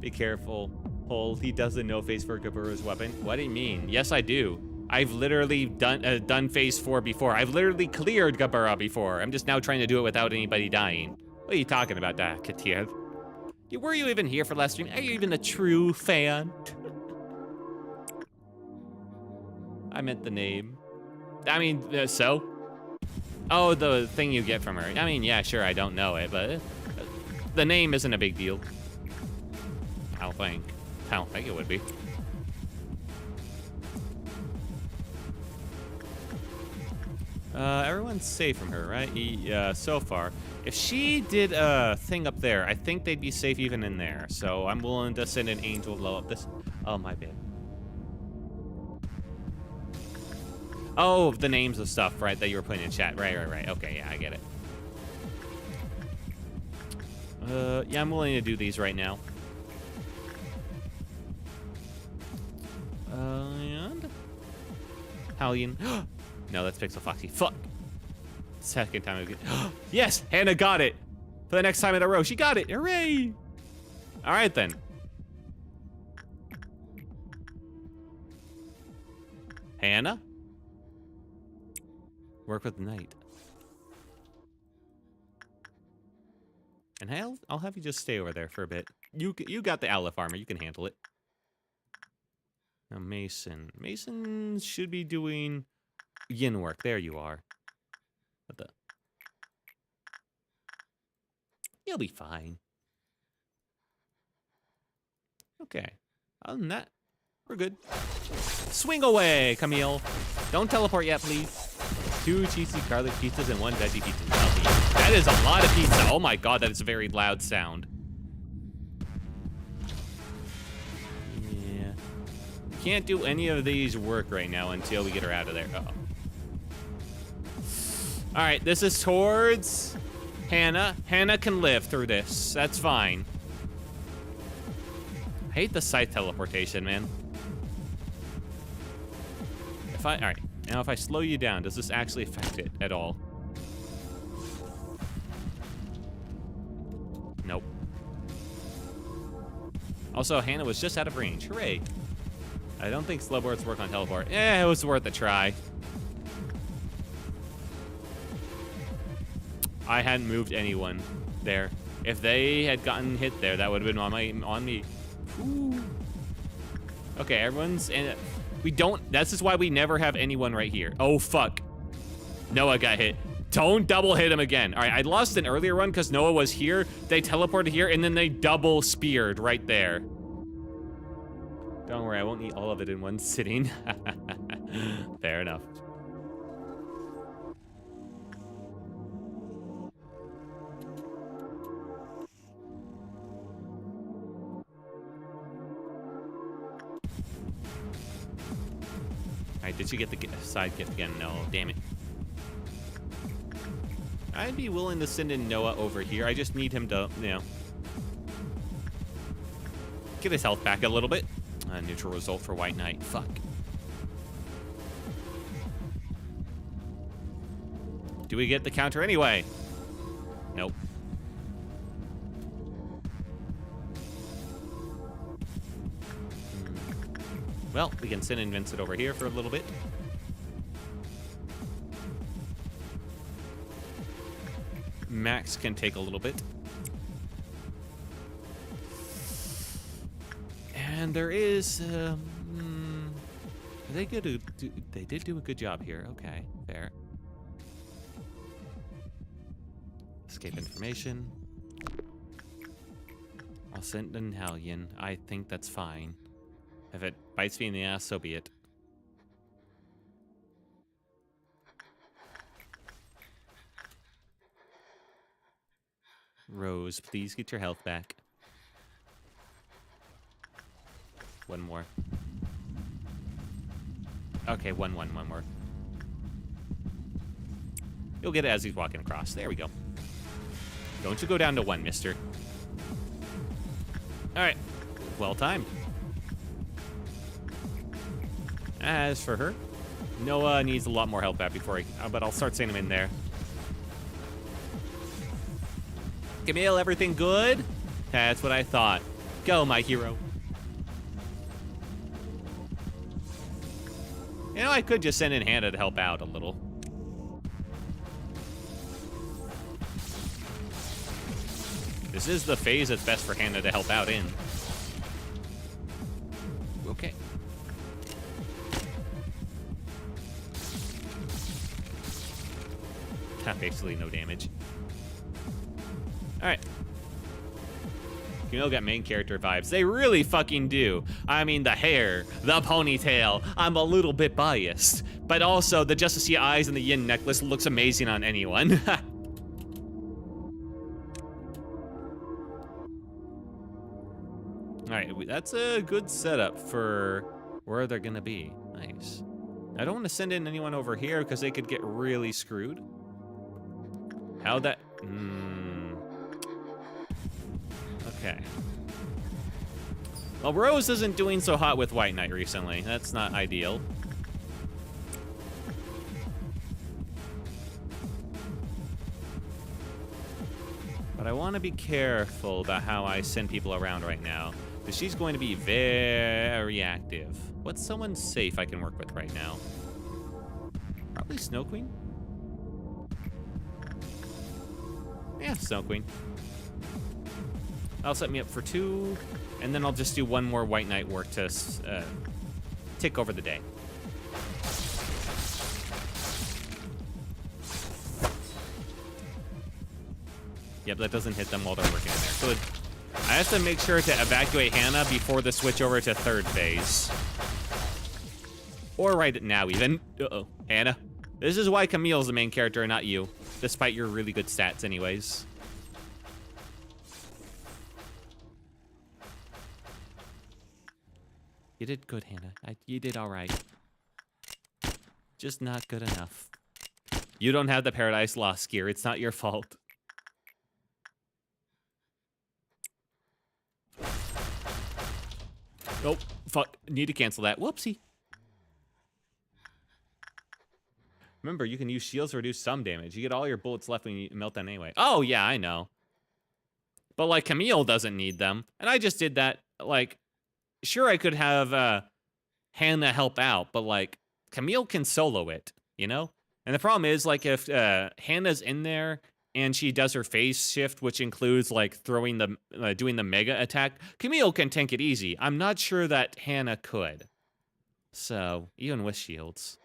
Be careful. Hole, he doesn't know phase 4 Gebura's weapon. What do you mean? Yes, I do. I've literally done phase 4 before. I've literally cleared Gebura before. I'm just now trying to do it without anybody dying. What are you talking about, Katir? Were you even here for last stream? Are you even a true fan? I meant the name. I mean, so? Oh, the thing you get from her. I mean, yeah, sure, I don't know it, but the name isn't a big deal. I don't think. I don't think it would be. Everyone's safe from her, right? Yeah, so far. If she did a thing up there, I think they'd be safe even in there. So I'm willing to send an angel to blow up this. Oh, my bad. Oh, the names of stuff, right, that you were putting in chat. Right. Okay, yeah, I get it. Yeah, I'm willing to do these right now. And Hallian. No, that's Pixel Foxy. Fuck. Second time again. Yes, Hannah got it. For the next time in a row, she got it. Hooray! All right then. Hannah, work with the knight. And I'll have you just stay over there for a bit. You got the Aleph armor. You can handle it. Now Mason. Mason should be doing yin work. There you are. What the? You'll be fine. Okay. Other than that, we're good. Swing away, Camille. Don't teleport yet, please. 2 cheesy garlic pizzas and 1 veggie pizza. That is a lot of pizza. Oh my god, that is a very loud sound. Yeah. Can't do any of these work right now until we get her out of there. Uh-oh. All right, this is towards Hannah. Hannah can live through this. That's fine. I hate the scythe teleportation, man. All right, now if I slow you down, does this actually affect it at all? Nope. Also, Hannah was just out of range. Hooray. I don't think slowboards work on teleport. It was worth a try. I hadn't moved anyone there. If they had gotten hit there, that would have been on me. Ooh. Okay, everyone's in. We don't. This is why we never have anyone right here. Oh fuck. Noah got hit. Don't double hit him again. All right, I lost an earlier run because Noah was here. They teleported here and then they double speared right there. Don't worry, I won't eat all of it in one sitting. Fair enough. Alright, did you get the side gift again? No, damn it. I'd be willing to send in Noah over here. I just need him to, you know, get his health back a little bit. Neutral result for White Knight. Fuck. Do we get the counter anyway? Nope. Well, we can send in Vincent over here for a little bit. Max can take a little bit. And there is, they did do a good job here. Okay, fair. Escape information. I'll send in Hallian. I think that's fine. If it bites me in the ass, so be it. Rose, please get your health back. One more. Okay, one more. You'll get it as he's walking across. There we go. Don't you go down to 1, mister. All right, well timed. As for her, Noah needs a lot more help back before but I'll start sending him in there. Camille, everything good? That's what I thought. Go, my hero. You know, I could just send in Hannah to help out a little. This is the phase that's best for Hannah to help out in. Okay. Basically no damage. All right. Camille got main character vibes. They really fucking do. I mean, the hair, the ponytail. I'm a little bit biased. But also, the Justicia eyes and the yin necklace looks amazing on anyone. Alright, that's a good setup for where they're gonna be. Nice. I don't want to send in anyone over here because they could get really screwed. How that... Okay. Well, Rose isn't doing so hot with White Knight recently. That's not ideal. But I want to be careful about how I send people around right now, because she's going to be very active. What's someone safe I can work with right now? Probably Snow Queen? Yeah, Snow Queen. That'll set me up for 2, and then I'll just do 1 more White Knight work to tick over the day. Yep, that doesn't hit them while they're working in there. So I have to make sure to evacuate Hannah before the switch over to 3rd phase. Or right now, even. Uh-oh. Hannah. This is why Camille's the main character and not you, despite your really good stats anyways. You did good, Hannah. You did all right. Just not good enough. You don't have the Paradise Lost gear. It's not your fault. Nope. Fuck. Need to cancel that. Whoopsie. Remember, you can use shields to reduce some damage. You get all your bullets left when you melt down anyway. Oh, yeah, I know. But, like, Camille doesn't need them. And I just did that, like... Sure, I could have Hannah help out, but, like, Camille can solo it, you know? And the problem is, like, if Hannah's in there and she does her phase shift, which includes, like, throwing the, doing the mega attack, Camille can tank it easy. I'm not sure that Hannah could. So, even with shields.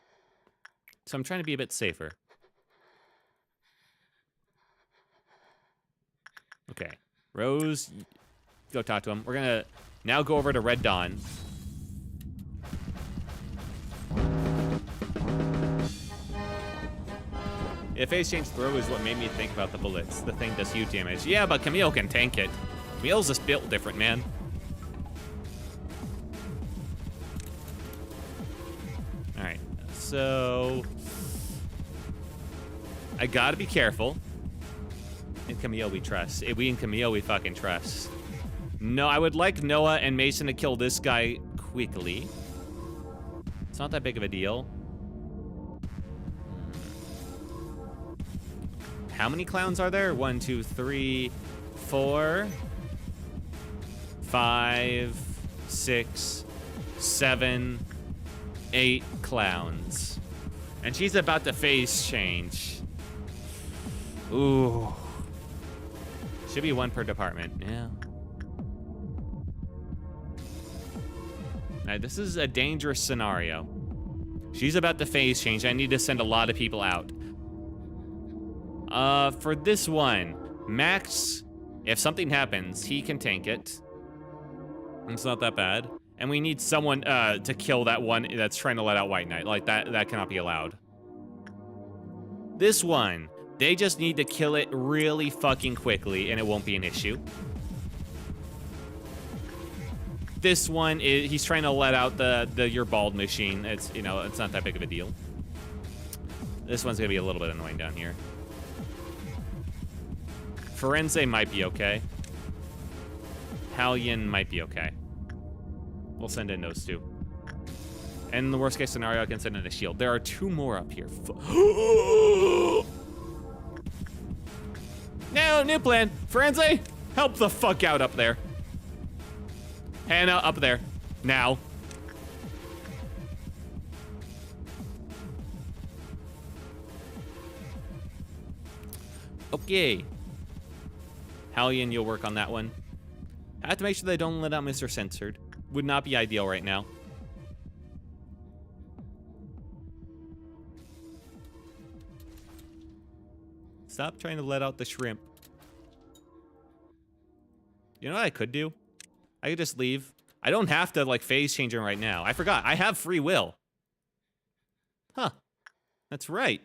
So I'm trying to be a bit safer. Okay. Rose, go talk to him. We're gonna... Now go over to Red Dawn. If phase change throw is what made me think about the bullets. The thing does huge damage. Yeah, but Camille can tank it. Camille's just built different, man. Alright, so... I gotta be careful. In Camille we trust. We in Camille we fucking trust. No, I would like Noah and Mason to kill this guy quickly. It's not that big of a deal. How many clowns are there? 1, 2, 3, 4, 5, 6, 7, 8 clowns. And she's about to phase change. Ooh. Should be 1 per department, yeah. Now, this is a dangerous scenario. She's about to phase change. I need to send a lot of people out. For this one, Max, if something happens, he can tank it. It's not that bad. And we need someone to kill that one that's trying to let out White Knight. Like, that cannot be allowed. This one, they just need to kill it really fucking quickly, and it won't be an issue. This one, he's trying to let out the your bald machine. It's, you know, it's not that big of a deal. This one's gonna be a little bit annoying down here. Forense might be okay. Hallion might be okay. We'll send in those 2. And in the worst case scenario, I can send in a shield. There are 2 more up here. No, new plan. Forense, help the fuck out up there. Hannah, up there. Now. Okay. Hallian, you'll work on that one. I have to make sure they don't let out Mr. Censored. Would not be ideal right now. Stop trying to let out the shrimp. You know what I could do? I could just leave. I don't have to, like, phase change him right now. I forgot. I have free will. Huh. That's right.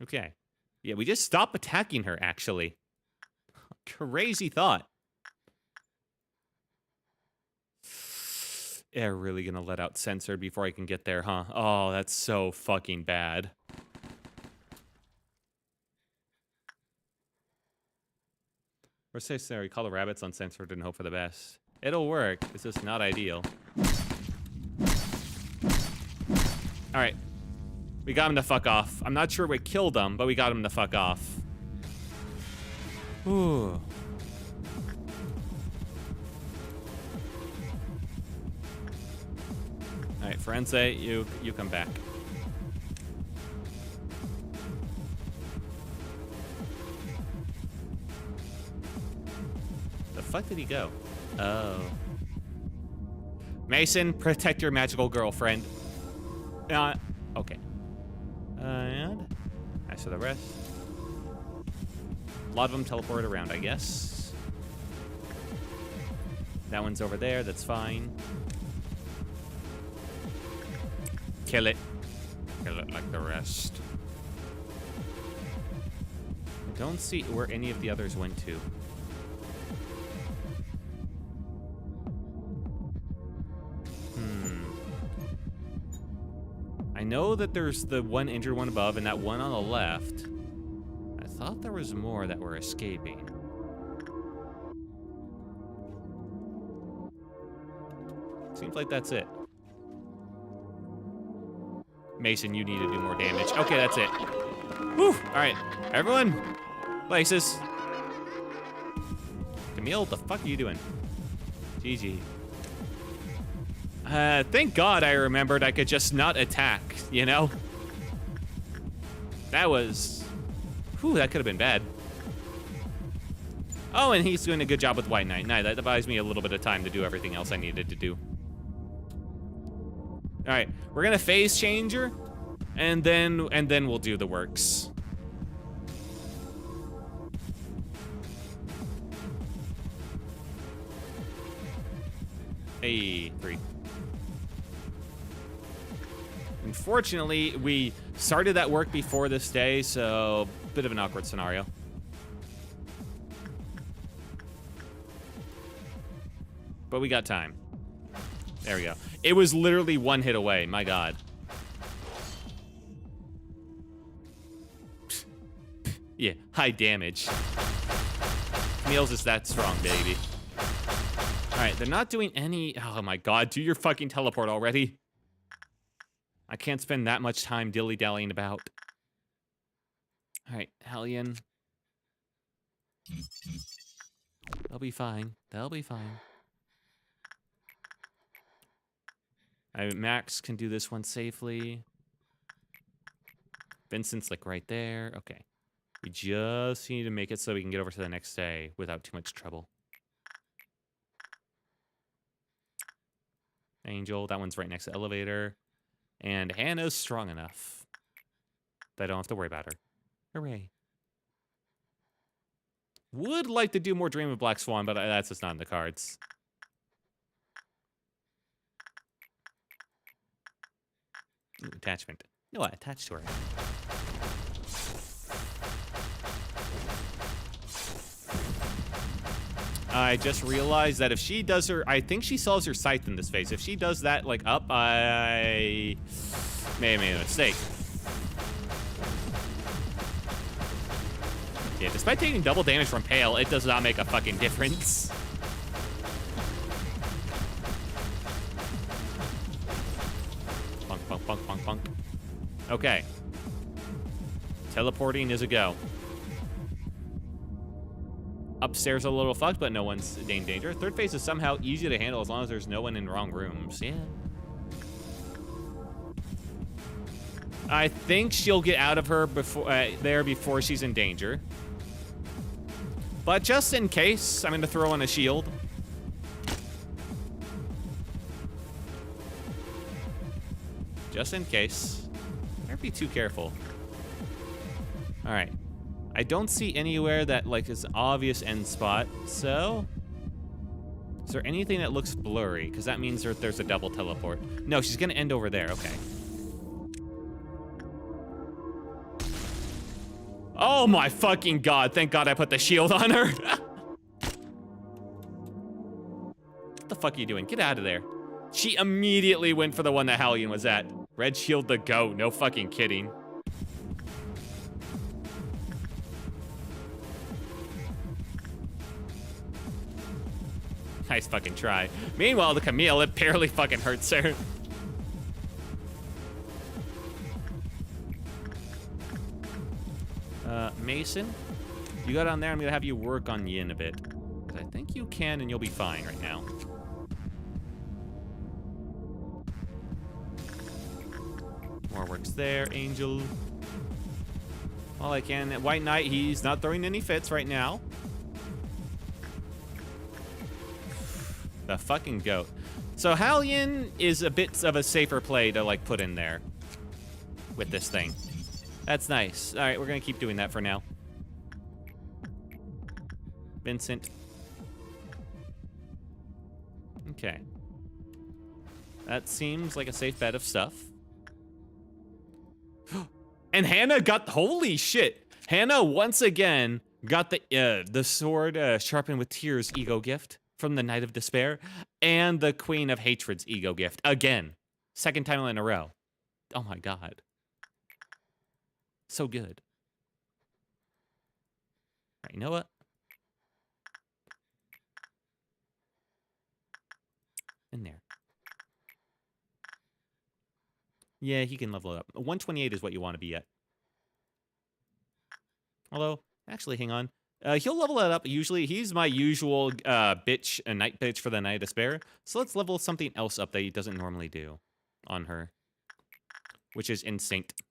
Okay. Yeah, we just stop attacking her, actually. Crazy thought. They're really gonna let out Censored before I can get there, huh? Oh, that's so fucking bad. Or say, sorry, call the rabbits uncensored and hope for the best. It'll work. It's just not ideal. Alright. We got him to fuck off. I'm not sure we killed him, but we got him to fuck off. Ooh. Alright, Firenze, you come back. The fuck did he go? Oh. Mason, protect your magical girlfriend. Okay. And as for the rest, a lot of them teleport around, I guess. That one's over there, that's fine. Kill it. Kill it like the rest. I don't see where any of the others went to. I know that there's the one injured one above and that one on the left. I thought there was more that were escaping. Seems like that's it. Mason, you need to do more damage. Okay, that's it. Whew! Alright, everyone, places. Camille, what the fuck are you doing? GG. Thank God I remembered I could just not attack, you know? That was... Whew, that could have been bad. Oh, and he's doing a good job with White Knight. Nah, that buys me a little bit of time to do everything else I needed to do. Alright, we're gonna phase change her, and then we'll do the works. Hey, 3. Unfortunately, we started that work before this day, so bit of an awkward scenario. But we got time. There we go. It was literally one hit away, my God. Yeah, high damage. Camille's is that strong, baby. All right, they're not doing any... Oh my God, do your fucking teleport already. I can't spend that much time dilly-dallying about. All right, Hallian. They'll be fine. They'll be fine. Max can do this one safely. Vincent's like right there. Okay. We just need to make it so we can get over to the next day without too much trouble. Angel, that one's right next to the elevator. And Hannah's strong enough that I don't have to worry about her. Hooray. Would like to do more Dream of Black Swan, but that's just not in the cards. Ooh, attachment. No, I attached to her. I just realized that if she does her... I think she solves her scythe in this phase. If she does that, like, up, I may have made a mistake. Yeah, despite taking double damage from Pale, it does not make a fucking difference. Bunk, bunk, bunk, bunk, bunk. Okay. Teleporting is a go. Upstairs a little fucked, but no one's in danger. Third phase is somehow easy to handle as long as there's no one in wrong rooms. Yeah. I think she'll get out of her before she's in danger. But just in case, I'm gonna throw in a shield. Just in case. Better be too careful. All right. I don't see anywhere that like is obvious end spot, so is there anything that looks blurry? Because that means there's a double teleport. No, she's gonna end over there. Okay. Oh my fucking god! Thank God I put the shield on her. What the fuck are you doing? Get out of there. She immediately went for the one that Hallion was at. Red shield the goat. No fucking kidding. Nice fucking try. Meanwhile, the Camille, it barely fucking hurts her. Mason, you go down there. I'm gonna have you work on Yin a bit. Because I think you can and you'll be fine right now. More works there, Angel. All I can. White Knight, he's not throwing any fits right now. The fucking goat. So Hallion is a bit of a safer play to like put in there with this thing. That's nice. All right, we're gonna keep doing that for now. Vincent. Okay. That seems like a safe bet of stuff. And Hannah got, holy shit. Hannah once again got the sword sharpened with tears ego gift from the Knight of Despair and the Queen of Hatred's ego gift again. Second time in a row. Oh my god. So good. All right, you know what? In there. Yeah, he can level it up. 128 is what you want to be at. Although, actually, hang on. He'll level it up. Usually, he's my usual bitch, a night bitch for the Knight of Despair. So let's level something else up that he doesn't normally do on her, which is Instinct.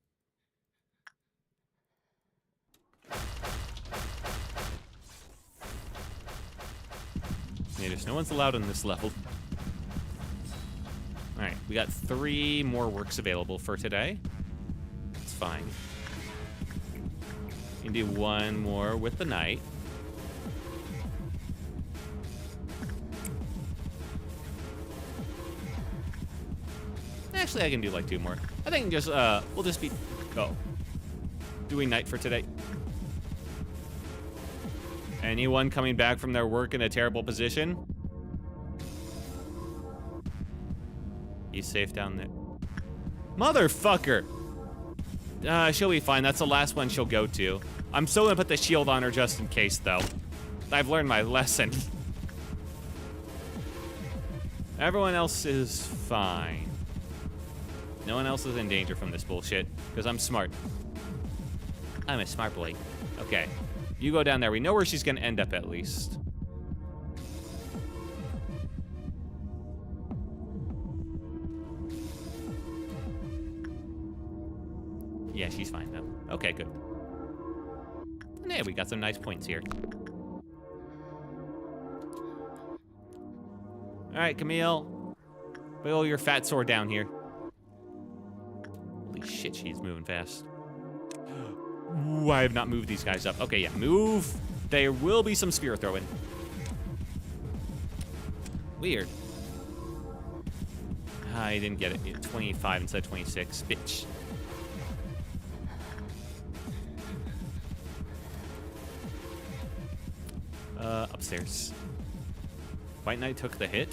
Yeah, there's no one's allowed on this level. All right, we got 3 more works available for today. It's fine. You can do 1 more with the knight. Actually, I can do like 2 more. I think just we'll just be doing knight for today. Anyone coming back from their work in a terrible position? He's safe down there. Motherfucker! She'll be fine. That's the last one she'll go to. I'm still gonna put the shield on her just in case, though. I've learned my lesson. Everyone else is fine. No one else is in danger from this bullshit, because I'm smart. I'm a smart boy. Okay. You go down there. We know where she's gonna end up at least. Yeah, she's fine though. Okay, good. And yeah, we got some nice points here. All right, Camille. Wiggle your fat sword down here. Holy shit, she's moving fast. Ooh, I have not moved these guys up. Okay, yeah, move. There will be some spear throwing. Weird. I didn't get it. 25 instead of 26. Bitch. Upstairs. White Knight took the hit.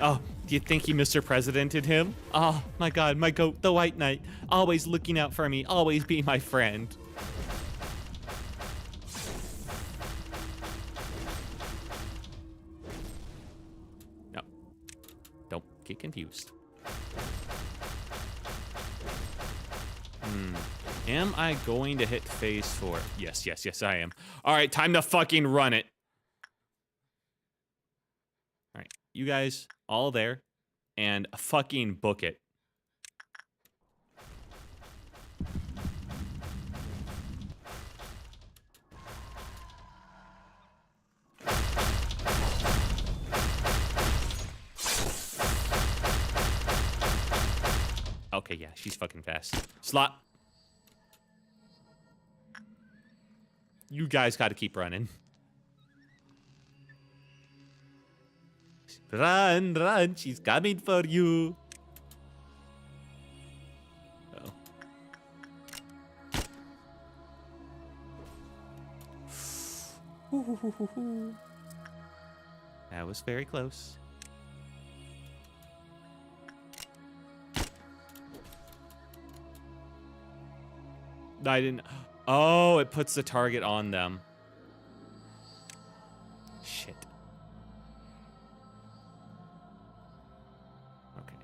Oh, do you think he Mr. Presidented him? Oh, my God, my goat, the White Knight. Always looking out for me, always being my friend. No. Don't get confused. Am I going to hit phase 4? Yes, yes, yes, I am. All right, time to fucking run it. All right, you guys all there and fucking book it. Okay, yeah, she's fucking fast. Slot. You guys gotta keep running. Run, run, she's coming for you. Oh. That was very close. I didn't. Oh, it puts the target on them. Shit. Okay.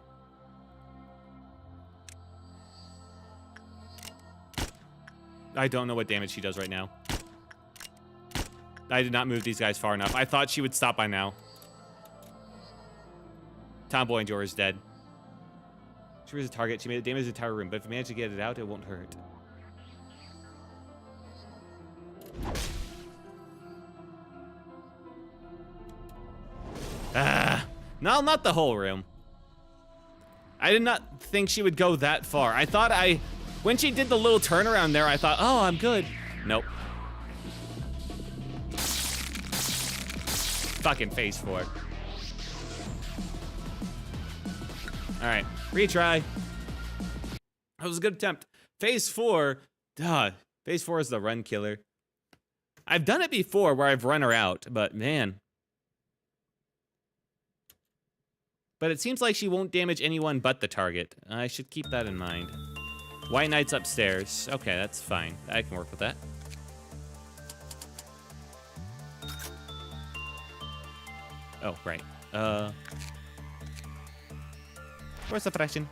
I don't know what damage she does right now. I did not move these guys far enough. I thought she would stop by now. Tomboy and Jor is dead. She was a target. She made it damage the entire room, but if you manage to get it out, it won't hurt. Ah, no, not the whole room. I did not think she would go that far. I thought when she did the little turnaround there, I thought, oh, I'm good. Nope. Fucking phase 4. All right, retry. That was a good attempt. Phase 4, duh. Phase 4 is the run killer. I've done it before where I've run her out, but man. But it seems like she won't damage anyone but the target. I should keep that in mind. White Knight's upstairs. Okay, that's fine. I can work with that. Oh, right. Where's the fraction?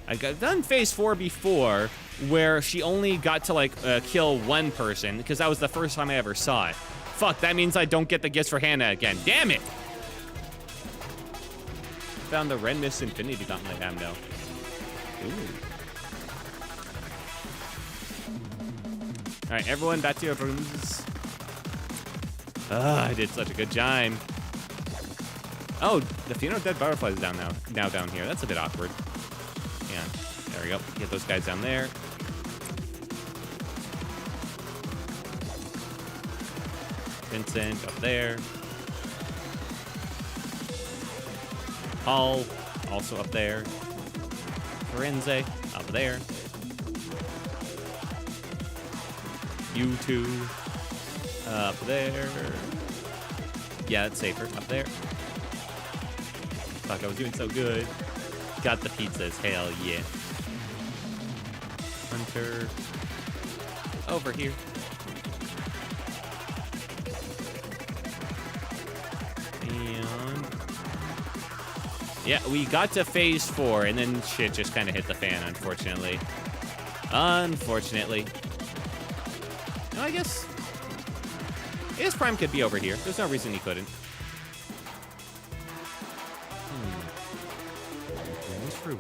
I've done phase 4 before, where she only got to like kill one person, because that was the first time I ever saw it. Fuck, that means I don't get the gifts for Hannah again. Damn it! Found the Ren Miss Infinity Gauntlet ammo. Ooh. All right, everyone back to your rooms. I did such a good job. Oh, the Funeral of Dead Butterflies is down now down here. That's a bit awkward. Yeah, there we go. Get those guys down there. Vincent up there. Paul also up there. Forense up there. You two up there. Yeah, that's safer up there. Fuck, I was doing so good. Got the pizzas, hell yeah. Hunter over here. And yeah, we got to phase 4 and then shit just kind of hit the fan, unfortunately. Unfortunately. No, I guess Prime could be over here. There's no reason he couldn't. That's true.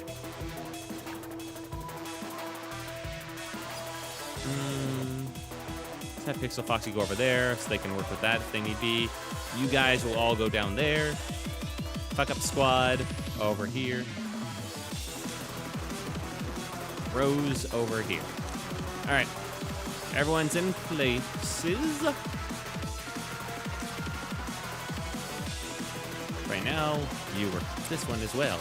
Let's have Pixel Foxy go over there so they can work with that if they need be. You guys will all go down there. Fuck up squad over here. Rose over here. All right. Everyone's in places. Right now, you were this one as well.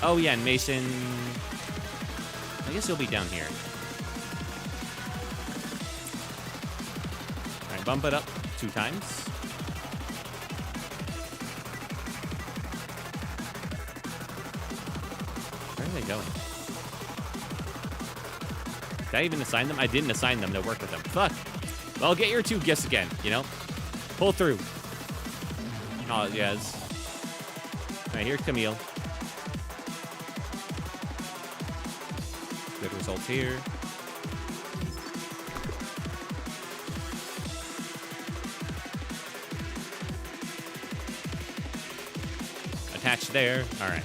Oh yeah, and Mason, I guess he'll be down here. All right, bump it up 2 times. Where are they going? Did I even assign them? I didn't assign them to work with them. Fuck. Well, get your 2 gifts again, you know? Pull through. Oh, yes. All right, here's Camille. Good results here. Attached there. All right.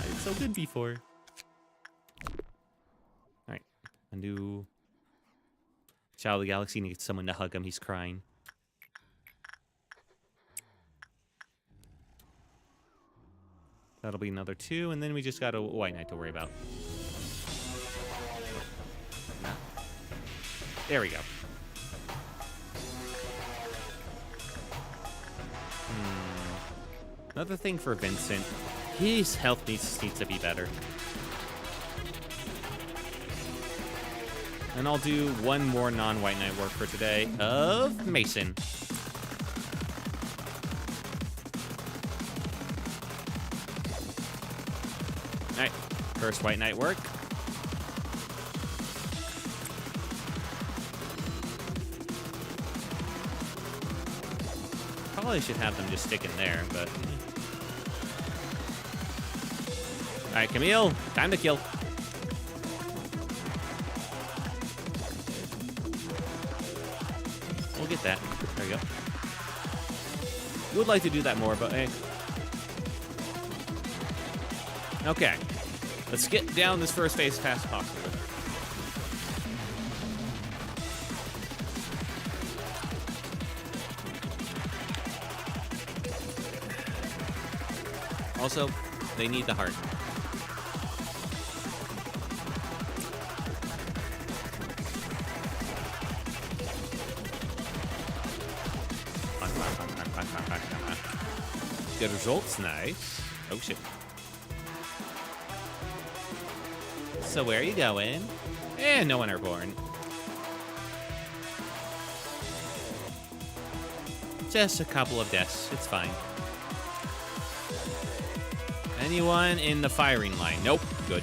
It's so good before. All right. Undo. Child of the Galaxy needs someone to hug him. He's crying. That'll be another 2, and then we just got a white knight to worry about. There we go. Another thing for Vincent, his health needs to be better. And I'll do one more non-white knight work for today of Mason. All right, first white knight work. Probably should have them just stick in there, but... All right, Camille, time to kill. We'll get that. There we go. Would like to do that more, but hey. Okay. Let's get down this first phase as fast as possible. Also, they need the heart. Good results, nice. Oh shit. So where are you going? And no one airborne. Just a couple of deaths, it's fine. Anyone in the firing line? Nope, good.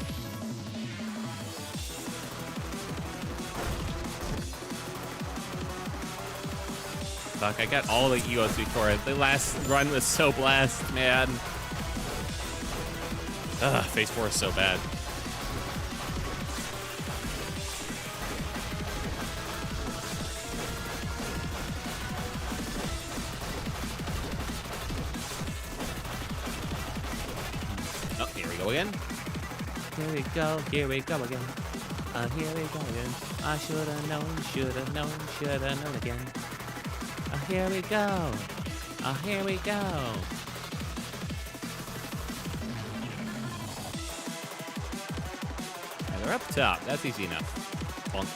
Fuck, I got all the egos before it. The last run was so blast, man. Ugh, phase 4 is so bad. Oh, here we go again. Here we go again. Here we go again. I should've known again. Here we go. Here we go. And they're up top. That's easy enough. Bonk.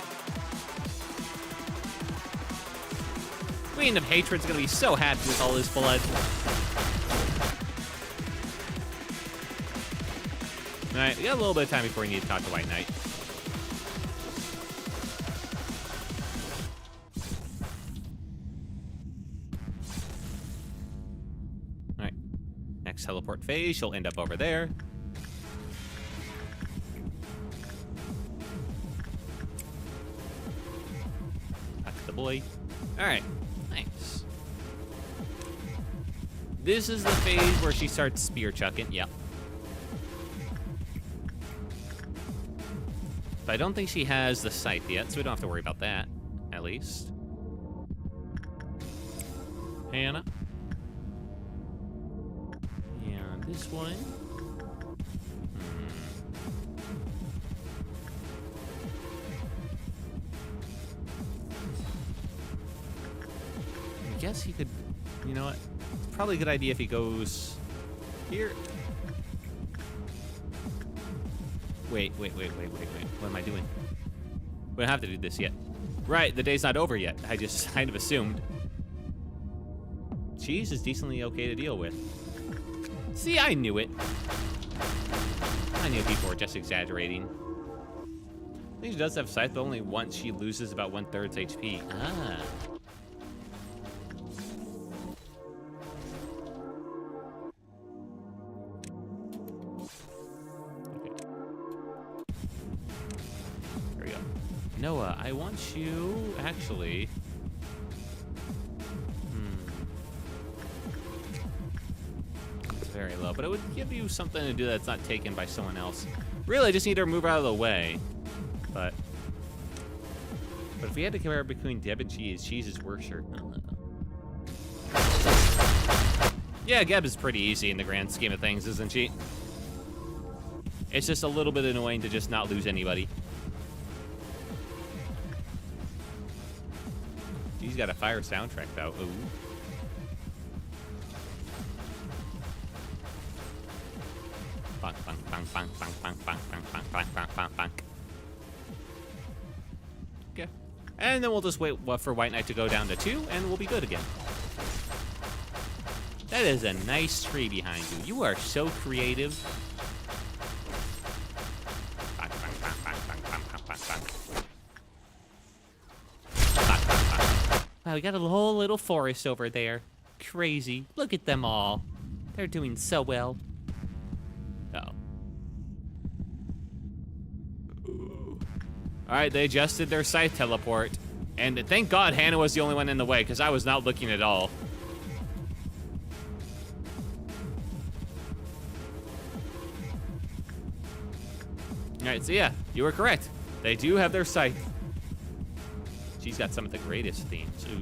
Queen of Hatred's gonna be so happy with all this blood. Alright, we got a little bit of time before we need to talk to White Knight. Teleport phase, she'll end up over there. Back to the boy. Alright, nice. This is the phase where she starts spear chucking, yep. But I don't think she has the scythe yet, so we don't have to worry about that, at least. Hannah. This one. I guess he could, you know what? It's probably a good idea if he goes here. Wait. What am I doing? We don't have to do this yet. Right, the day's not over yet. I just kind of assumed. Cheese is decently okay to deal with. See, I knew it. I knew people were just exaggerating. I think she does have scythe, but only once she loses about 1/3 HP. Ah. Okay. There we go. Noah, I want you, actually... very low, but it would give you something to do that's not taken by someone else. Really, I just need her to move out of the way. But if we had to compare between Deb and Cheese is worse. Yeah, Geb is pretty easy in the grand scheme of things, isn't she? It's just a little bit annoying to just not lose anybody. She's got a fire soundtrack though. Ooh. Bonk, bonk, bonk, bonk, bonk, bonk, bonk, bonk, bonk, bonk, bonk, bonk. Okay. And then we'll just wait for White Knight to go down to 2, and we'll be good again. That is a nice tree behind you. You are so creative. Bonk, bonk, bonk, bonk, bonk, bonk, bonk, bonk, bonk. Bonk, bonk, bonk. Wow, we got a whole little forest over there. Crazy. Look at them all. They're doing so well. Uh-oh. Alright, they adjusted their scythe teleport. And thank God Hannah was the only one in the way, because I was not looking at all. Alright, so yeah, you were correct. They do have their scythe. She's got some of the greatest themes. Ooh.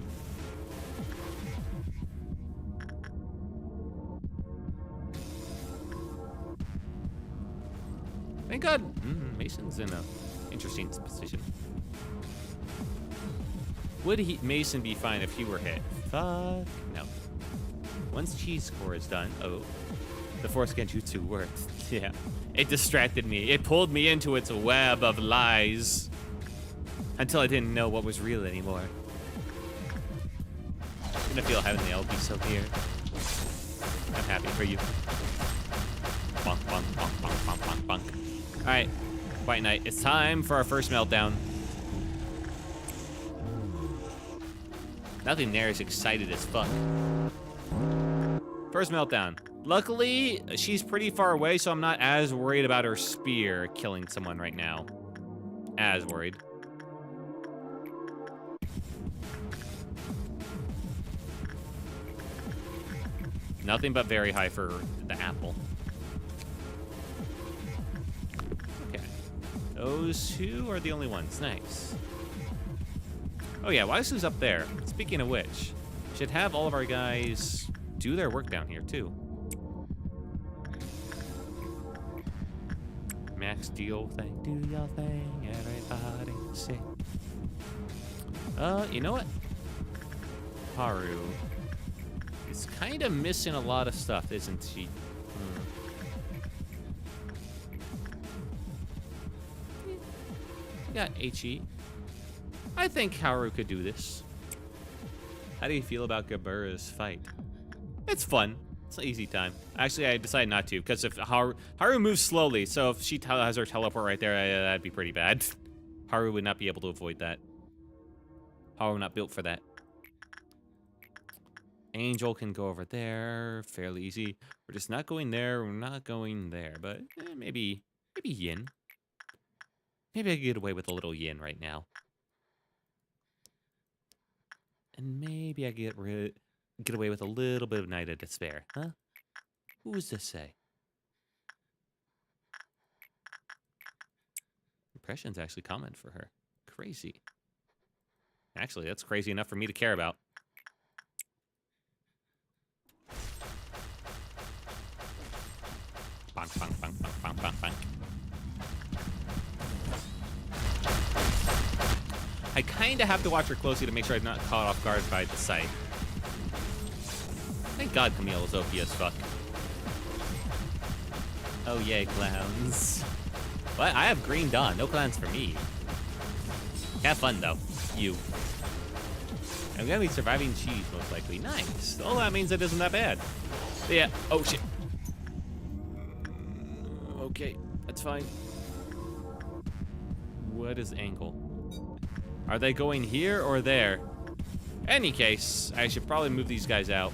Thank God Mason's in a interesting position. Would Mason be fine if he were hit? Fuck no. Once cheese score is done, the Force Genjutsu worked. Yeah, it distracted me. It pulled me into its web of lies until I didn't know what was real anymore. I'm gonna feel having the LP so here. I'm happy for you. Bonk, bonk, bonk, bonk, bonk, bonk, bonk. All right, White Knight, it's time for our first meltdown. Nothing there is excited as fuck. First meltdown. Luckily, she's pretty far away, so I'm not as worried about her spear killing someone right now. As worried. Nothing but very high for the apple. Okay. Those two are the only ones. Nice. Oh yeah, Waisu's up there. Speaking of which, should have all of our guys do their work down here too. Max, do your thing, do your thing, everybody say. You know what? Haru is kind of missing a lot of stuff, isn't she? We got HE. I think Haru could do this. How do you feel about Gebura's fight? It's fun. It's an easy time. Actually, I decided not to, because if Haru moves slowly, so if she has her teleport right there, that'd be pretty bad. Haru would not be able to avoid that. Haru not built for that. Angel can go over there, fairly easy. We're just not going there, we're not going there, but maybe Yin. Maybe I could get away with a little Yin right now. And maybe I get away with a little bit of Night of Despair, huh? Who was to say? Impression's actually common for her. Crazy. Actually, that's crazy enough for me to care about. Bonk, bonk, bonk, bonk, bonk, bonk, bonk. I kind of have to watch her closely to make sure I'm not caught off guard by the sight. Thank God Camille is OP as fuck. Oh yay, clowns. But I have Green Dawn, no clowns for me. Have fun though, you. I'm gonna be surviving cheese most likely. Nice. Oh, that means it isn't that bad. But yeah, oh shit. Okay, that's fine. What is angle? Are they going here or there? Any case, I should probably move these guys out.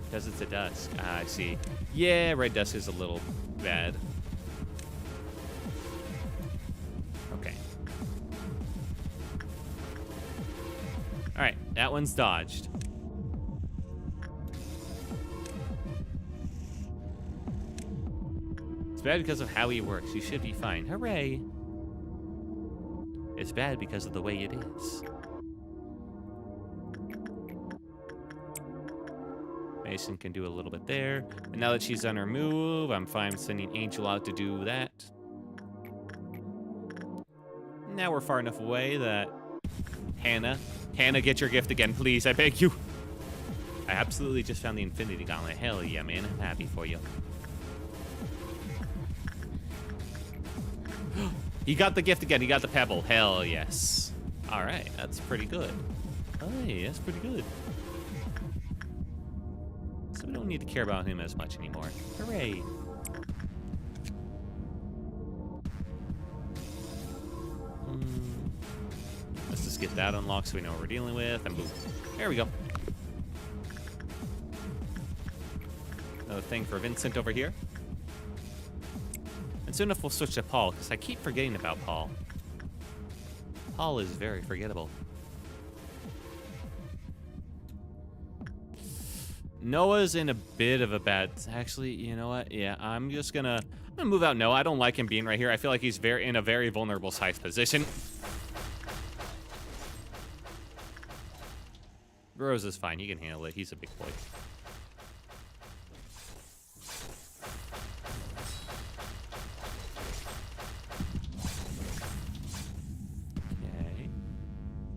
Because it's a dusk. Ah, I see. Yeah, red dusk is a little bad. Okay. Alright, that one's dodged. It's bad because of how he works. You should be fine. Hooray! It's bad because of the way it is. Mason can do a little bit there. And now that she's on her move, I'm fine sending Angel out to do that. Now we're far enough away that... Hannah, get your gift again, please. I beg you. I absolutely just found the Infinity Gauntlet. Hell yeah, man. I'm happy for you. He got the gift again. He got the pebble. Hell yes. All right, that's pretty good. Oh, yeah, that's pretty good. So we don't need to care about him as much anymore. Hooray. Let's just get that unlocked so we know what we're dealing with. And boom. There we go. Another thing for Vincent over here. And soon enough we'll switch to Paul, because I keep forgetting about Paul. Paul is very forgettable. Noah's in a bit of a bad... Actually, you know what? Yeah, I'm gonna move out Noah. I don't like him being right here. I feel like he's in a very vulnerable scythe position. Rose is fine. He can handle it. He's a big boy. Okay.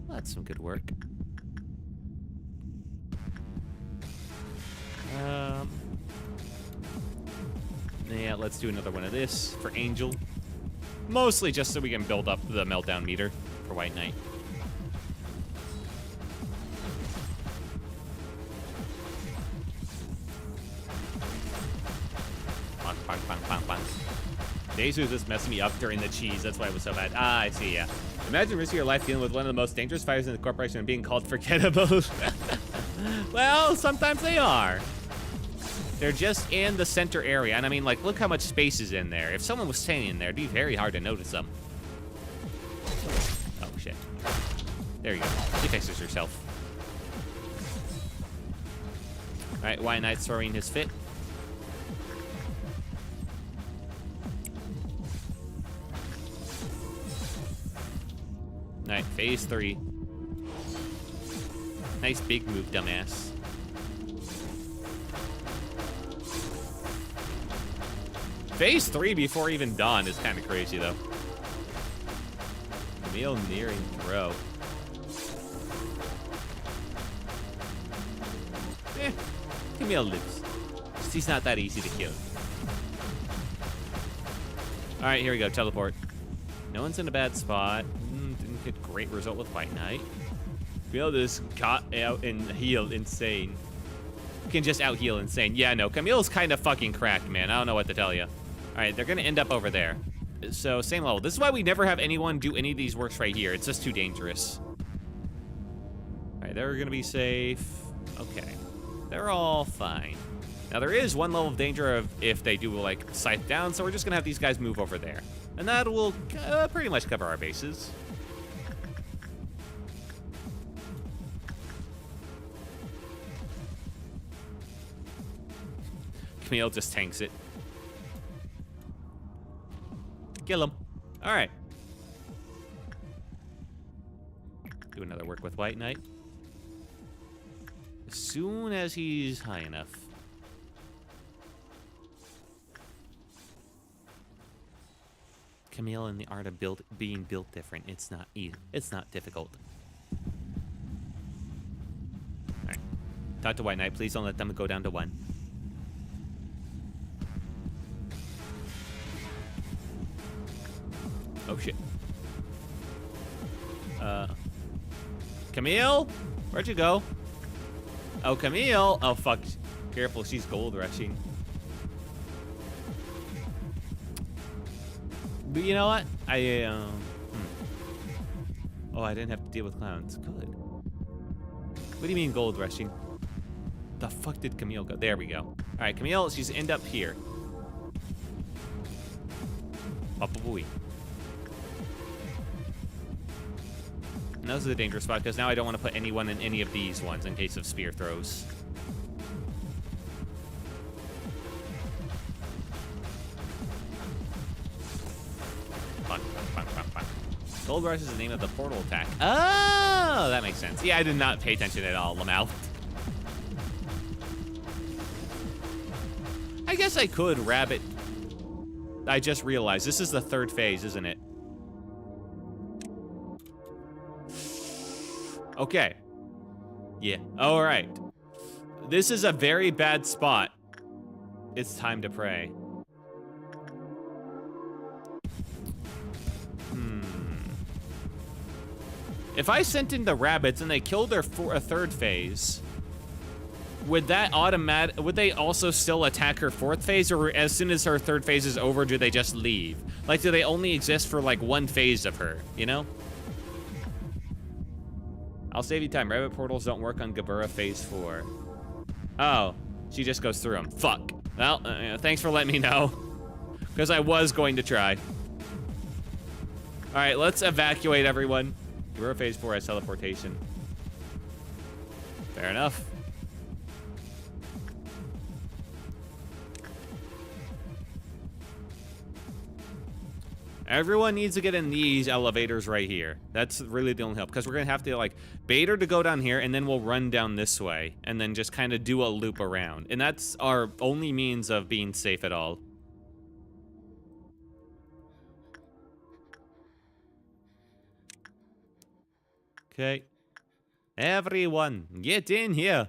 Well, that's some good work. Yeah, let's do another one of this for Angel. Mostly just so we can build up the meltdown meter for White Knight. Bonk, bonk, bonk, bonk, bonk. Daisy was just messing me up during the cheese. That's why it was so bad. Ah, I see, yeah. Imagine risking your life dealing with one of the most dangerous fighters in the corporation and being called forgettable. Well, sometimes they are. They're just in the center area. And I mean, like, look how much space is in there. If someone was standing in there, it'd be very hard to notice them. Oh, shit. There you go. She fixes herself. All right, White Knight's throwing his fit. All right, phase 3. Nice big move, dumbass. Phase 3 before even dawn is kind of crazy, though. Camille nearing throw. Camille lives. She's not that easy to kill. All right, here we go. Teleport. No one's in a bad spot. Didn't get great result with White Knight. Camille just got out and healed insane. Can just out heal insane. Yeah, no, Camille's kind of fucking cracked, man. I don't know what to tell you. All right, they're gonna end up over there. So same level. This is why we never have anyone do any of these works right here. It's just too dangerous. All right, they're gonna be safe. Okay, they're all fine. Now there is one level of danger of if they do like scythe down, so we're just gonna have these guys move over there. And that will pretty much cover our bases. Camille just tanks it. Kill him. All right. Do another work with White Knight. As soon as he's high enough. Camille and the art of being built different. It's not easy. It's not difficult. All right. Talk to White Knight. Please don't let them go down to 1. Oh, shit. Camille? Where'd you go? Oh, Camille. Oh, fuck. Careful, she's gold rushing. But you know what? Oh, I didn't have to deal with clowns. Good. What do you mean gold rushing? The fuck did Camille go? There we go. All right, Camille, she's end up here. Papa boy. And those are the dangerous spots, because now I don't want to put anyone in any of these ones in case of spear throws. Gold Rush is the name of the portal attack. Oh, that makes sense. Yeah, I did not pay attention at all, Lamau. I guess I could rabbit. I just realized this is the 3rd phase, isn't it? Okay. Yeah. All right. This is a very bad spot. It's time to pray. If I sent in the rabbits and they killed her for a third phase, would they also still attack her fourth phase, or as soon as her third phase is over, do they just leave? Like, do they only exist for like one phase of her, you know? I'll save you time. Rabbit portals don't work on Gebura phase 4. Oh, she just goes through them. Fuck. Well, thanks for letting me know, because I was going to try. All right, let's evacuate everyone. Gebura phase 4 has teleportation. Fair enough. Everyone needs to get in these elevators right here. That's really the only help, because we're gonna have to like bait her to go down here, and then we'll run down this way, and then just kind of do a loop around. And that's our only means of being safe at all. Okay. Everyone, get in here.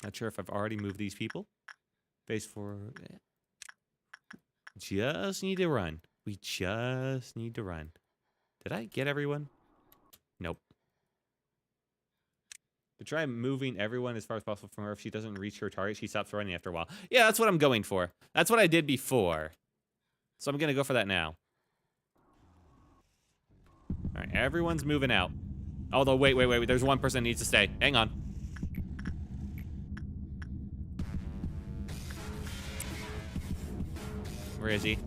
Not sure if I've already moved these people. Phase 4. Just need to run. We just need to run. Did I get everyone? Nope. To try moving everyone as far as possible from her. If she doesn't reach her target, she stops running after a while. Yeah, that's what I'm going for. That's what I did before. So I'm going to go for that now. All right, everyone's moving out. Although, wait. There's one person that needs to stay. Hang on. Where is he?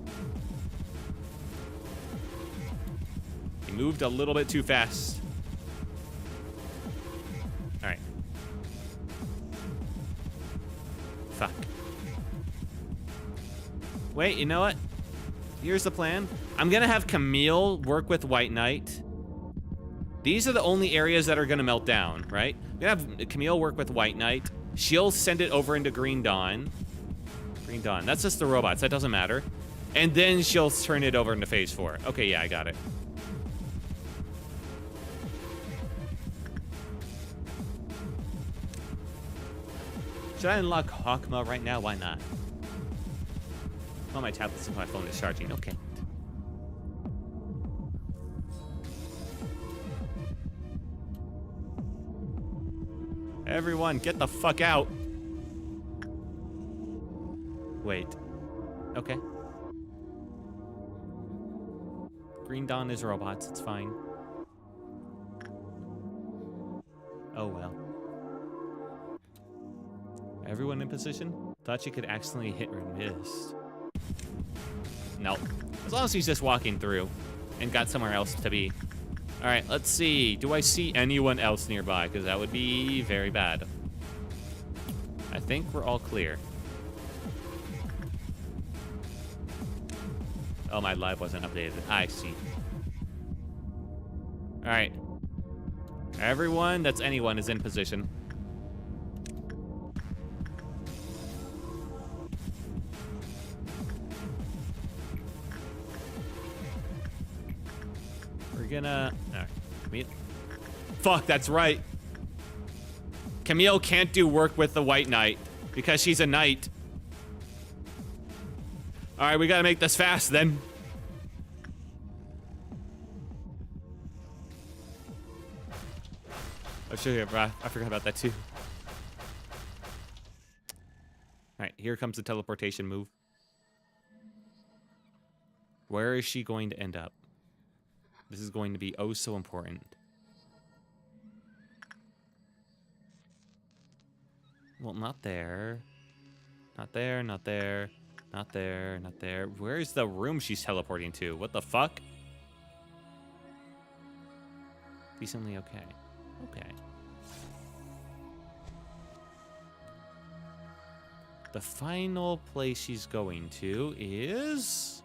He moved a little bit too fast. All right. Fuck. Wait, you know what? Here's the plan. I'm gonna have Camille work with White Knight. These are the only areas that are gonna melt down, right? I'm gonna have Camille work with White Knight. She'll send it over into Green Dawn. Green Dawn, that's just the robots, that doesn't matter. And then she'll turn it over into phase 4. Okay, yeah, I got it. Should I unlock Hawkma right now? Why not? Oh, my tablet since my phone is charging. Okay. Everyone, get the fuck out. Wait. Okay. Green Dawn is robots. It's fine. Oh, well. Everyone in position? Thought you could accidentally hit or miss. No. As long as he's just walking through and got somewhere else to be. All right, let's see. Do I see anyone else nearby? Because that would be very bad. I think we're all clear. Oh, my live wasn't updated. I see. All right. Everyone that's anyone is in position. We're gonna... All right. Camille. Fuck, that's right. Camille can't do work with the White Knight because she's a knight. All right, we gotta make this fast then. Oh, shit, I forgot about that too. All right, here comes the teleportation move. Where is she going to end up? This is going to be oh so important. Well, not there. Not there, not there. Not there, not there. Where's the room she's teleporting to? What the fuck? Decently okay. Okay. The final place she's going to is...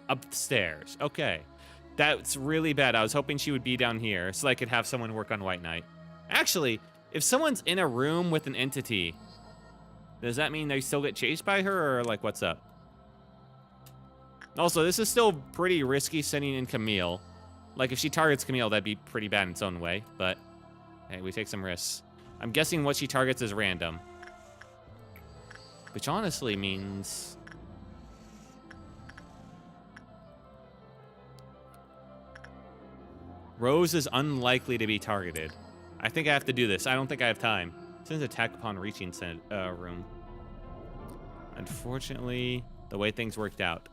upstairs. Okay. That's really bad. I was hoping she would be down here so I could have someone work on White Knight. Actually, if someone's in a room with an entity, does that mean they still get chased by her, or like what's up? Also, this is still pretty risky sending in Camille. Like if she targets Camille, that'd be pretty bad in its own way, but Hey, we take some risks. I'm guessing what she targets is random. Which honestly means... Rose is unlikely to be targeted. I think I have to do this. I don't think I have time. Sends attack upon reaching room. Unfortunately, the way things worked out.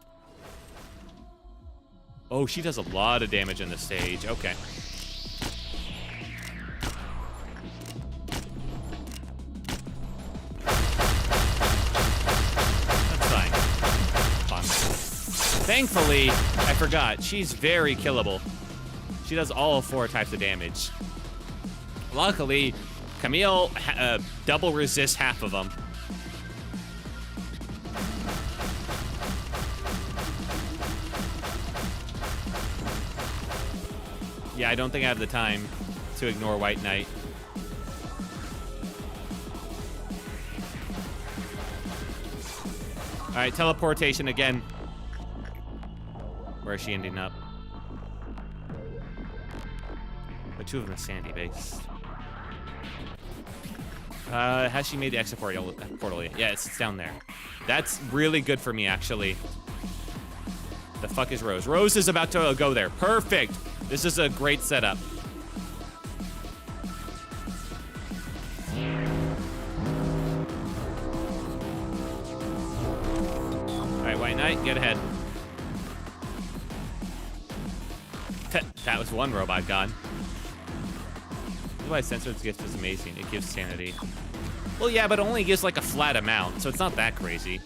Oh, she does a lot of damage in the stage. Okay. That's fine. Fun. Thankfully, I forgot. She's very killable. She does all 4 types of damage. Luckily, Camille double resists half of them. Yeah, I don't think I have the time to ignore White Knight. All right, teleportation again. Where is she ending up? The 2 of them are sandy based. Has she made the exit portal yet? Yeah, it's down there. That's really good for me, actually. The fuck is Rose? Rose is about to go there. Perfect. This is a great setup. All right, White Knight, get ahead. That was one robot gone. That's why Sensor's gift is amazing. It gives sanity. Well, yeah, but it only gives like a flat amount, so it's not that crazy.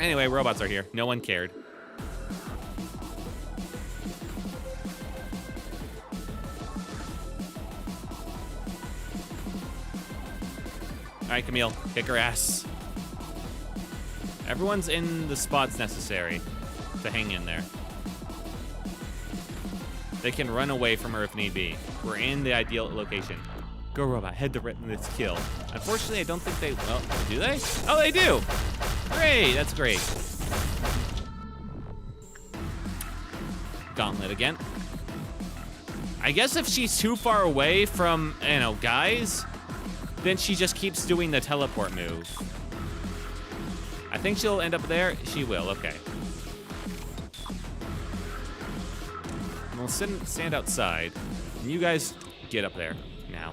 Anyway, robots are here. No one cared. All right, Camille, kick her ass. Everyone's in the spots necessary to hang in there. They can run away from her if need be. We're in the ideal location. Go, robot, head to this kill. Unfortunately, I don't think they... Well, do they? Oh, they do! Great, that's great. Gauntlet again. I guess if she's too far away from, you know, guys, then she just keeps doing the teleport move. I think she'll end up there. She will, okay. And we'll stand outside, and you guys get up there now.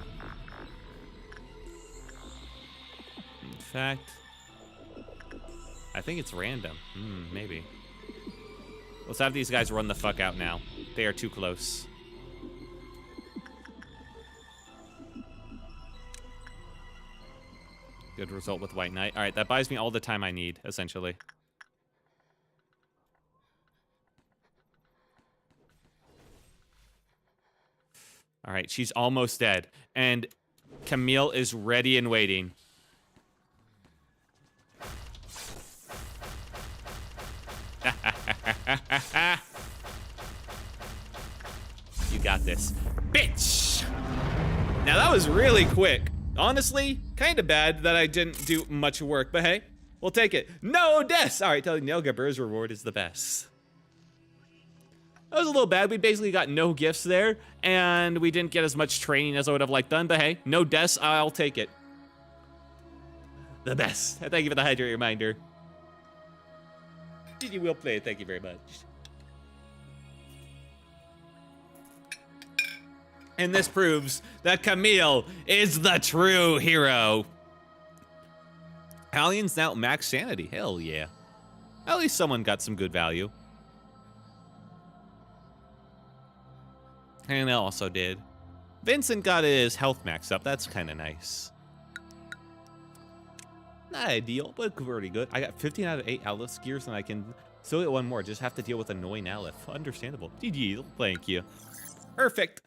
In fact, I think it's random. Maybe. Let's have these guys run the fuck out now. They are too close. Good result with White Knight. All right, that buys me all the time I need, essentially. All right, she's almost dead. And Camille is ready and waiting. You got this, bitch. Now that was really quick. Honestly, kind of bad that I didn't do much work, but hey, we'll take it. No deaths. All right, telling Neil Gebura's reward is the best. That was a little bad. We basically got no gifts there, and we didn't get as much training as I would have liked done, but hey, no deaths, I'll take it. The best. Thank you for the hydrate reminder. GG, well played. Thank you very much. And this proves that Camille is the true hero. Hallion's now max sanity. Hell yeah. At least someone got some good value. And I also did. Vincent got his health max up. That's kind of nice. Not ideal, but pretty good. I got 15 out of 8 Aleph gears, and I can still get one more. Just have to deal with annoying Aleph. Understandable. GG, thank you. Perfect.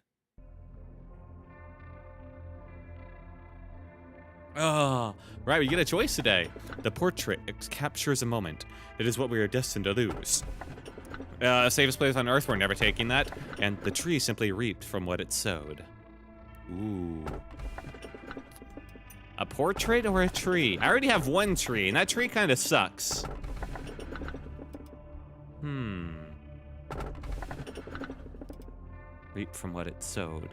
Oh, right, we get a choice today. The portrait captures a moment. It is what we are destined to lose. Safest place on Earth, we're never taking that. And the tree simply reaped from what it sowed. Ooh. A portrait or a tree? I already have one tree, and that tree kind of sucks. reap from what it sowed.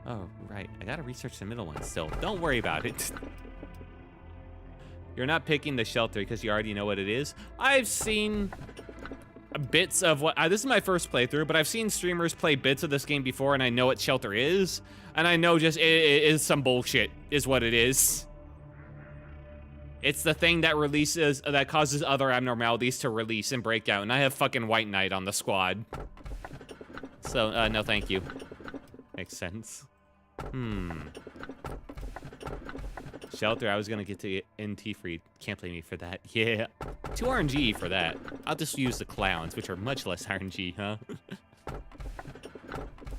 Oh, right. I gotta research the middle one still. Don't worry about it. You're not picking the shelter because you already know what it is. I've seen bits of what... this is my first playthrough, but I've seen streamers play bits of this game before, and I know what shelter is. And I know just it is some bullshit, is what it is. It's the thing that releases... that causes other abnormalities to release and break out. And I have fucking White Knight on the squad. So, no thank you. Makes sense. Shelter, I was gonna get to NT free. Can't blame me for that. Yeah. 2 RNG for that. I'll just use the clowns, which are much less RNG, huh?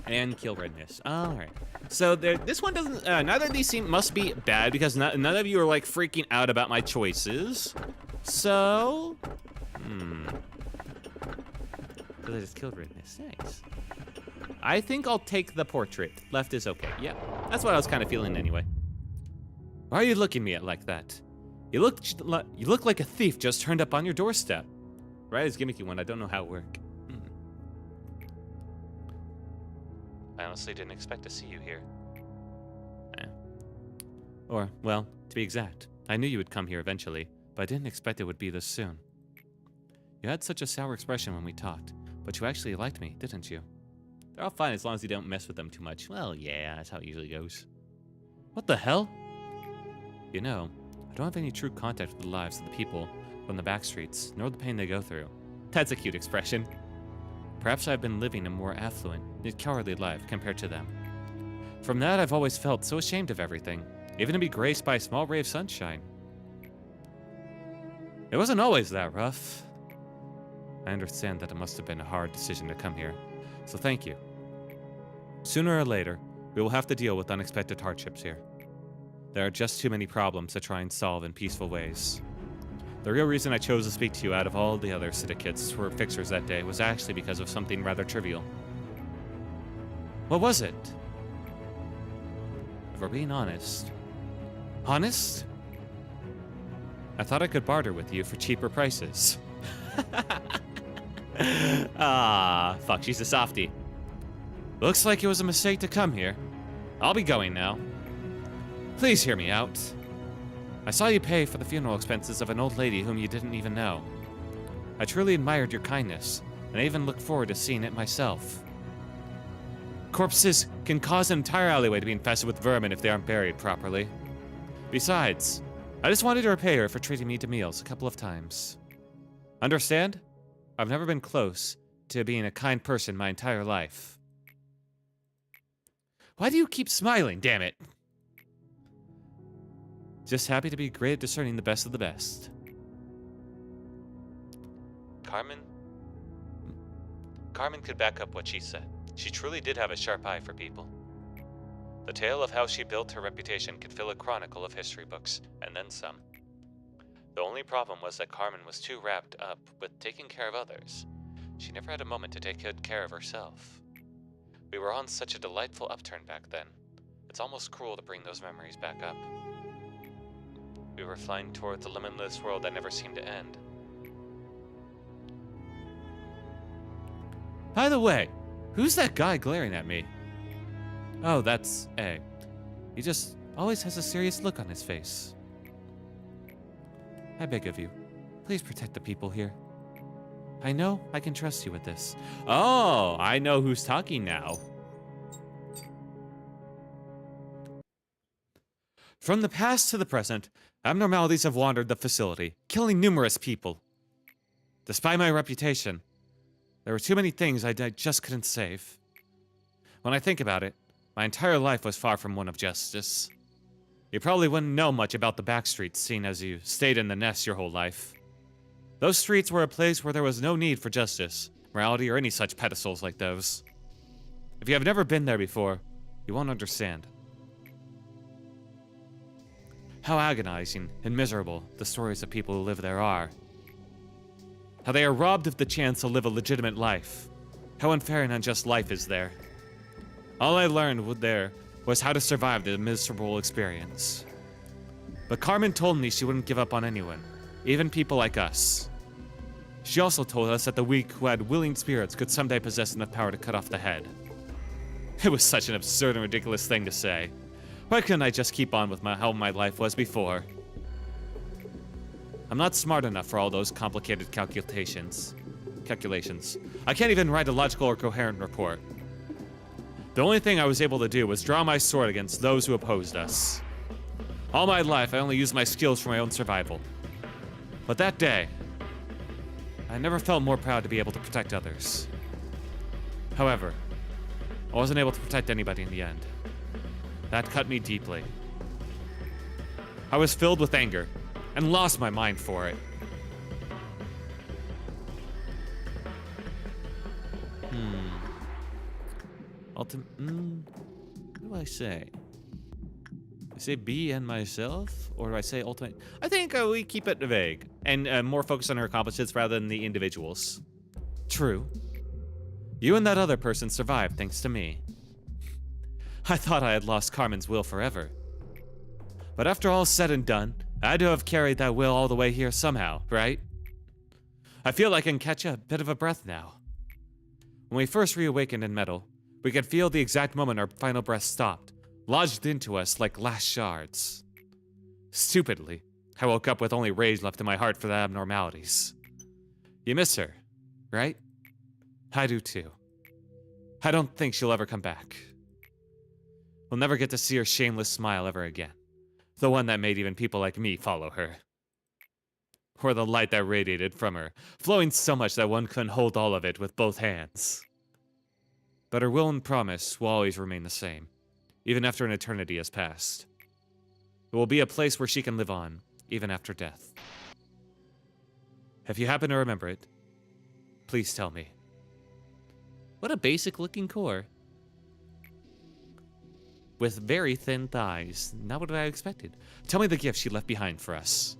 And kill redness. Alright. So this one doesn't, neither of these must be bad because none of you are like freaking out about my choices. So, I just killed redness. Nice. I think I'll take the portrait. Left is okay. Yeah, that's what I was kind of feeling anyway. Why are you looking at me like that? You look like a thief just turned up on your doorstep. Right, is gimmicky one. I don't know how it works. I honestly didn't expect to see you here. Or, well, to be exact, I knew you would come here eventually, but I didn't expect it would be this soon. You had such a sour expression when we talked, but you actually liked me, didn't you? They're all fine as long as you don't mess with them too much. Well, yeah, that's how it usually goes. What the hell? You know, I don't have any true contact with the lives of the people from the back streets, nor the pain they go through. That's a cute expression. Perhaps I've been living a more affluent, yet cowardly life compared to them. From that, I've always felt so ashamed of everything, even to be graced by a small ray of sunshine. It wasn't always that rough. I understand that it must have been a hard decision to come here, so thank you. Sooner or later, we will have to deal with unexpected hardships here. There are just too many problems to try and solve in peaceful ways. The real reason I chose to speak to you out of all the other syndicates who were fixers that day was actually because of something rather trivial. What was it? If we're being honest... Honest? I thought I could barter with you for cheaper prices. Ah, fuck, she's a softie. Looks like it was a mistake to come here. I'll be going now. Please hear me out. I saw you pay for the funeral expenses of an old lady whom you didn't even know. I truly admired your kindness, and I even look forward to seeing it myself. Corpses can cause an entire alleyway to be infested with vermin if they aren't buried properly. Besides, I just wanted to repay her for treating me to meals a couple of times. Understand? I've never been close to being a kind person my entire life. Why do you keep smiling, damn it? Just happy to be great at discerning the best of the best. Carmen could back up what she said. She truly did have a sharp eye for people. The tale of how she built her reputation could fill a chronicle of history books, and then some. The only problem was that Carmen was too wrapped up with taking care of others. She never had a moment to take good care of herself. We were on such a delightful upturn back then. It's almost cruel to bring those memories back up. We were flying towards a limitless world that never seemed to end. By the way, who's that guy glaring at me? Oh, that's A. He just always has a serious look on his face. I beg of you, please protect the people here. I know I can trust you with this. Oh, I know who's talking now. From the past to the present, abnormalities have wandered the facility, killing numerous people. Despite my reputation, there were too many things I just couldn't save. When I think about it, my entire life was far from one of justice. You probably wouldn't know much about the back streets, seeing as you stayed in the nest your whole life. Those streets were a place where there was no need for justice, morality, or any such pedestals like those. If you have never been there before, you won't understand. How agonizing and miserable the stories of people who live there are. How they are robbed of the chance to live a legitimate life. How unfair and unjust life is there. All I learned there was how to survive the miserable experience. But Carmen told me she wouldn't give up on anyone, even people like us. She also told us that the weak who had willing spirits could someday possess enough power to cut off the head. It was such an absurd and ridiculous thing to say. Why couldn't I just keep on with how my life was before? I'm not smart enough for all those complicated calculations. I can't even write a logical or coherent report. The only thing I was able to do was draw my sword against those who opposed us. All my life, I only used my skills for my own survival. But that day, I never felt more proud to be able to protect others. However, I wasn't able to protect anybody in the end. That cut me deeply. I was filled with anger and lost my mind for it. What do I say? I say B and myself? Or do I say ultimate? I think we keep it vague and more focused on her accomplishments rather than the individuals. True. You and that other person survived thanks to me. I thought I had lost Carmen's will forever. But after all said and done, I had to have carried that will all the way here somehow, right? I feel like I can catch a bit of a breath now. When we first reawakened in metal, we could feel the exact moment our final breath stopped, lodged into us like glass shards. Stupidly, I woke up with only rage left in my heart for the abnormalities. You miss her, right? I do too. I don't think she'll ever come back. We'll never get to see her shameless smile ever again. The one that made even people like me follow her. Or the light that radiated from her, flowing so much that one couldn't hold all of it with both hands. But her will and promise will always remain the same, even after an eternity has passed. It will be a place where she can live on, even after death. If you happen to remember it, please tell me. What a basic-looking core. With very thin thighs. Not what I expected. Tell me the gift she left behind for us.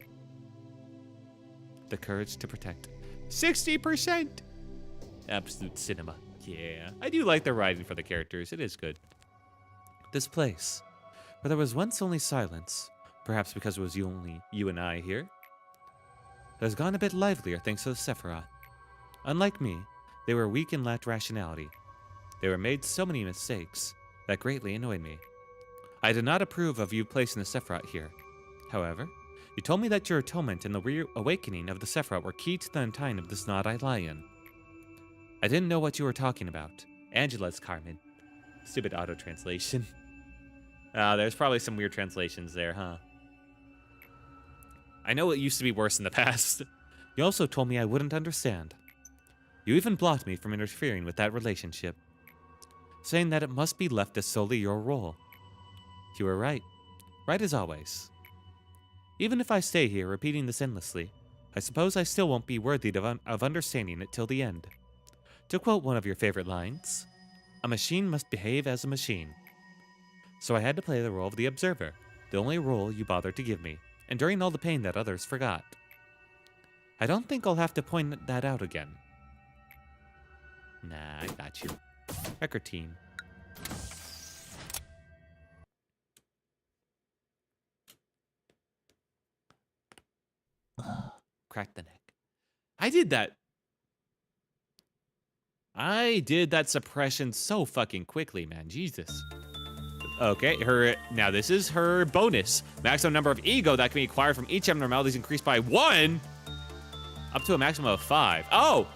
The courage to protect. 60%! Absolute cinema. Yeah, I do like the writing for the characters. It is good. This place, where there was once only silence, perhaps because it was only you and I here, has gone a bit livelier thanks to the Sephiroth. Unlike me, they were weak and lacked rationality. They were made so many mistakes that greatly annoyed me. I did not approve of you placing the Sephiroth here. However, you told me that your atonement and the reawakening of the Sephiroth were key to the untying of this knot I lie in. I didn't know what you were talking about. Angela's Carmen. Stupid auto-translation. There's probably some weird translations there, huh? I know it used to be worse in the past. You also told me I wouldn't understand. You even blocked me from interfering with that relationship, saying that it must be left as solely your role. You were right. Right as always. Even if I stay here repeating this endlessly, I suppose I still won't be worthy of understanding it till the end. To quote one of your favorite lines, a machine must behave as a machine. So I had to play the role of the observer, the only role you bothered to give me, enduring all the pain that others forgot. I don't think I'll have to point that out again. Nah, I got you. Record team. Crack the neck. I did that suppression so fucking quickly, man. Jesus. Okay, now this is her bonus. Maximum number of ego that can be acquired from each abnormality is increased by 1 up to a maximum of 5. Oh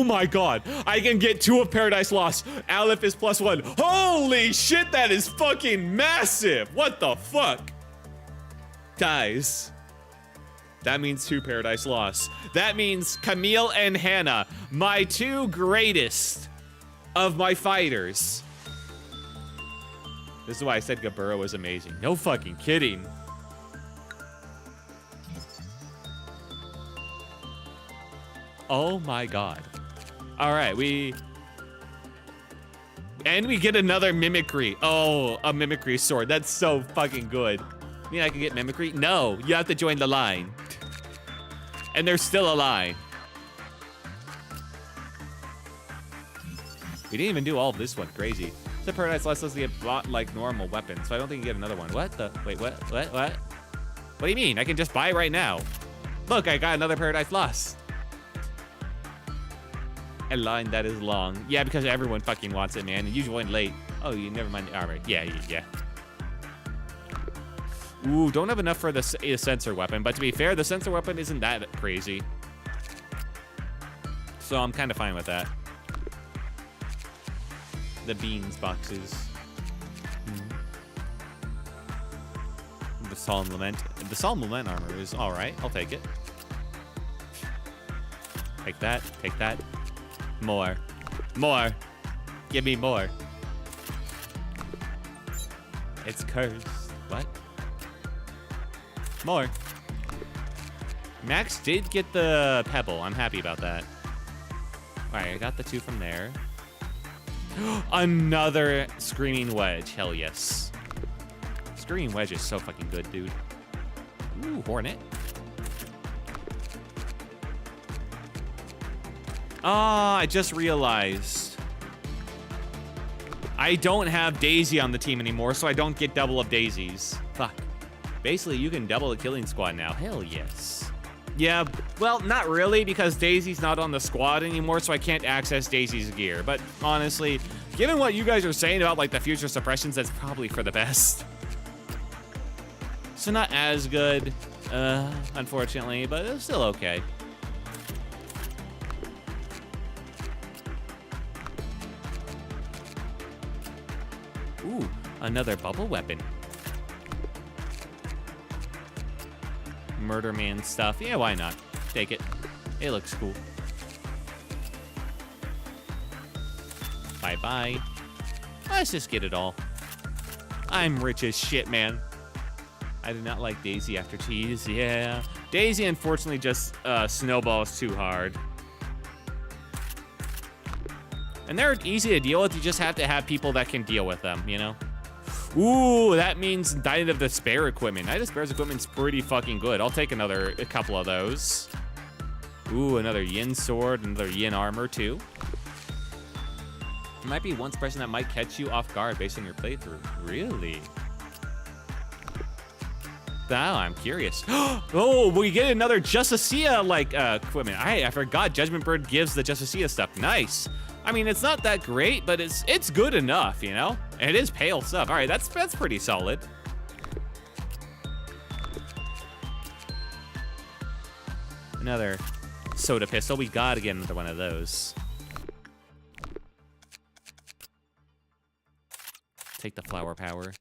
my god. I can get 2 of Paradise Lost. Aleph is +1. Holy shit, that is fucking massive. What the fuck? Guys. That means 2 Paradise Lost. That means Camille and Hannah, my 2 greatest of my fighters. This is why I said Gebura was amazing. No fucking kidding. Oh my god. All right, we get another mimicry. Oh, a mimicry sword. That's so fucking good. You mean I can get mimicry? No, you have to join the line. And there's still a line. We didn't even do all of this one. Crazy. The Paradise Lost doesn't get bought like normal weapons, so I don't think you get another one. What the? Wait, what? What do you mean? I can just buy it right now. Look, I got another Paradise Lost. A line that is long. Yeah, because everyone fucking wants it, man. And you joined late. Oh, you never mind the armor. Yeah. Ooh, don't have enough for the sensor weapon. But to be fair, the sensor weapon isn't that crazy. So I'm kind of fine with that. The beans boxes. The Solemn Lament. The Solemn Lament armor is all right. I'll take it. Take that. Take that. More. More. Give me more. It's cursed. What? More. Max did get the pebble. I'm happy about that. All right, I got the 2 from there. Another Screaming Wedge. Hell yes. Screaming Wedge is so fucking good, dude. Ooh, Hornet. I just realized I don't have Daisy on the team anymore, so I don't get double of daisies. Fuck. Basically, you can double the killing squad now. Hell yes. Yeah, well, not really, because Daisy's not on the squad anymore, so I can't access Daisy's gear. But honestly, given what you guys are saying about like the future suppressions, that's probably for the best. So not as good, unfortunately, but it's still okay. Ooh, another bubble weapon. Murder Man stuff. Yeah, why not? Take it. It looks cool. Bye-bye. Let's just get it all. I'm rich as shit, man. I do not like Daisy after cheese. Yeah. Daisy, unfortunately, just snowballs too hard. And they're easy to deal with. You just have to have people that can deal with them, you know? Ooh, that means Night of Despair equipment. Night of Despair's equipment's pretty fucking good. I'll take a couple of those. Ooh, another Yin sword, another Yin armor too. There might be one suppression that might catch you off guard based on your playthrough. Really? Now I'm curious. Oh, we get another Justicia like equipment. I forgot Judgment Bird gives the Justicia stuff. Nice. I mean, it's not that great, but it's good enough, you know? And it is pale stuff. All right, that's pretty solid. Another soda pistol. We gotta get another one of those. Take the flower power.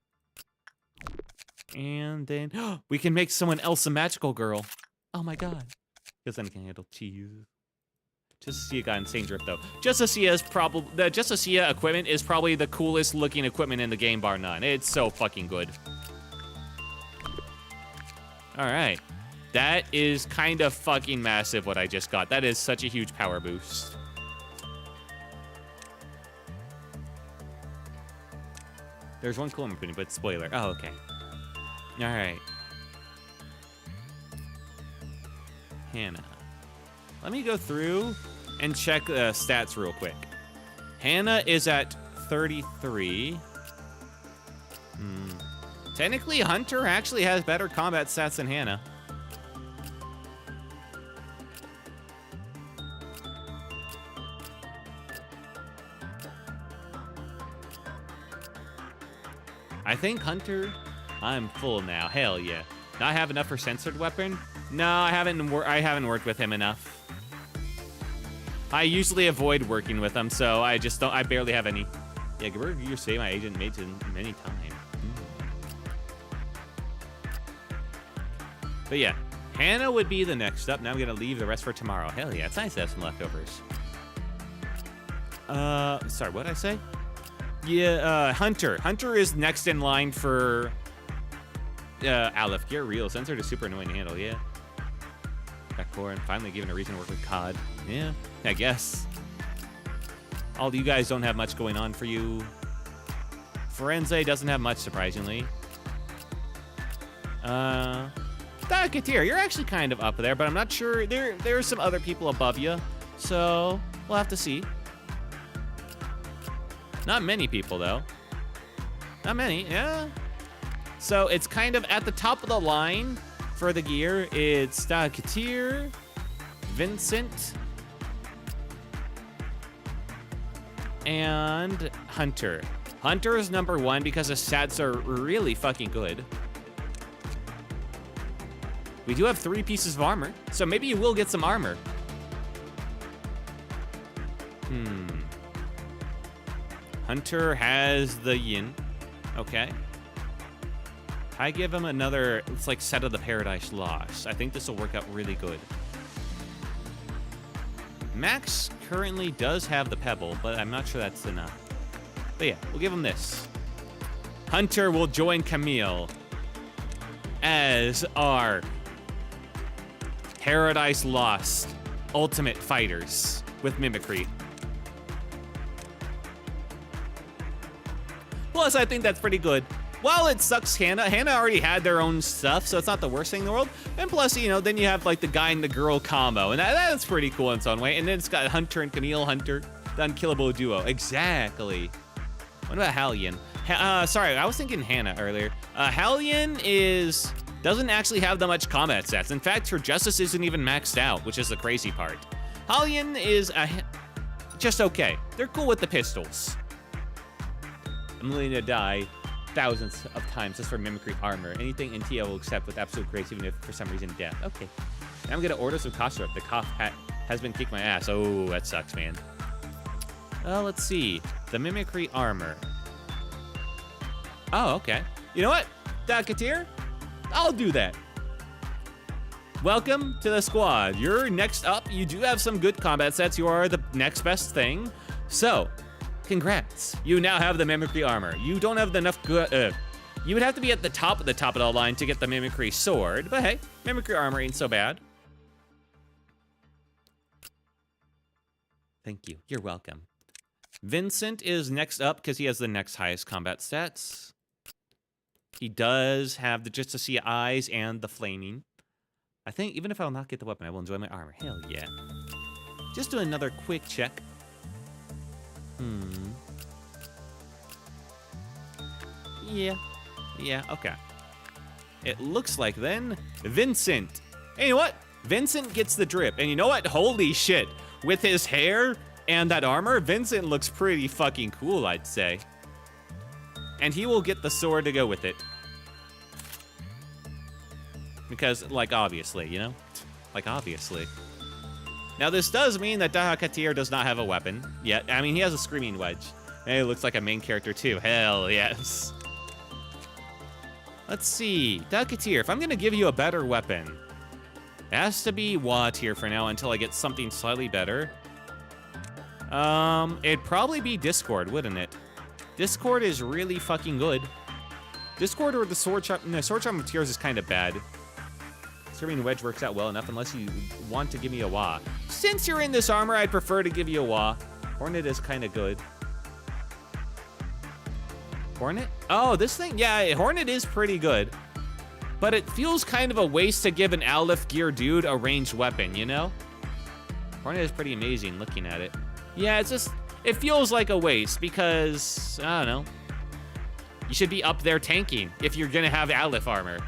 And then we can make someone else a magical girl. Oh my god. Because then I can handle cheese. Justicia got insane drift though. Justicia's the Justicia equipment is probably the coolest looking equipment in the game, bar none. It's so fucking good. All right, that is kind of fucking massive what I just got. That is such a huge power boost. There's one cool equipment, but spoiler. Oh, okay. All right. Hannah. Let me go through and check stats real quick. Hannah is at 33. Technically, Hunter actually has better combat stats than Hannah. I think Hunter, I'm full now. Hell yeah. Not have enough for censored weapon? No, I haven't worked with him enough. I usually avoid working with him, so I just don't. I barely have any. Yeah, Gebura, you say my agent made it many times. But yeah, Hannah would be the next up. Now I'm gonna leave the rest for tomorrow. Hell yeah, it's nice to have some leftovers. Sorry, what did I say? Yeah, Hunter. Hunter is next in line for Aleph. Get real. Censored is super annoying to handle. Yeah. Backcore and finally given a reason to work with COD. Yeah, I guess. All you guys don't have much going on for you. Forense doesn't have much, surprisingly. Katir, you're actually kind of up there, but I'm not sure. There are some other people above you, so we'll have to see. Not many people, though. Not many, yeah. So it's kind of at the top of the line for the gear. It's Katir, Vincent, And Hunter. Hunter is number 1 because his stats are really fucking good. We do have 3 pieces of armor, so maybe you will get some armor. Hunter has the yin. Okay. I give him another, it's like set of the Paradise Lost. I think this will work out really good. Max currently does have the Pebble, but I'm not sure that's enough. But yeah, we'll give him this. Hunter will join Camille as our Paradise Lost Ultimate Fighters with Mimicry. Plus, I think that's pretty good. While it sucks Hannah already had their own stuff, so it's not the worst thing in the world. And plus, you know, then you have like the guy and the girl combo, and that's pretty cool in its own way. And then it's got Hunter and Camille, Hunter, the unkillable duo. Exactly. What about Hallian? Sorry, I was thinking Hannah earlier. Hallian doesn't actually have that much combat stats. In fact, her Justice isn't even maxed out, which is the crazy part. Hallian is just okay. They're cool with the pistols. I'm willing to die thousands of times just for Mimicry armor. Anything in TO will accept with absolute grace, even if for some reason death. Okay. And I'm gonna order some cough syrup. The cough has been kicking my ass. Oh, that sucks, man. Let's see. The Mimicry armor. Oh, okay. You know what, Katir? I'll do that. Welcome to the squad. You're next up. You do have some good combat sets. You are the next best thing. So, congrats. You now have the Mimicry armor. You don't have enough good, you would have to be at the top of the line to get the Mimicry sword, but hey, Mimicry armor ain't so bad. Thank you. You're welcome. Vincent is next up because he has the next highest combat stats. He does have the just to see eyes and the flaming. I think even if I will not get the weapon, I will enjoy my armor. Hell yeah. Just do another quick check. Yeah, okay. It looks like then Vincent. Hey, you know what? Vincent gets the drip. And you know what? Holy shit. With his hair and that armor, Vincent looks pretty fucking cool, I'd say. And he will get the sword to go with it. Because, like, obviously, you know? Like, obviously. Now, this does mean that Katir does not have a weapon yet. I mean, he has a Screaming Wedge. And he looks like a main character, too. Hell yes. Let's see. Katir, if I'm going to give you a better weapon, it has to be Wa tier for now until I get something slightly better. It'd probably be Discord, wouldn't it? Discord is really fucking good. Discord or the Sword Charm... No, Sword Charm of Tears is kind of bad. Screaming Wedge works out well enough unless you want to give me a Wa. Since you're in this armor, I'd prefer to give you a Wa. Hornet is kind of good. Hornet? Oh, this thing? Yeah, Hornet is pretty good. But it feels kind of a waste to give an Aleph Gear dude a ranged weapon, you know? Hornet is pretty amazing looking at it. Yeah, it's just... It feels like a waste because, I don't know. You should be up there tanking if you're gonna have Aleph armor.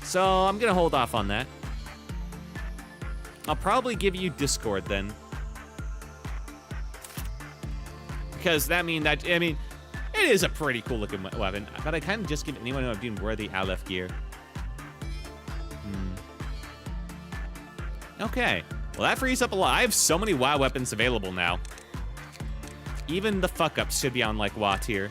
So I'm gonna hold off on that. I'll probably give you Discord then. Because that means that, I mean, it is a pretty cool looking weapon, but I kind of just give anyone who I'm doing worthy Aleph gear. Okay. Well, that frees up a lot. I have so many WoW weapons available now. Even the fuck-ups should be on, like, WoW tier.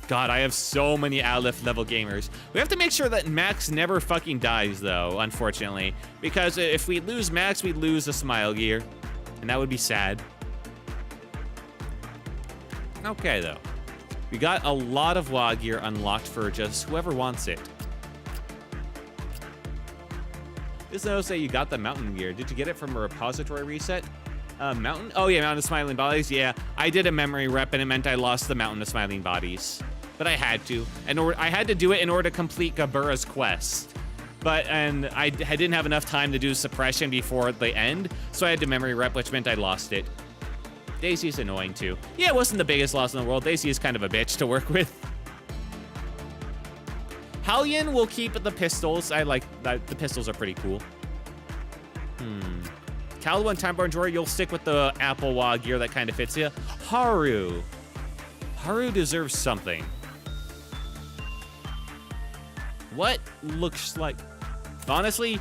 God, I have so many Aleph level gamers. We have to make sure that Max never fucking dies, though, unfortunately. Because if we lose Max, we'd lose the Smile gear. And that would be sad. Okay, though. We got a lot of WoW gear unlocked for just whoever wants it. Just notice that you got the mountain gear. Did you get it from a repository reset? Mountain? Oh yeah, Mountain of Smiling Bodies. Yeah, I did a memory rep and it meant I lost the Mountain of Smiling Bodies. But I had to. I had to do it in order to complete Gebura's quest. And I didn't have enough time to do suppression before the end, so I had to memory rep, which meant I lost it. Daisy's annoying too. Yeah, it wasn't the biggest loss in the world. Daisy is kind of a bitch to work with. Hallian will keep the pistols. I like that. The pistols are pretty cool. Caldo and Timeborn Jory, you'll stick with the Apple gear that kind of fits you. Haru. Haru deserves something. What looks like... Honestly,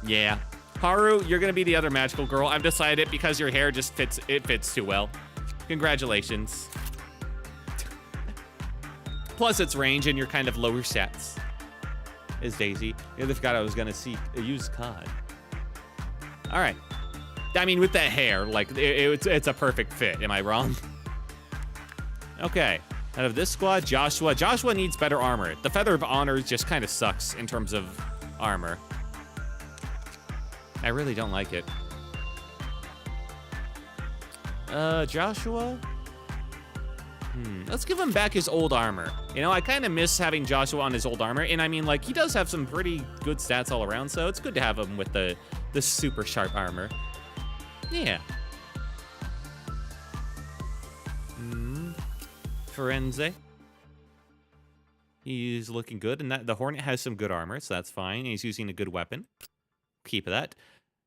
yeah. Haru, you're gonna be the other magical girl. I've decided because your hair just fits, it fits too well. Congratulations. Plus it's range and you're kind of lower stats. Is Daisy. The other forgot I was gonna use Cod. All right. I mean, with that hair, like, it's a perfect fit. Am I wrong? Okay. Out of this squad, Joshua. Joshua needs better armor. The Feather of Honor just kind of sucks in terms of armor. I really don't like it. Joshua? Let's give him back his old armor. You know, I kind of miss having Joshua on his old armor. And I mean, like, he does have some pretty good stats all around, so it's good to have him with the super sharp armor. Yeah. Firenze. He's looking good, and the Hornet has some good armor, so that's fine. He's using a good weapon. Keep that.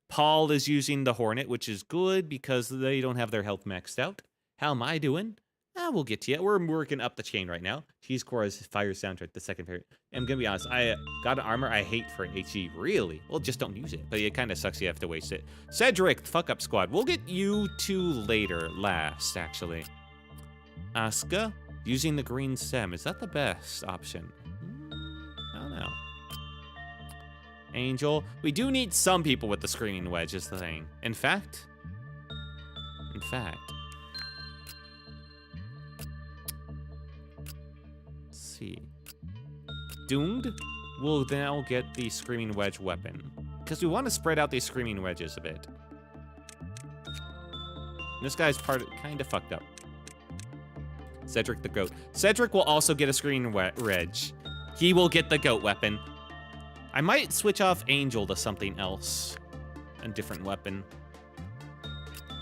Paul is using the Hornet, which is good because they don't have their health maxed out. How am I doing? We'll get to you. We're working up the chain right now. T-Score is Fire Soundtrack, the second period. I'm gonna be honest, I got an armor I hate for HE, really. Well, just don't use it, but it kind of sucks you have to waste it. Cedric, fuck up squad. We'll get you two later, last, actually. Asuka, using the green stem. Is that the best option? I don't know. Angel, we do need some people with the screaming wedge is the thing. In fact. Let's see. Doomed will now get the screaming wedge weapon. Because we want to spread out these screaming wedges a bit. This guy's kind of fucked up. Cedric the goat. Cedric will also get a screaming wedge. He will get the goat weapon. I might switch off Angel to something else. A different weapon.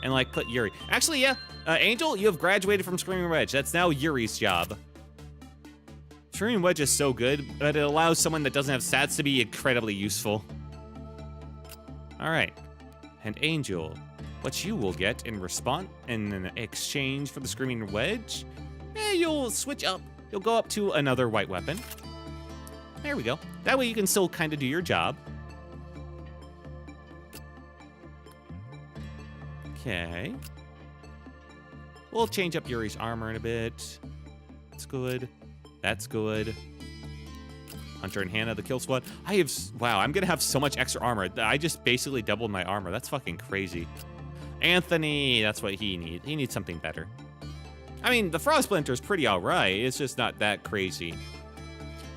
And like put Yuri. Actually, yeah. Angel, you have graduated from Screaming Wedge. That's now Yuri's job. Screaming Wedge is so good, but it allows someone that doesn't have stats to be incredibly useful. All right. And Angel, what you will get in response, in exchange for the Screaming Wedge, you'll switch up. You'll go up to another white weapon. There we go. That way you can still kind of do your job. Okay. We'll change up Yuri's armor in a bit. That's good. That's good. Hunter and Hannah, the kill squad. Wow, I'm gonna have so much extra armor. I just basically doubled my armor. That's fucking crazy. Anthony, that's what he needs. He needs something better. I mean, the Frost Splinter is pretty all right. It's just not that crazy.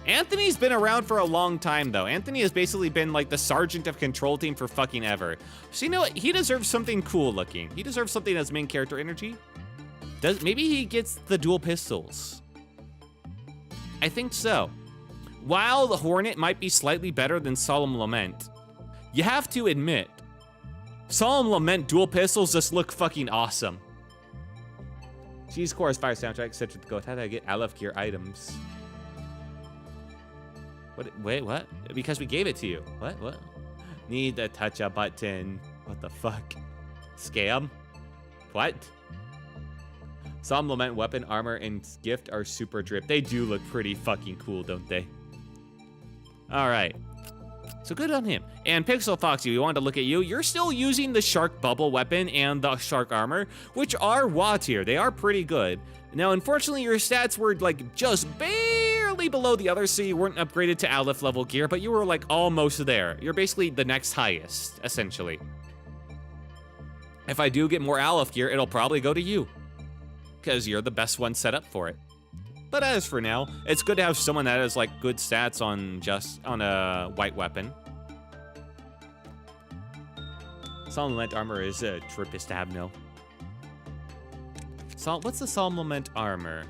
Anthony's been around for a long time, though. Anthony has basically been like the sergeant of control team for fucking ever. So you know what? He deserves something cool looking. He deserves something as main character energy. Maybe he gets the dual pistols. I think so. While the Hornet might be slightly better than Solemn Lament, you have to admit, Solemn Lament dual pistols just look fucking awesome. G's Chorus Fire Soundtrack, Cedric the Goat. How did I get Aleph Gear items? Wait, what? Because we gave it to you. What? Need to touch a button. What the fuck? Scam? What? Solemn Lament weapon, armor, and gift are super drip. They do look pretty fucking cool, don't they? All right. So good on him. And Pixel Foxy, we wanted to look at you. You're still using the Shark Bubble weapon and the Shark armor, which are WA tier. They are pretty good. Now, unfortunately, your stats were like just barely below the others, so you weren't upgraded to Aleph level gear, but you were like almost there. You're basically the next highest, essentially. If I do get more Aleph gear, it'll probably go to you, because you're the best one set up for it. But as for now, it's good to have someone that has like good stats on a white weapon. Solemn Lament armor is a trippest to have, no. What's the Solemn Lament armor?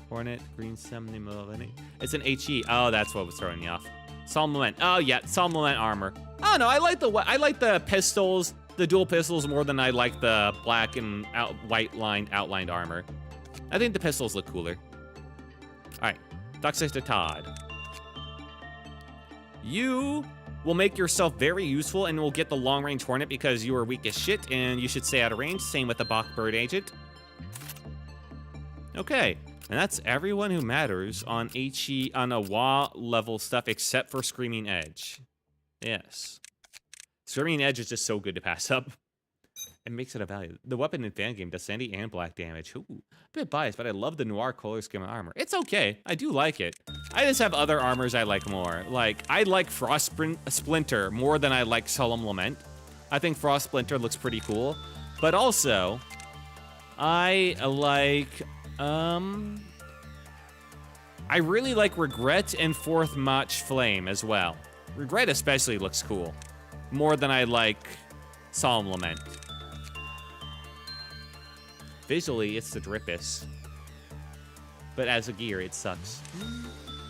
Hornet, green stem, name of any. It's an HE. Oh, that's what was throwing me off. Solemn Lament. Oh yeah, Solemn Lament armor. Oh no, I like the pistols. the dual pistols more than I like the black and outlined armor. I think the pistols look cooler. All right, Toxic to Todd. You will make yourself very useful and will get the long-range Hornet because you are weak as shit and you should stay out of range. Same with the Bach Bird Agent. Okay, and that's everyone who matters on on a WA level stuff except for Screaming Edge. Yes. Screaming Edge is just so good to pass up. It makes it a value. The weapon in fan game does sandy and black damage. Ooh, a bit biased, but I love the noir color scheme armor. It's okay. I do like it. I just have other armors I like more. Like, I like Frost Splinter more than I like Solemn Lament. I think Frost Splinter looks pretty cool. But also, I like, I really like Regret and Fourth Match Flame as well. Regret especially looks cool. More than I like Solemn Lament. Visually, it's the Drippus. But as a gear, it sucks.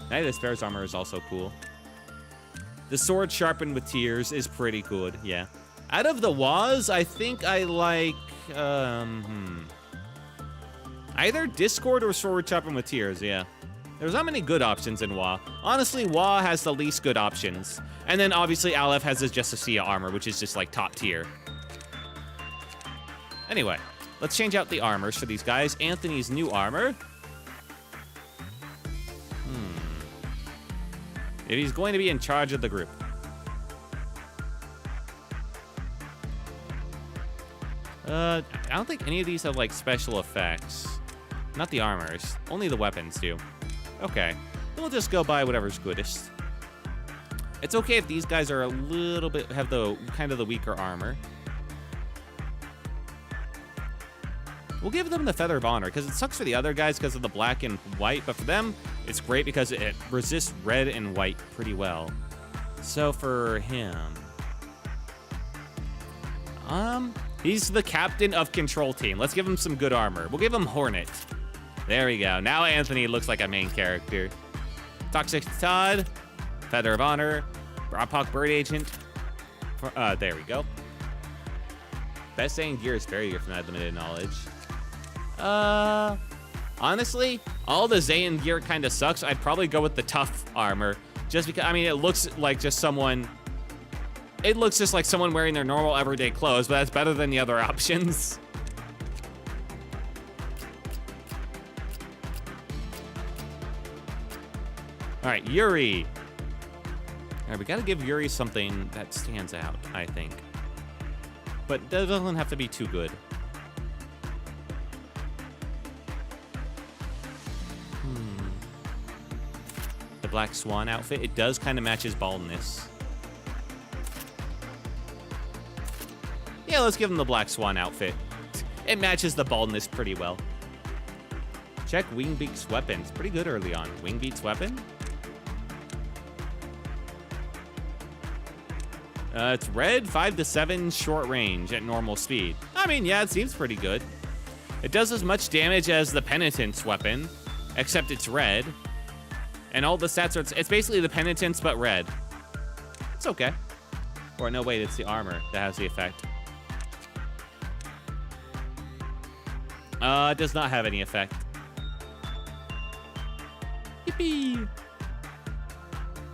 Knight of Despair's armor is also cool. The sword sharpened with tears is pretty good, yeah. Out of the WAs, I think I like, either Discord or sword sharpened with tears, yeah. There's not many good options in WA. Honestly, WA has the least good options. And then obviously Aleph has his Justicia armor, which is just like top tier. Anyway, let's change out the armors for these guys. Anthony's new armor. If he's going to be in charge of the group. I don't think any of these have like special effects. Not the armors, only the weapons do. Okay, we'll just go by whatever's goodest. It's okay if these guys are a little bit, have the kind of the weaker armor. We'll give them the Feather of Honor, because it sucks for the other guys because of the black and white, but for them, it's great because it resists red and white pretty well. So for him, he's the captain of Control Team. Let's give him some good armor. We'll give him Hornet. There we go. Now Anthony looks like a main character. Toxic Todd, Feather of Honor, Bach Bird Agent. There we go. Best Saiyan gear is very good from that limited knowledge. Honestly, all the Zayn gear kind of sucks. I'd probably go with the tough armor. Just because, I mean, it looks like just someone... It looks just like someone wearing their normal everyday clothes, but that's better than the other options. All right, Yuri. All right, we gotta give Yuri something that stands out, I think. But that doesn't have to be too good. The Black Swan outfit, it does kind of match his baldness. Yeah, let's give him the Black Swan outfit. It matches the baldness pretty well. Check Wingbeat's weapon. It's pretty good early on. Wingbeat's weapon? It's red, 5 to 7 short range at normal speed. I mean, yeah, it seems pretty good. It does as much damage as the Penitent's weapon, except it's red. And all the stats are, it's basically the Penitence, but red. It's okay. Or no, wait, it's the armor that has the effect. It does not have any effect. Yippee!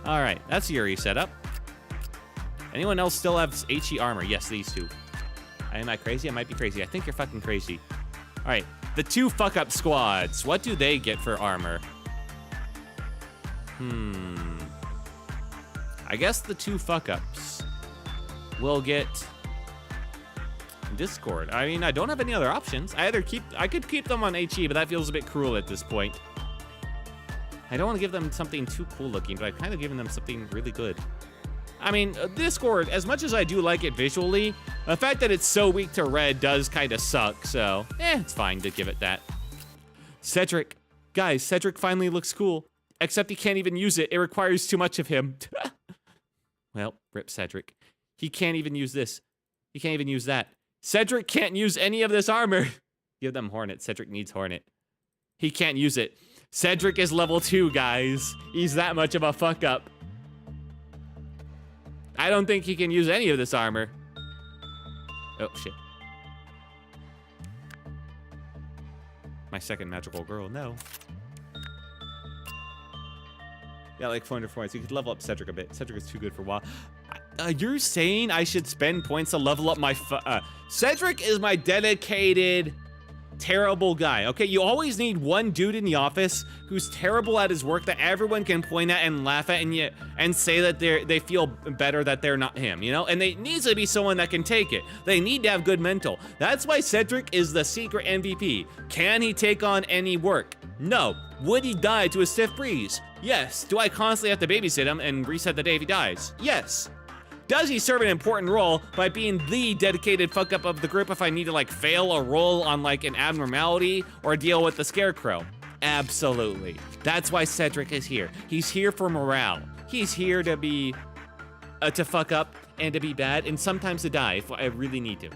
All right, that's Yuri setup. Anyone else still have HE armor? Yes, these two. Am I crazy? I might be crazy. I think you're fucking crazy. All right, the two fuck-up squads. What do they get for armor? I guess the two fuck-ups will get Discord. I mean, I don't have any other options. I could keep them on HE, but that feels a bit cruel at this point. I don't want to give them something too cool looking, but I've kind of given them something really good. I mean, Discord, as much as I do like it visually, the fact that it's so weak to red does kind of suck, so it's fine to give it that. Cedric. Guys, Cedric finally looks cool. Except he can't even use it. It requires too much of him. Well, rip Cedric. He can't even use this. He can't even use that. Cedric can't use any of this armor. Give them Hornet. Cedric needs Hornet. He can't use it. Cedric is level 2, guys. He's that much of a fuck up. I don't think he can use any of this armor. Oh, shit. My second magical girl, no. Yeah, like 400 points. You could level up Cedric a bit. Cedric is too good for a while. You're saying I should spend points to level up my Cedric is my dedicated, terrible guy. Okay, you always need one dude in the office who's terrible at his work that everyone can point at and laugh at and say that they feel better that they're not him, you know? And they needs to be someone that can take it. They need to have good mental. That's why Cedric is the secret MVP. Can he take on any work? No. Would he die to a stiff breeze? Yes. Do I constantly have to babysit him and reset the day if he dies? Yes. Does he serve an important role by being the dedicated fuck up of the group if I need to like fail a roll on like an abnormality or deal with the scarecrow? Absolutely. That's why Cedric is here. He's here for morale. He's here to be, to fuck up and to be bad and sometimes to die if I really need to.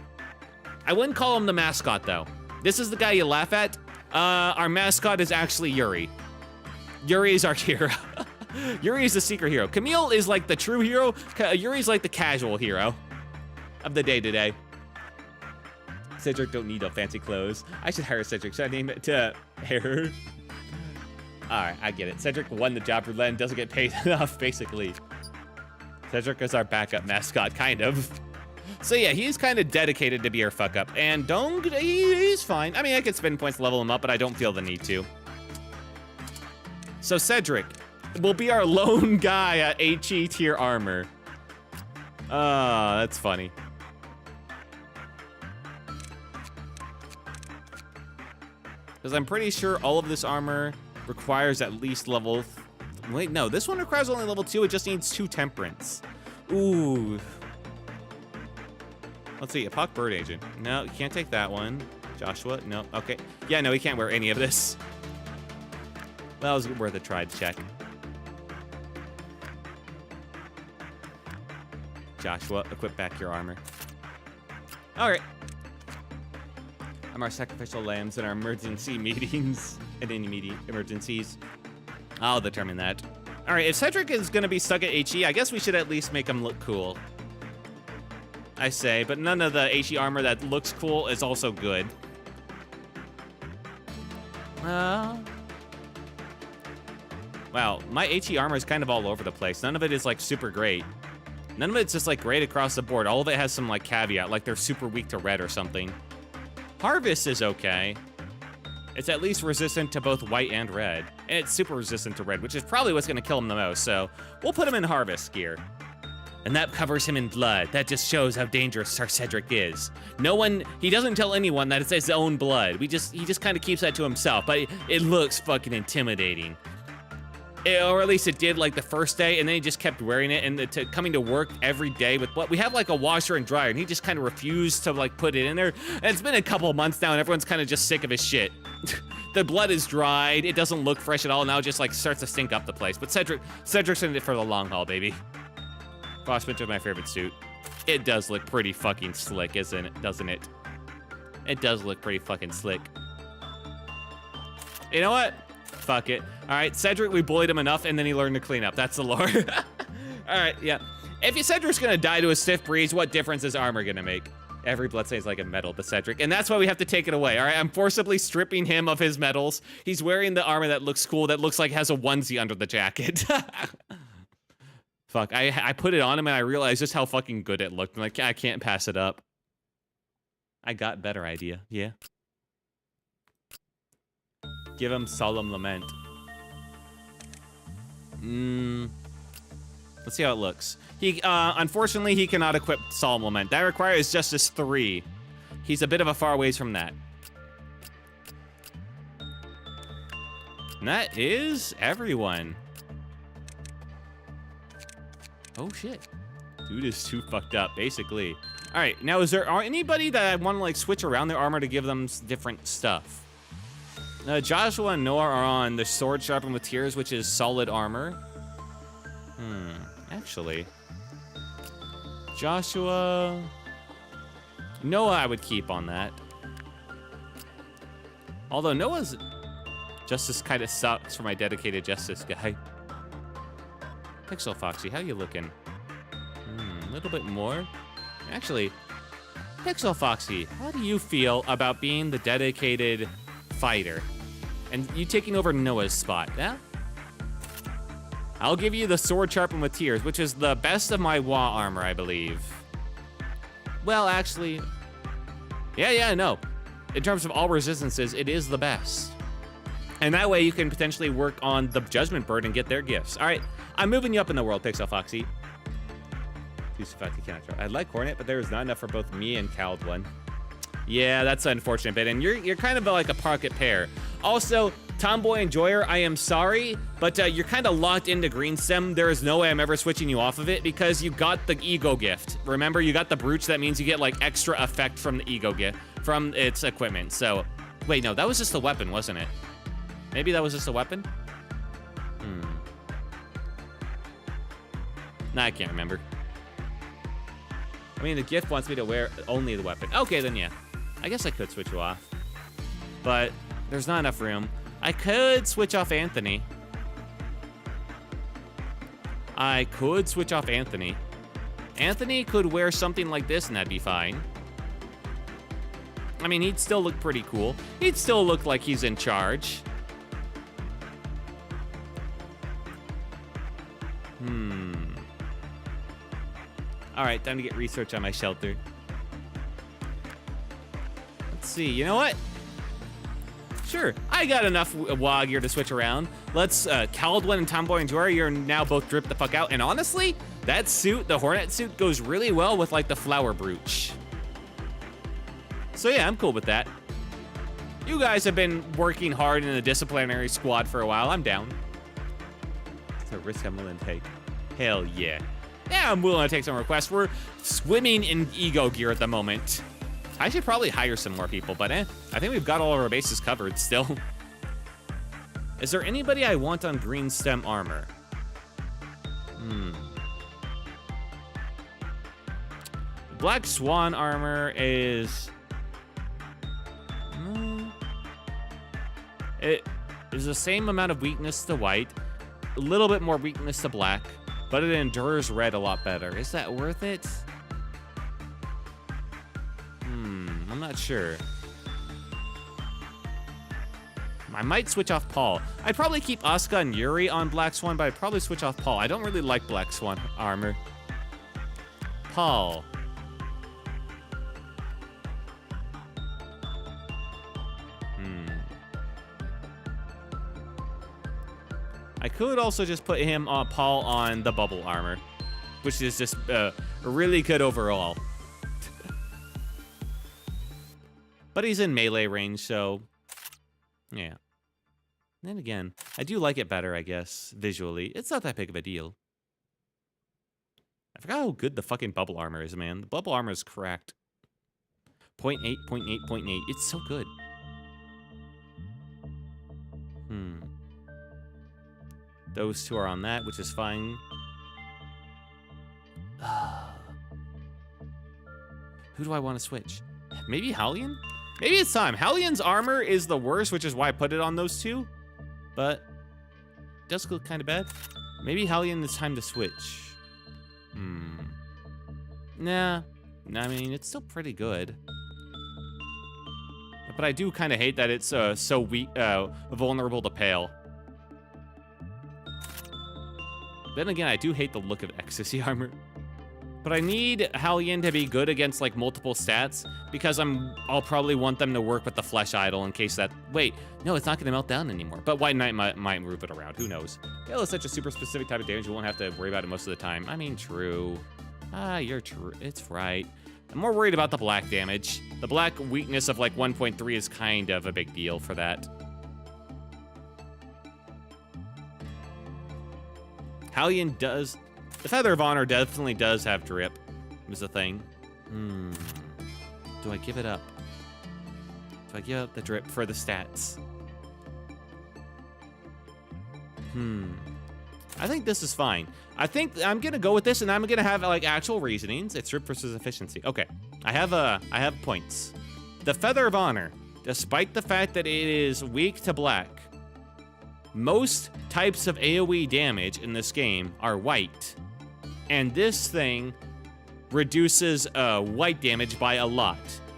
I wouldn't call him the mascot though. This is the guy you laugh at. Our mascot is actually Yuri. Yuri is our hero. Yuri is the secret hero. Camille is like the true hero. Yuri's like the casual hero of the day-to-day. Cedric don't need no fancy clothes. I should hire Cedric. Should I name it to hair? All right, I get it. Cedric won the job for Len, doesn't get paid enough, basically. Cedric is our backup mascot, kind of. So yeah, he's kind of dedicated to be our fuck up. And he's fine. I mean, I could spend points to level him up, but I don't feel the need to. So Cedric will be our lone guy at HE tier armor. That's funny. Because I'm pretty sure all of this armor requires at least level... Wait, no, this one requires only level 2. It just needs 2 temperance. Ooh. Let's see, Epoch Bird Agent. No, you can't take that one. Joshua, no, okay. Yeah, no, he can't wear any of this. That was worth a try to check. Joshua, equip back your armor. All right. I'm our sacrificial lambs in our emergency meetings and any meeting emergencies. I'll determine that. All right, if Cedric is gonna be stuck at HE, I guess we should at least make him look cool. I say, but none of the HE armor that looks cool is also good. Wow, my HE armor is kind of all over the place. None of it is like super great. None of it's just like great across the board. All of it has some like caveat, like they're super weak to red or something. Harvest is okay. It's at least resistant to both white and red. And it's super resistant to red, which is probably what's gonna kill him the most. So we'll put him in Harvest gear. And that covers him in blood. That just shows how dangerous our Cedric is. He doesn't tell anyone that it's his own blood. He just kind of keeps that to himself, but it looks fucking intimidating. Or at least it did like the first day, and then he just kept wearing it and coming to work every day with what we have like a washer and dryer, and he just kind of refused to like put it in there. And it's been a couple of months now, and everyone's kind of just sick of his shit. The blood is dried. It doesn't look fresh at all. Now it just like starts to stink up the place. But Cedric's in it for the long haul, baby. Frostbitch is my favorite suit. It does look pretty fucking slick, isn't it? Doesn't it? It does look pretty fucking slick. You know what? Fuck it. All right, Cedric, we bullied him enough, and then he learned to clean up. That's the lore. All right, yeah. If Cedric's gonna die to a stiff breeze, what difference is armor gonna make? Every bloodstain is like a medal to Cedric, and that's why we have to take it away, all right? I'm forcibly stripping him of his medals. He's wearing the armor that looks cool, that looks like it has a onesie under the jacket. Fuck, I put it on him, and I realized just how fucking good it looked. I'm like, I can't pass it up. I got better idea, yeah. Give him Solemn Lament. Let's see how it looks. Unfortunately, he cannot equip Solemn Lament. That requires Justice 3. He's a bit of a far ways from that. And that is everyone. Oh shit. Dude is too fucked up, basically. All right, now is there anybody that I want to like switch around their armor to give them different stuff? Joshua and Noah are on the Sword Sharpened with Tears, which is solid armor. Actually. Joshua... Noah I would keep on that. Although Noah's Justice kind of sucks for my dedicated Justice guy. Pixel Foxy, how you looking? A little bit more. Actually, Pixel Foxy, how do you feel about being the dedicated fighter? And you taking over Noah's spot, yeah? I'll give you the sword sharpened with tears, which is the best of my Wa armor, I believe. Well, actually, yeah, no. In terms of all resistances, it is the best. And that way you can potentially work on the Judgment Bird and get their gifts. All right, I'm moving you up in the world, Pixel Foxy. I'd like Hornet, but there is not enough for both me and Caldwin. Yeah, that's an unfortunate bit, and you're kind of like a pocket pair. Also, Tomboy Enjoyer, I am sorry, but you're kind of locked into Green Stem. There is no way I'm ever switching you off of it because you got the Ego Gift. Remember, you got the Brooch. That means you get like extra effect from the Ego Gift, from its equipment. So, wait, no, that was just a weapon, wasn't it? Maybe that was just a weapon? Nah, I can't remember. I mean, the gift wants me to wear only the weapon. Okay, then yeah. I guess I could switch you off. But there's not enough room. I could switch off Anthony. Anthony could wear something like this and that'd be fine. I mean, he'd still look pretty cool. He'd still look like he's in charge. All right, time to get research on my shelter. Let's see, you know what? Sure, I got enough WA gear to switch around. Let's, Caldwin and Tomboy and Jory, you're now both dripped the fuck out. And honestly, that suit, the Hornet suit, goes really well with like the flower brooch. So yeah, I'm cool with that. You guys have been working hard in the disciplinary squad for a while. I'm down. It's a risk I'm willing to take. Hell yeah. Yeah, I'm willing to take some requests. We're swimming in ego gear at the moment. I should probably hire some more people, but I think we've got all of our bases covered still. Is there anybody I want on Green Stem armor? Black Swan armor is... It is the same amount of weakness to white, a little bit more weakness to black, but it endures red a lot better. Is that worth it? I'm not sure. I might switch off Paul. I'd probably keep Asuka and Yuri on Black Swan, but I'd probably switch off Paul. I don't really like Black Swan armor. Paul. I could also just put him on Paul on the bubble armor, which is just really good overall. But he's in melee range, so yeah. Then again, I do like it better, I guess, visually. It's not that big of a deal. I forgot how good the fucking bubble armor is, man. The bubble armor is cracked. 0.8, 0.8, 0.8. It's so good. Those two are on that, which is fine. Who do I want to switch? Maybe Hallian? Maybe it's time. Hallian's armor is the worst, which is why I put it on those two. But it does look kind of bad. Maybe Hallian is time to switch. Nah. I mean, it's still pretty good. But I do kind of hate that it's so weak, vulnerable to pale. Then again, I do hate the look of Ecstasy armor. But I need Hallian to be good against like multiple stats because I'll probably want them to work with the Flesh Idol in case that, wait, no, it's not gonna melt down anymore. But White Knight might move it around, who knows? Hail is such a super specific type of damage, you won't have to worry about it most of the time. I mean, true. You're true, it's right. I'm more worried about the black damage. The black weakness of like 1.3 is kind of a big deal for that. Hallian does... The Feather of Honor definitely does have drip, is the thing. Do I give it up? Do I give up the drip for the stats? I think this is fine. I think I'm gonna go with this and I'm gonna have like actual reasonings. It's drip versus efficiency. Okay, I have points. The Feather of Honor, despite the fact that it is weak to black, most types of AoE damage in this game are white. And this thing reduces white damage by a lot.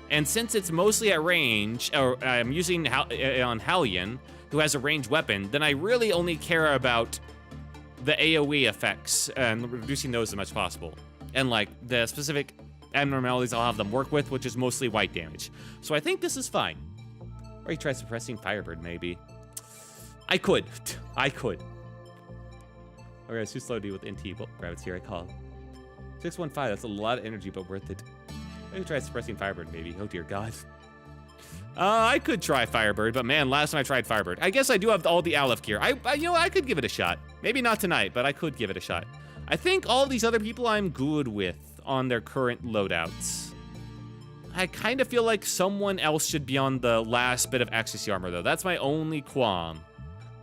And since it's mostly at range, or I'm using on Hallion, who has a ranged weapon, then I really only care about the AoE effects and reducing those as much as possible. And like the specific abnormalities I'll have them work with, which is mostly white damage. So I think this is fine. Or you try suppressing Firebird, maybe. I could. Okay, it's too slow to deal with NT. Well, rabbits here, I call. 615, that's a lot of energy, but worth it. Maybe try suppressing Firebird, maybe. Oh dear God. I could try Firebird, but man, last time I tried Firebird. I guess I do have all the Aleph gear. You know, I could give it a shot. Maybe not tonight, but I could give it a shot. I think all these other people I'm good with on their current loadouts. I kind of feel like someone else should be on the last bit of ecstasy armor, though. That's my only qualm.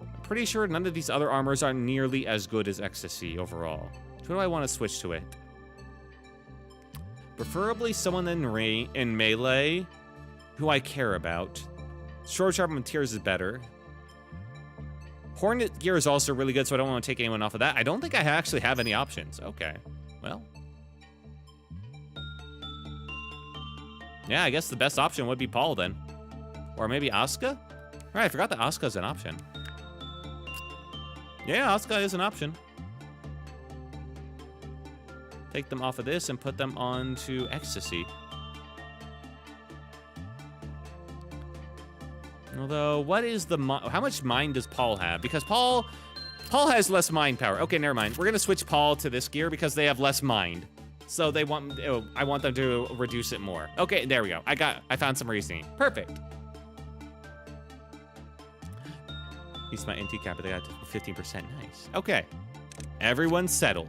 I'm pretty sure none of these other armors are nearly as good as ecstasy overall. Who do I want to switch to it? Preferably someone in melee who I care about. Short Sharpened Tears is better. Hornet gear is also really good, so I don't want to take anyone off of that. I don't think I actually have any options. Okay, well. Yeah, I guess the best option would be Paul then. Or maybe Asuka? Right, I forgot that Asuka's an option. Yeah, Asuka is an option. Take them off of this and put them onto Ecstasy. Although, what is the how much mind does Paul have? Because Paul has less mind power. Okay, never mind. We're gonna switch Paul to this gear because they have less mind. So they want, I want them to reduce it more. Okay, there we go. I found some reasoning. Perfect. Use my NT cap, but they got 15%. Nice. Okay, everyone's settled.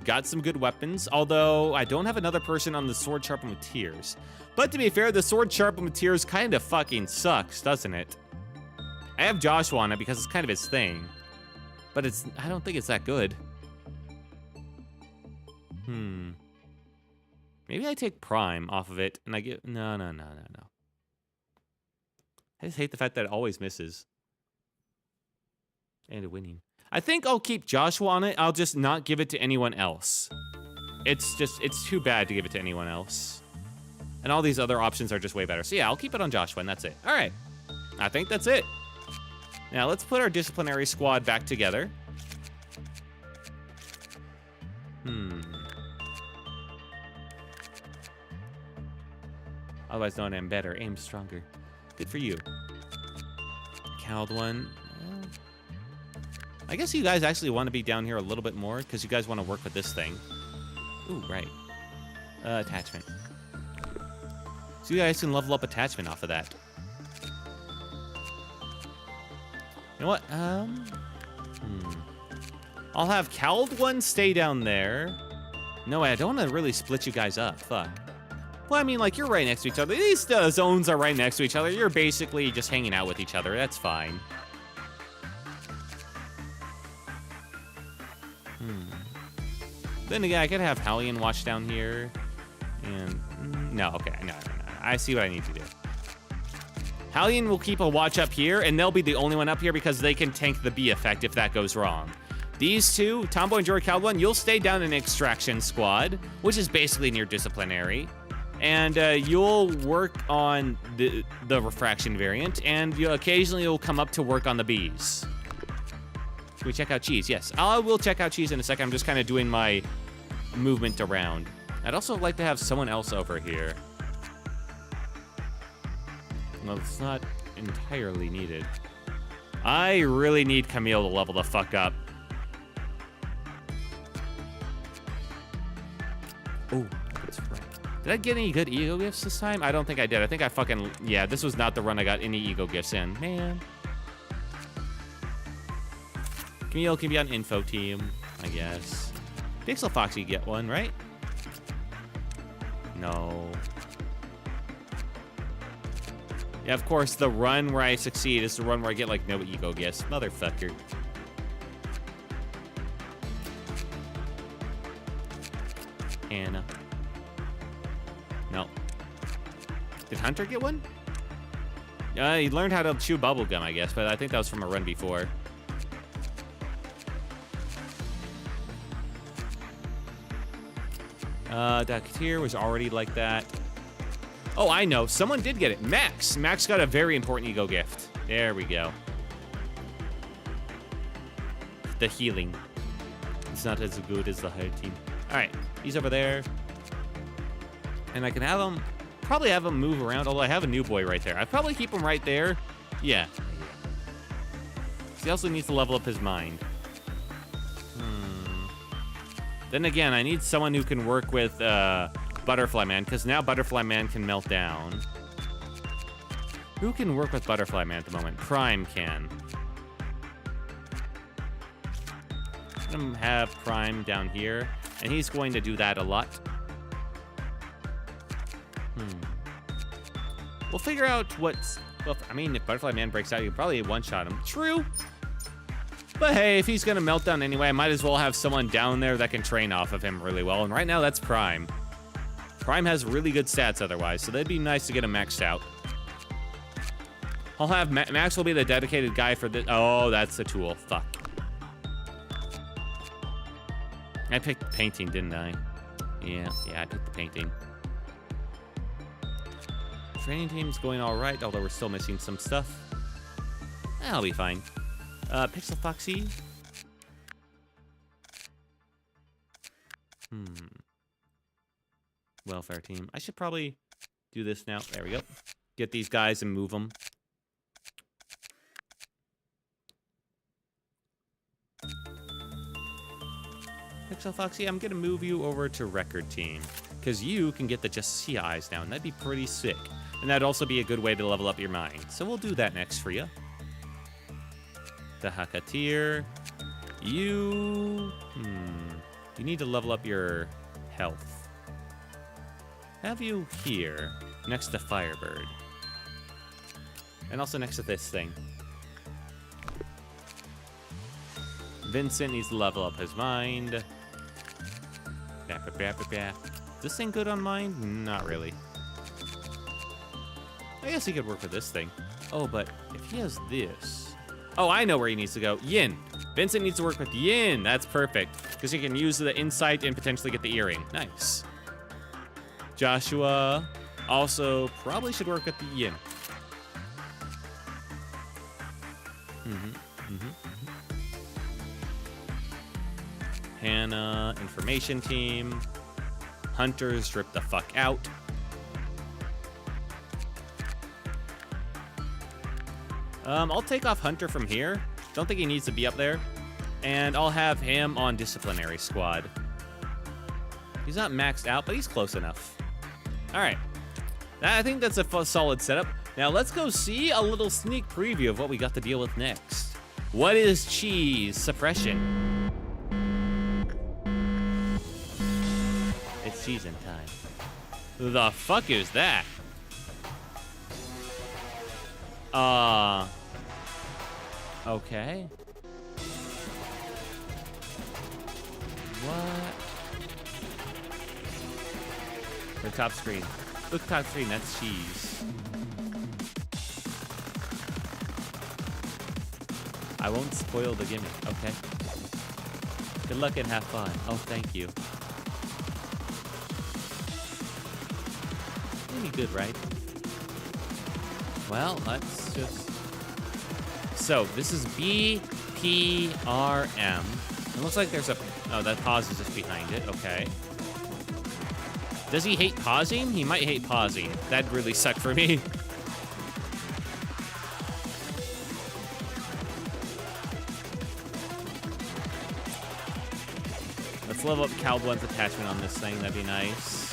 Got some good weapons, although I don't have another person on the Sword Sharpened with Tears. But to be fair, the Sword Sharpened with Tears kind of fucking sucks, doesn't it? I have Joshua on it because it's kind of his thing. But I don't think it's that good. Maybe I take Prime off of it and I get, no. I just hate the fact that it always misses. And winning. I think I'll keep Joshua on it. I'll just not give it to anyone else. It's too bad to give it to anyone else. And all these other options are just way better. So yeah, I'll keep it on Joshua and that's it. All right, I think that's it. Now let's put our disciplinary squad back together. Otherwise known as better, aim stronger. Good for you. Cowled one. I guess you guys actually want to be down here a little bit more because you guys want to work with this thing. Ooh, right. Attachment. So you guys can level up attachment off of that. You know what? I'll have Cowled one stay down there. No, I don't want to really split you guys up. Fuck. Well, I mean, like, you're right next to each other. These zones are right next to each other. You're basically just hanging out with each other. That's fine. Then again, I could have Hallion watch down here. And no, okay, no. I see what I need to do. Hallion will keep a watch up here, and they'll be the only one up here because they can tank the B effect if that goes wrong. These two, Tomboy and Jory Cowled one, you'll stay down in Extraction Squad, which is basically near Disciplinary. And you'll work on the Refraction variant, and you'll come up to work on the Bs. Can we check out Cheese? Yes, I will check out Cheese in a second. I'm just kind of doing my movement around. I'd also like to have someone else over here. Well, it's not entirely needed. I really need Camille to level the fuck up. Oh, that's right. Did I get any good ego gifts this time? I don't think I did. I think I fucking, yeah, this was not the run I got any ego gifts in. Man. Camille can be on info team, I guess. Pixel Foxy get one, right? No. Yeah, of course, the run where I succeed is the run where I get, like, no ego gifts. Motherfucker. Anna. No. Did Hunter get one? He learned how to chew bubblegum, I guess, but I think that was from a run before. Docketeer was already like that. Oh, I know. Someone did get it. Max. Max got a very important ego gift. There we go. The healing. It's not as good as the higher team. All right. He's over there. And I can have him, probably have him move around, although I have a new boy right there. I'd probably keep him right there. Yeah. He also needs to level up his mind. Then again, I need someone who can work with Butterfly Man, because now Butterfly Man can melt down. Who can work with Butterfly Man at the moment? Prime can. I'm going to have Prime down here, and he's going to do that a lot. We'll figure out what's... Well, I mean, if Butterfly Man breaks out, you can probably one-shot him. True. But hey, if he's going to melt down anyway, I might as well have someone down there that can train off of him really well. And right now, that's Prime. Prime has really good stats otherwise, so that'd be nice to get him maxed out. I'll have... Max will be the dedicated guy for this... Oh, that's the tool. Fuck. I picked painting, didn't I? Yeah, I picked the painting. Training team's going all right, although we're still missing some stuff. That'll be fine. Pixel Foxy. Welfare team. I should probably do this now. There we go. Get these guys and move them. Pixel Foxy, I'm gonna move you over to Record Team, because you can get the Just See eyes now, and that'd be pretty sick. And that'd also be a good way to level up your mind. So we'll do that next for you. The Hakatir. You need to level up your health. Have you here, next to Firebird. And also next to this thing. Vincent needs to level up his mind. Is this thing good on mind? Not really. I guess he could work with this thing. Oh, but if he has this... Oh, I know where he needs to go. Yin. Vincent needs to work with Yin. That's perfect. Because he can use the insight and potentially get the earring. Nice. Joshua also probably should work with the Yin. Hannah, information team. Hunters, drip the fuck out. I'll take off Hunter from here. Don't think he needs to be up there. And I'll have him on disciplinary squad. He's not maxed out, but he's close enough. All right. I think that's a solid setup. Now let's go see a little sneak preview of what we got to deal with next. What is cheese suppression? It's season time. Who the fuck is that? Okay. What? The top screen. Look, top screen, that's cheese. I won't spoil the gimmick, okay? Good luck and have fun. Oh, thank you. Pretty good, right? Well, let's just... So, this is BPRM. It looks like there's a... Oh, that pause is just behind it. Okay. Does he hate pausing? He might hate pausing. That'd really suck for me. Let's level up Cowblunt's attachment on this thing. That'd be nice.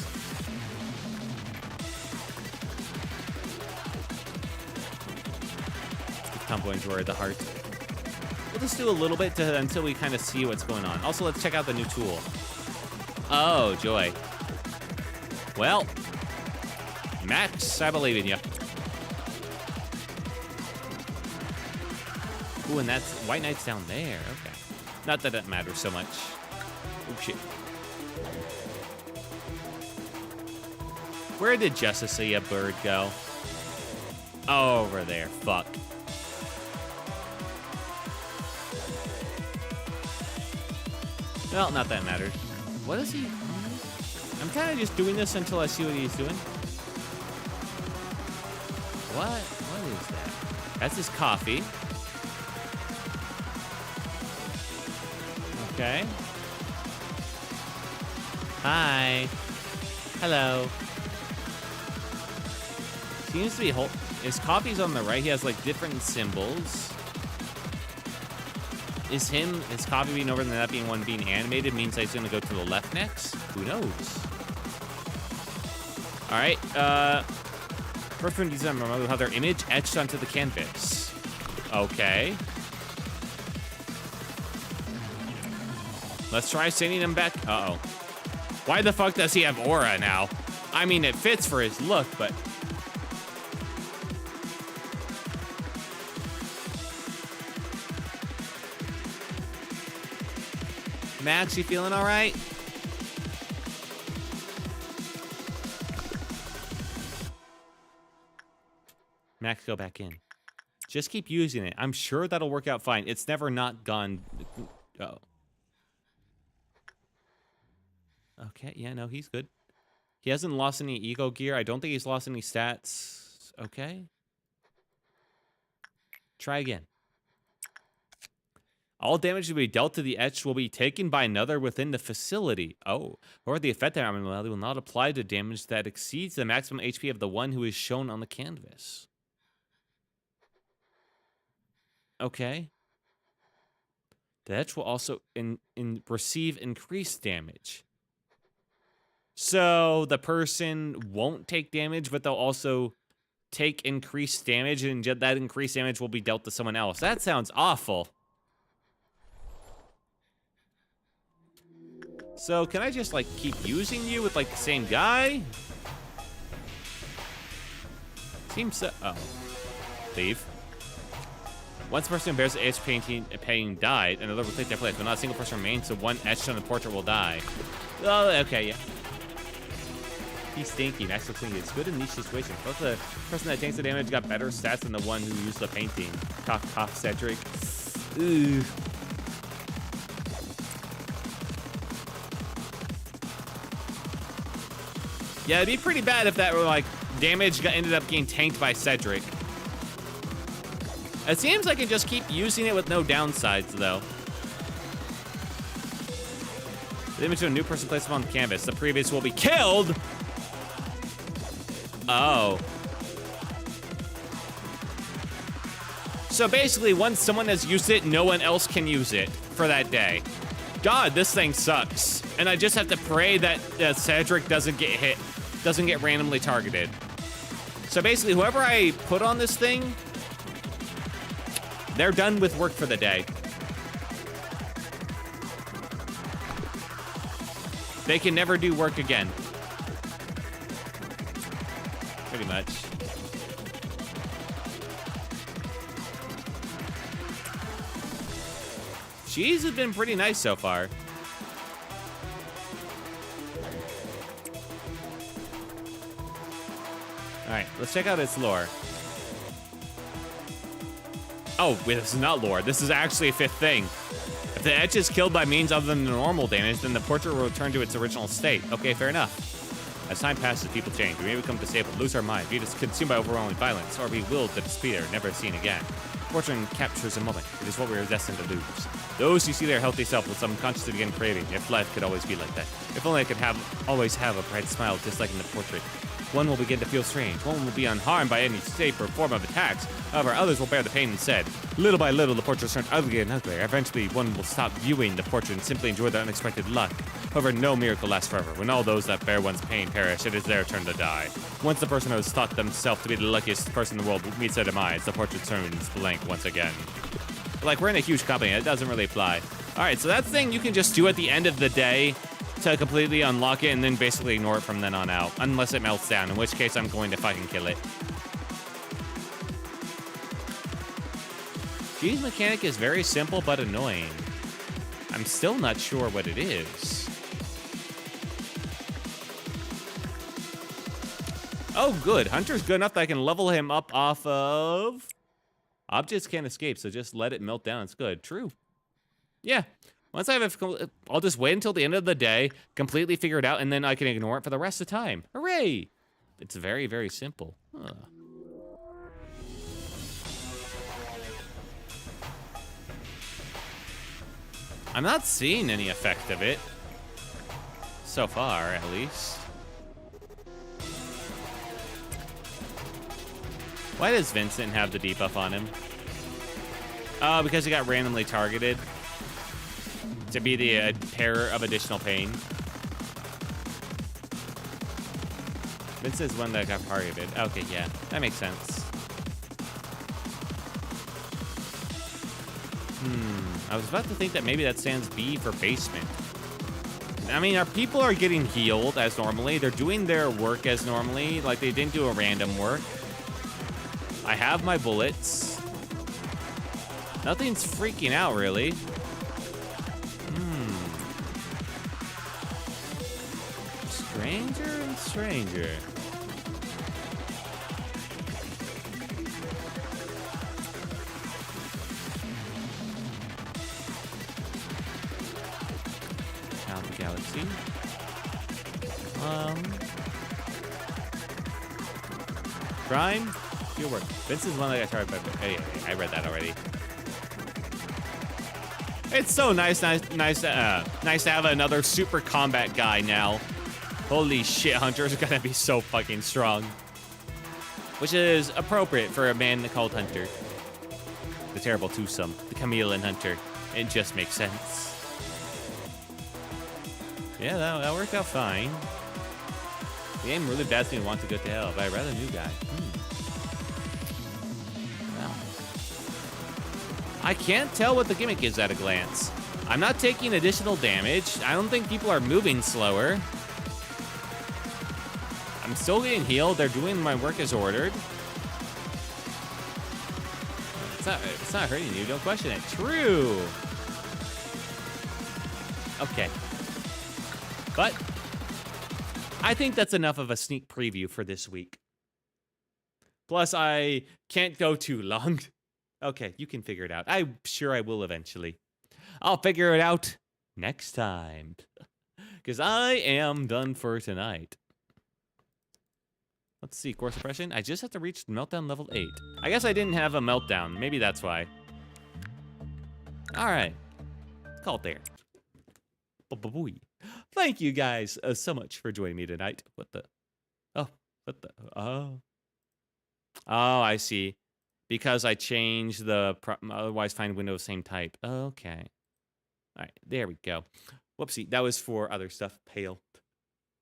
Combo Enjoyer, the heart. We'll just do a little bit until we kind of see what's going on. Also, let's check out the new tool. Oh, joy. Well, Max, I believe in you. Ooh, and that's White Knight's down there. Okay. Not that it matters so much. Oh, shit. Where did Justice Bird go? Over there. Fuck. Well, not that it matters. What is he? I'm kind of just doing this until I see what he's doing. What is that? That's his coffee. Okay. Hi. Hello. Seems to be his coffee's on the right. He has like different symbols. Is his coffee being over than that being one being animated means that he's gonna go to the left next? Who knows? All right. First one December will have their image etched onto the canvas. Okay. Let's try sending him back. Uh-oh. Why the fuck does he have aura now? I mean, it fits for his look, but... Max, you feeling all right? Max, go back in. Just keep using it. I'm sure that'll work out fine. It's never not gone... Uh-oh. Okay, yeah, no, he's good. He hasn't lost any ego gear. I don't think he's lost any stats. Okay. Try again. All damage to be dealt to the etch will be taken by another within the facility. Oh, or the effect abnormality will not apply to damage that exceeds the maximum HP of the one who is shown on the canvas. Okay. The etch will also receive increased damage. So the person won't take damage, but they'll also take increased damage, and that increased damage will be dealt to someone else. That sounds awful. So can I just, like, keep using you with, like, the same guy? Seems so... Oh. Leave. Once a person bears the etch painting died, another will take their place, but not a single person remains, so one etched on the portrait will die. Oh, okay, yeah. He's stinky. Max looks stinky. It's good in niche situations. Plus, the person that takes the damage got better stats than the one who used the painting. Cough, cough, Cedric. Ooh. Yeah, it'd be pretty bad if that were, like, damage ended up getting tanked by Cedric. It seems like I can just keep using it with no downsides, though. The image of a new person placed upon the canvas. The previous will be killed! Oh. So basically, once someone has used it, no one else can use it for that day. God, this thing sucks. And I just have to pray that Cedric doesn't get hit, doesn't get randomly targeted. So basically, whoever I put on this thing, they're done with work for the day. They can never do work again. Pretty much. Cheese has been pretty nice so far. Alright, let's check out its lore. Oh, wait, this is not lore. This is actually a fifth thing. If the etch is killed by means other than the normal damage, then the portrait will return to its original state. Okay, fair enough. As time passes, people change. We may become disabled, lose our mind, be consumed by overwhelming violence, or be willed to despair, never seen again. Fortune captures a moment. It is what we are destined to lose. Those who see their healthy self will subconsciously begin craving. If life could always be like that. If only I could always have a bright smile just like in the portrait. One will begin to feel strange. One will be unharmed by any shape or form of attacks. However, others will bear the pain instead. Little by little, the portrait turns uglier and uglier. Eventually, one will stop viewing the portrait and simply enjoy the unexpected luck. However, no miracle lasts forever. When all those that bear one's pain perish, it is their turn to die. Once the person who has thought themselves to be the luckiest person in the world meets their demise, the portrait turns blank once again. Like, we're in a huge company. It doesn't really apply. All right, so that thing you can just do at the end of the day to completely unlock it and then basically ignore it from then on out. Unless it melts down, in which case I'm going to fucking kill it. Gene's mechanic is very simple but annoying. I'm still not sure what it is. Oh, good. Hunter's good enough that I can level him up off of... Objects can't escape, so just let it melt down. It's good. True. Yeah. Once I have, I'll just wait until the end of the day, completely figure it out, and then I can ignore it for the rest of the time. Hooray! It's very, very simple. Huh. I'm not seeing any effect of it. So far, at least. Why does Vincent have the debuff on him? Oh, because he got randomly targeted. To be the pair of additional pain. Vincent's one that got targeted. Okay, yeah, that makes sense. I was about to think that maybe that stands B for basement. I mean, our people are getting healed as normally. They're doing their work as normally. Like, they didn't do a random work. I have my bullets. Nothing's freaking out, really. Stranger and stranger. Galaxy. Prime, your work. Vince is one that got targeted by. Hey, I read that already. It's so nice to have another super combat guy now. Holy shit, hunters are gonna be so fucking strong. Which is appropriate for a man called Hunter. The terrible twosome, the Camille and Hunter. It just makes sense. Yeah, that worked out fine. The game really does me want to go to hell, but I'd rather new guy. Well, I can't tell what the gimmick is at a glance. I'm not taking additional damage. I don't think people are moving slower. I'm still getting healed. They're doing my work as ordered. It's not hurting you. Don't question it. True. Okay. But I think that's enough of a sneak preview for this week. Plus, I can't go too long. Okay, you can figure it out. I'm sure I will eventually. I'll figure it out next time. Because I am done for tonight. Let's see, core suppression. I just have to reach meltdown level 8. I guess I didn't have a meltdown. Maybe that's why. All right. Call it there. Ba-ba-booey. Thank you guys so much for joining me tonight. What the? Oh, what the? Oh, I see. Because I changed the otherwise find window same type. Okay. All right, there we go. Whoopsie, that was for other stuff. Pale.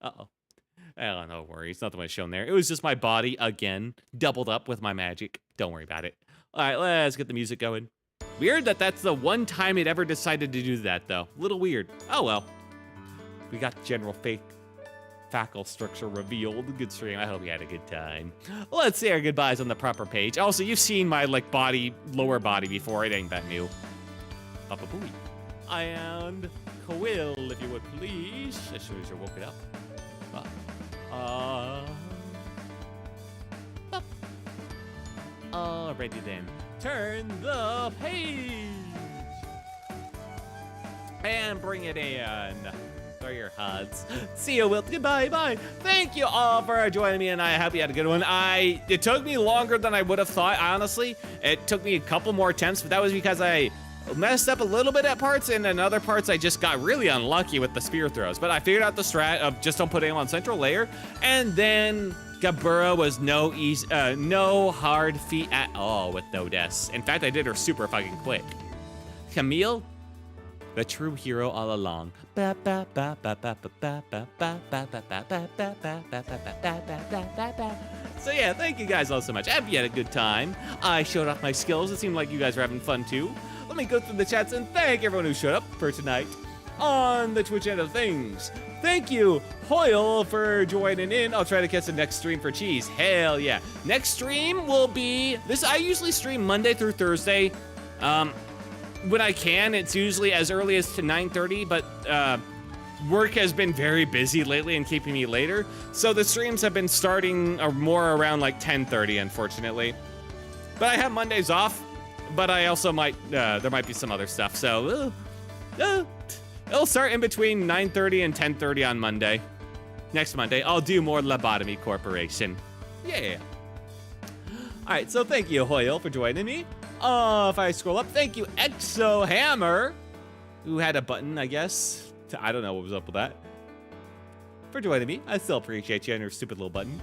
Uh-oh. Oh, no worries. Nothing was shown there. It was just my body again, doubled up with my magic. Don't worry about it. All right, let's get the music going. Weird that that's the one time it ever decided to do that, though. Little weird. Oh, well. We got general facial structure revealed. Good stream. I hope you had a good time. Let's say our goodbyes on the proper page. Also, you've seen my lower body before. It ain't that new. Papa Booey. And Quill, if you would please, as soon as you're woken up. Alrighty then. Turn the page. And bring it in. Throw your HUDs. See you, Wilt. Goodbye, bye. Thank you all for joining me, and I hope you had a good one. It took me longer than I would have thought, honestly. It took me a couple more attempts, but that was because I messed up a little bit at parts, and in other parts I just got really unlucky with the spear throws. But I figured out the strat of just don't put aim on central layer, and then Gebura was no hard feat at all with no deaths. In fact, I did her super fucking quick. Camille, the true hero all along. So yeah, thank you guys all so much. I hope you had a good time. I showed off my skills. It seemed like you guys were having fun too. Let me go through the chats and thank everyone who showed up for tonight on the Twitch end of things. Thank you, Hoyle, for joining in. I'll try to catch the next stream for Cheese. Hell yeah. Next stream will be this. I usually stream Monday through Thursday. When I can, it's usually as early as to 9:30, but work has been very busy lately and keeping me later. So the streams have been starting more around like 10:30, unfortunately. But I have Mondays off, but I also might, there might be some other stuff. So It'll start in between 9:30 and 10:30 on Monday. Next Monday, I'll do more Lobotomy Corporation. Yeah. All right, so thank you, Hoyle, for joining me. If I scroll up, thank you, Exo Hammer, who had a button, I guess. I don't know what was up with that. For joining me, I still appreciate you and your stupid little button.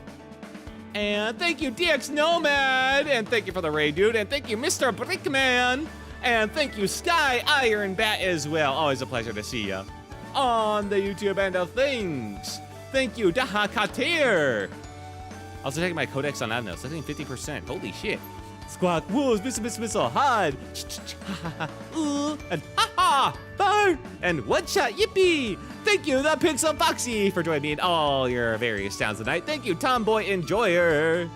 And thank you, DX Nomad, and thank you for the raid, dude, and thank you, Mr. Brickman, and thank you, Sky Iron Bat as well. Always a pleasure to see you on the YouTube end of things. Thank you, Daha Katir. Also taking my codex on Adnos, I think 50%. Holy shit. Squawk, wolves, missile, hide. Ooh, and ha-ha, burn, and one shot, yippee. Thank you, the Pixel Foxy, for joining me in all your various sounds tonight. Thank you, Tomboy Enjoyer.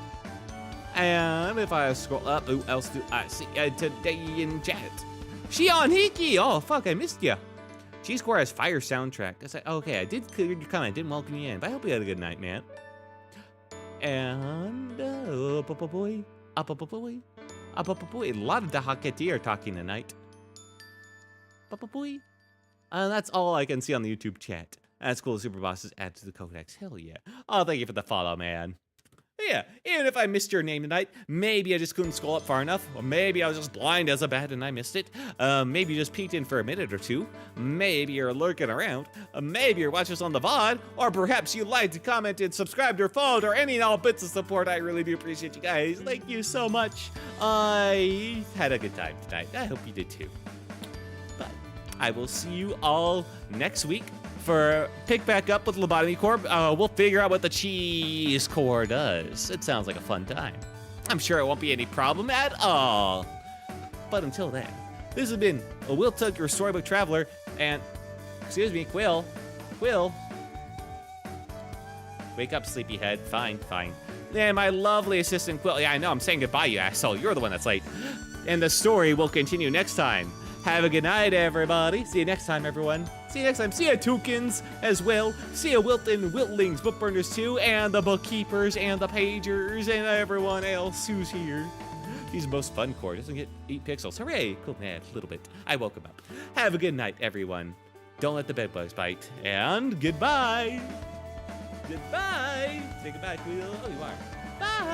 And if I scroll up, who else do I see today in chat? Shion Hiki, oh fuck, I missed ya. G-Square has fire soundtrack. I said, okay, I did clear your comment, I didn't welcome you in, but I hope you had a good night, man. And, boy, boy. A lot of Dahaketi are talking tonight. Boy. That's all I can see on the YouTube chat. That's cool. Super bosses add to the codex. Hell yeah. Oh, thank you for the follow, man. Yeah, even if I missed your name tonight, maybe I just couldn't scroll up far enough, or maybe I was just blind as a bat and I missed it. Maybe you just peeked in for a minute or two. Maybe you're lurking around. Maybe you're watching us on the VOD, or perhaps you liked, commented, subscribed, or followed, or any and all bits of support. I really do appreciate you guys. Thank you so much. I had a good time tonight. I hope you did too. But I will see you all next week for pick back up with Lobotomy Corp. We'll figure out what the cheese core does. It sounds like a fun time. I'm sure it won't be any problem at all. But until then, this has been Will Tuck, your storybook traveler, and excuse me, Quill. Wake up, sleepyhead. Fine. And my lovely assistant Quill. Yeah, I know, I'm saying goodbye, you asshole. You're the one that's late. And the story will continue next time. Have a good night, everybody. See you next time, everyone. See you next time. See you, Tookins, as well. See you, Wilton, Wiltlings, Bookburners, too, and the Bookkeepers, and the Pagers, and everyone else who's here. He's the most fun core. Doesn't get 8 pixels. Hooray. Cool, man. A little bit. I woke him up. Have a good night, everyone. Don't let the bedbugs bite. And goodbye. Goodbye. Say goodbye, Quill. Oh, you are. Bye.